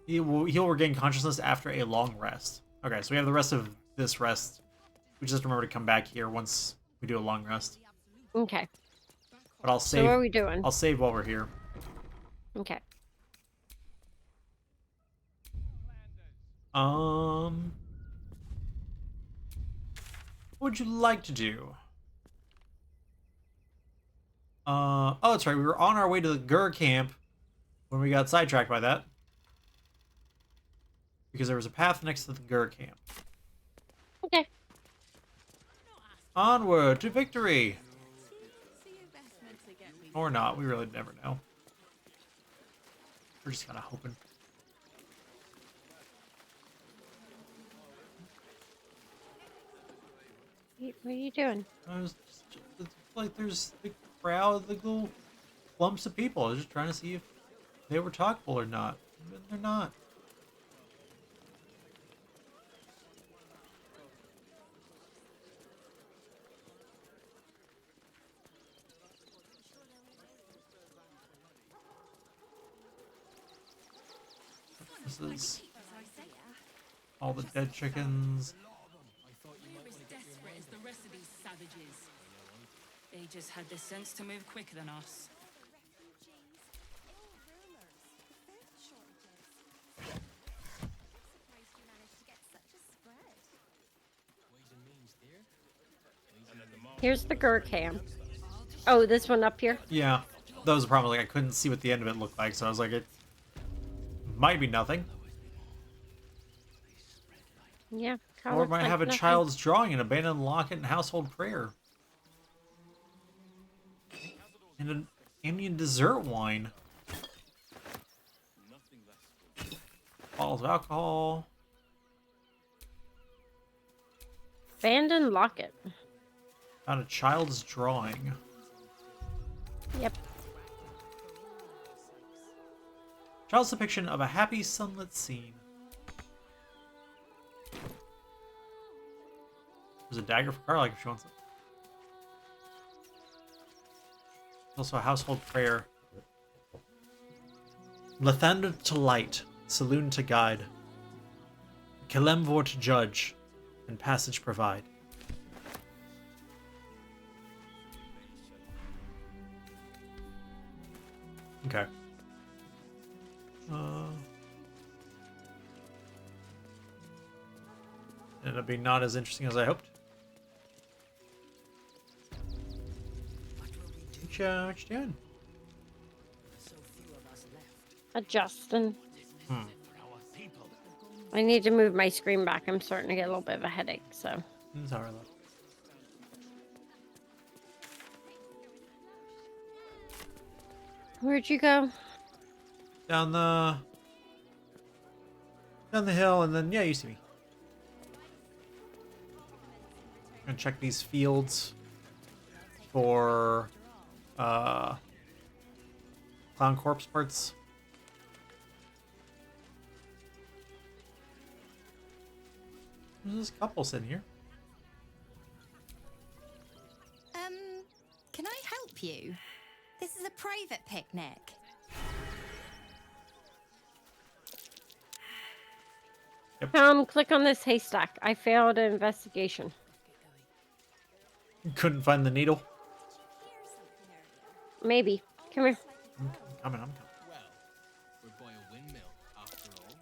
Speaker 1: he'll regain consciousness after a long rest. Okay, so we have the rest of this rest. We just remember to come back here once we do a long rest.
Speaker 2: Okay.
Speaker 1: But I'll save.
Speaker 2: So what are we doing?
Speaker 1: I'll save while we're here.
Speaker 2: Okay.
Speaker 1: What would you like to do? Oh, that's right. We were on our way to the Gur camp when we got sidetracked by that. Because there was a path next to the Gur camp.
Speaker 2: Okay.
Speaker 1: Onward to victory! Or not. We really never know. We're just kind of hoping.
Speaker 2: What are you doing?
Speaker 1: It's like there's the crowd, the little clumps of people. I was just trying to see if they were talkable or not. But they're not. This is all the dead chickens.
Speaker 3: We're as desperate as the rest of these savages. They just had the sense to move quicker than us.
Speaker 2: Here's the Gur camp. Oh, this one up here?
Speaker 1: Yeah, that was the problem. Like, I couldn't see what the end of it looked like, so I was like, it might be nothing.
Speaker 2: Yeah.
Speaker 1: Or it might have a child's drawing, an abandoned locket, and household prayer. And an Indian dessert wine. Bottles of alcohol.
Speaker 2: Abandoned locket.
Speaker 1: Found a child's drawing.
Speaker 2: Yep.
Speaker 1: Child's depiction of a happy sunlit scene. There's a dagger for Carla if she wants it. There's also a household prayer. Lathander to light, Saloon to guide, Kalemvor to judge, and passage provide. Okay. It'll be not as interesting as I hoped. What you doing?
Speaker 2: Adjusting. I need to move my screen back. I'm starting to get a little bit of a headache, so.
Speaker 1: It's alright, love.
Speaker 2: Where'd you go?
Speaker 1: Down the hill, and then yeah, you see me. I'm gonna check these fields for clown corpse parts. There's this couple sitting here.
Speaker 5: Can I help you? This is a private picnic.
Speaker 2: Click on this haystack. I failed an investigation.
Speaker 1: Couldn't find the needle.
Speaker 2: Maybe. Come here.
Speaker 1: I'm coming.
Speaker 16: Well, we're by a windmill, after all.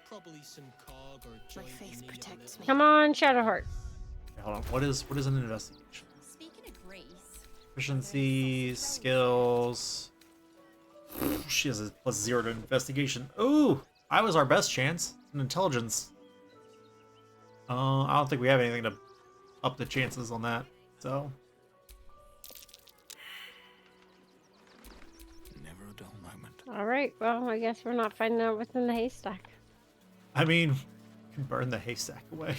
Speaker 16: Probably some cog or joint. My face protects me.
Speaker 2: Come on, Shadowheart.
Speaker 1: Okay, hold on. What is an investigation?
Speaker 5: Speaking of Greece.
Speaker 1: Proficiency, skills. She has a +0 to investigation. Ooh, I was our best chance. An intelligence. I don't think we have anything to up the chances on that. So.
Speaker 13: Never a dull moment.
Speaker 2: All right. Well, I guess we're not finding out what's in the haystack.
Speaker 1: I mean, you can burn the haystack away.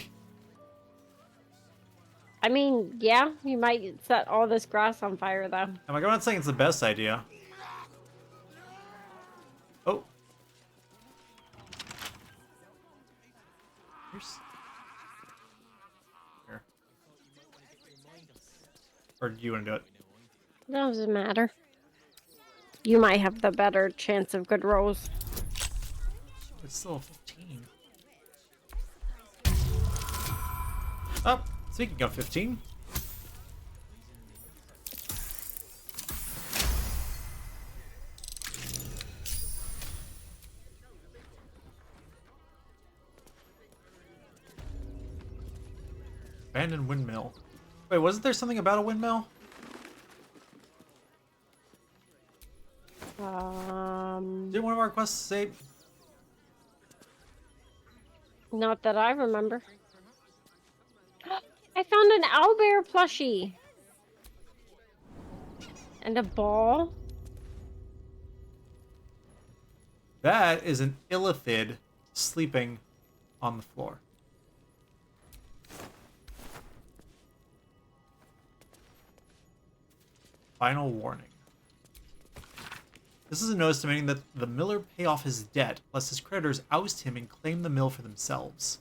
Speaker 2: I mean, yeah, you might set all this grass on fire, though.
Speaker 1: I'm not saying it's the best idea. Oh. Here. Or do you want to do it?
Speaker 2: Doesn't matter. You might have the better chance of good rolls.
Speaker 1: It's still 15. Oh, speaking of 15. Abandoned windmill. Wait, wasn't there something about a windmill? Did one of our quests say?
Speaker 2: Not that I remember. I found an owlbear plushie. And a ball.
Speaker 1: That is an illithid sleeping on the floor. Final warning. This is a notice demanding that the miller pay off his debt, lest his creditors oust him and claim the mill for themselves.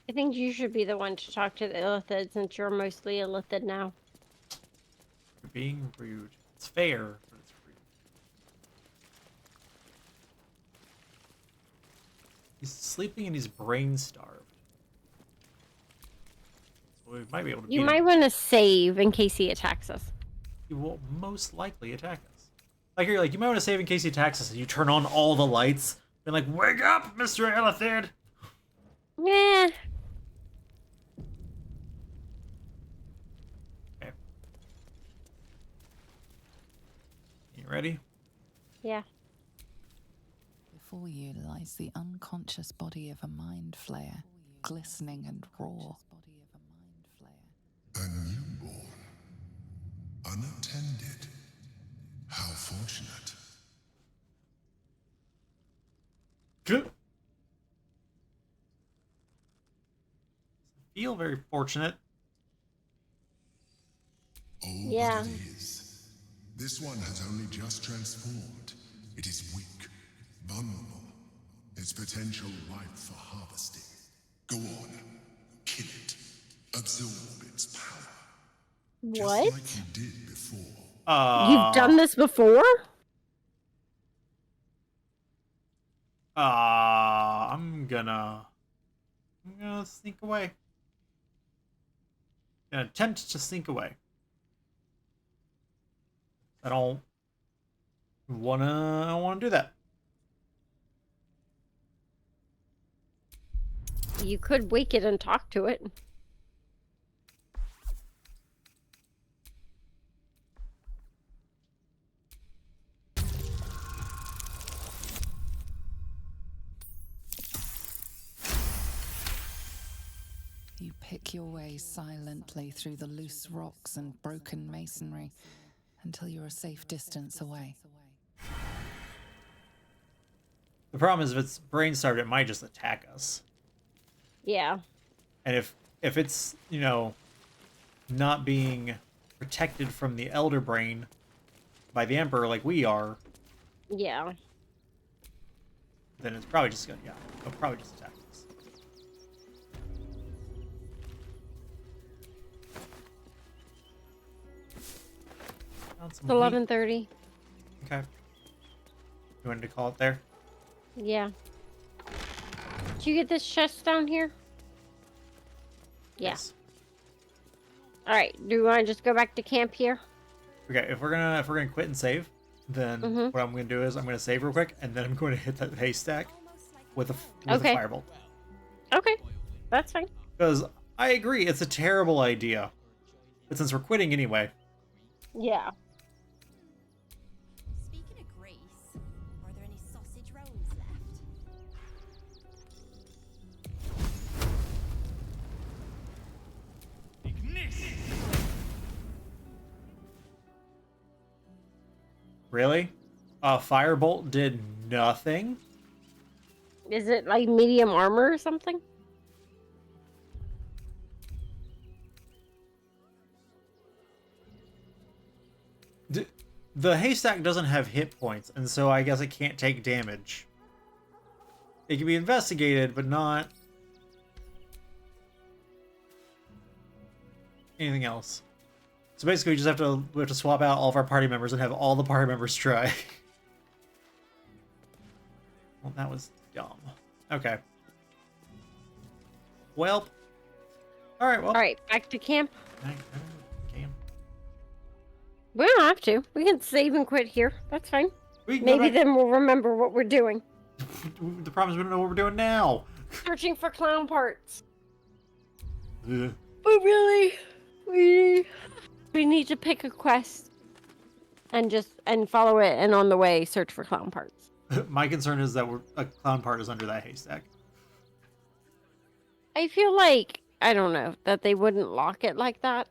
Speaker 2: I think you should be the one to talk to the illithid since you're mostly illithid now.
Speaker 1: You're being rude. It's fair, but it's rude. He's sleeping and he's brain starved. So we might be able to
Speaker 2: You
Speaker 1: beat
Speaker 2: might
Speaker 1: him.
Speaker 2: want to save in case he attacks us.
Speaker 1: He will most likely attack us. Like you're like, you might want to save in case he attacks us, and you turn on all the lights. Been like, wake up, Mr. Illithid!
Speaker 2: Yeah.
Speaker 1: Okay. You ready?
Speaker 2: Yeah.
Speaker 9: Before you lies the unconscious body of a mind flayer, glistening and raw.
Speaker 11: A newborn. Unattended. How fortunate.
Speaker 1: Good. Feel very fortunate.
Speaker 11: All
Speaker 2: Yeah.
Speaker 11: that it is
Speaker 12: This one has only just transformed. It is weak, vulnerable. Its potential ripe for harvesting. Go on, kill it. Absorb its power.
Speaker 2: What?
Speaker 12: Just like you did before.
Speaker 2: You've done this before?
Speaker 1: I'm gonna sneak away. Gonna attempt to sneak away. I don't wanna do that.
Speaker 2: You could wake it and talk to it.
Speaker 9: You pick your way silently through the loose rocks and broken masonry until you're a safe distance away.
Speaker 1: The problem is if it's brain starved, it might just attack us.
Speaker 2: Yeah.
Speaker 1: And if it's, you know, not being protected from the Elder Brain by the Emperor like we are,
Speaker 2: Yeah.
Speaker 1: then it's probably just gonna, it'll probably just attack us.
Speaker 2: It's 11:30.
Speaker 1: Okay. You wanted to call it there?
Speaker 2: Yeah. Did you get this chest down here? Yeah.
Speaker 1: Yes.
Speaker 2: All right. Do you want to just go back to camp here?
Speaker 1: Okay. If we're gonna quit and save, then what I'm gonna do is I'm gonna save real quick, and then I'm going to hit that haystack with a firebolt.
Speaker 2: Okay. That's fine.
Speaker 1: Because I agree, it's a terrible idea. But since we're quitting anyway.
Speaker 2: Yeah.
Speaker 5: Speaking of grease, are there any sausage rolls left?
Speaker 1: Really? Firebolt did nothing?
Speaker 2: Is it like medium armor or something?
Speaker 1: The haystack doesn't have hit points, and so I guess it can't take damage. It can be investigated, but not anything else. So basically, we have to swap out all of our party members and have all the party members try. Well, that was dumb. Okay. Well. All right. Well.
Speaker 2: All right. Back to camp.
Speaker 1: Camp.
Speaker 2: We don't have to. We can save and quit here. That's fine.
Speaker 1: Maybe
Speaker 2: then we'll remember what we're doing.
Speaker 1: The problem is we don't know what we're doing now.
Speaker 2: Searching for clown parts.
Speaker 1: Ugh.
Speaker 2: But really, we need to pick a quest and follow it, and on the way search for clown parts.
Speaker 1: My concern is that a clown part is under that haystack.
Speaker 2: I feel like, I don't know, that they wouldn't lock it like that.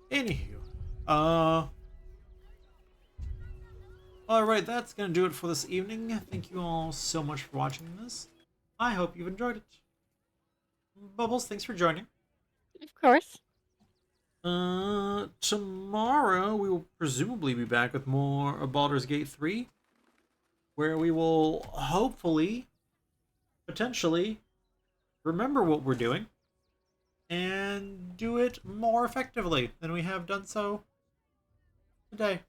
Speaker 1: Anywho. Alright, that's gonna do it for this evening. Thank you all so much for watching this. I hope you've enjoyed it. Bubbles, thanks for joining.
Speaker 2: Of course.
Speaker 1: Tomorrow we will presumably be back with more of Baldur's Gate 3, where we will hopefully, potentially, remember what we're doing and do it more effectively than we have done so today.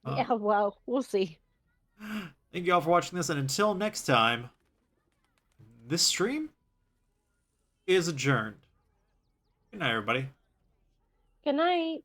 Speaker 2: Yeah, well, we'll see.
Speaker 1: Thank you all for watching this, and until next time, this stream is adjourned. Good night, everybody.
Speaker 2: Good night.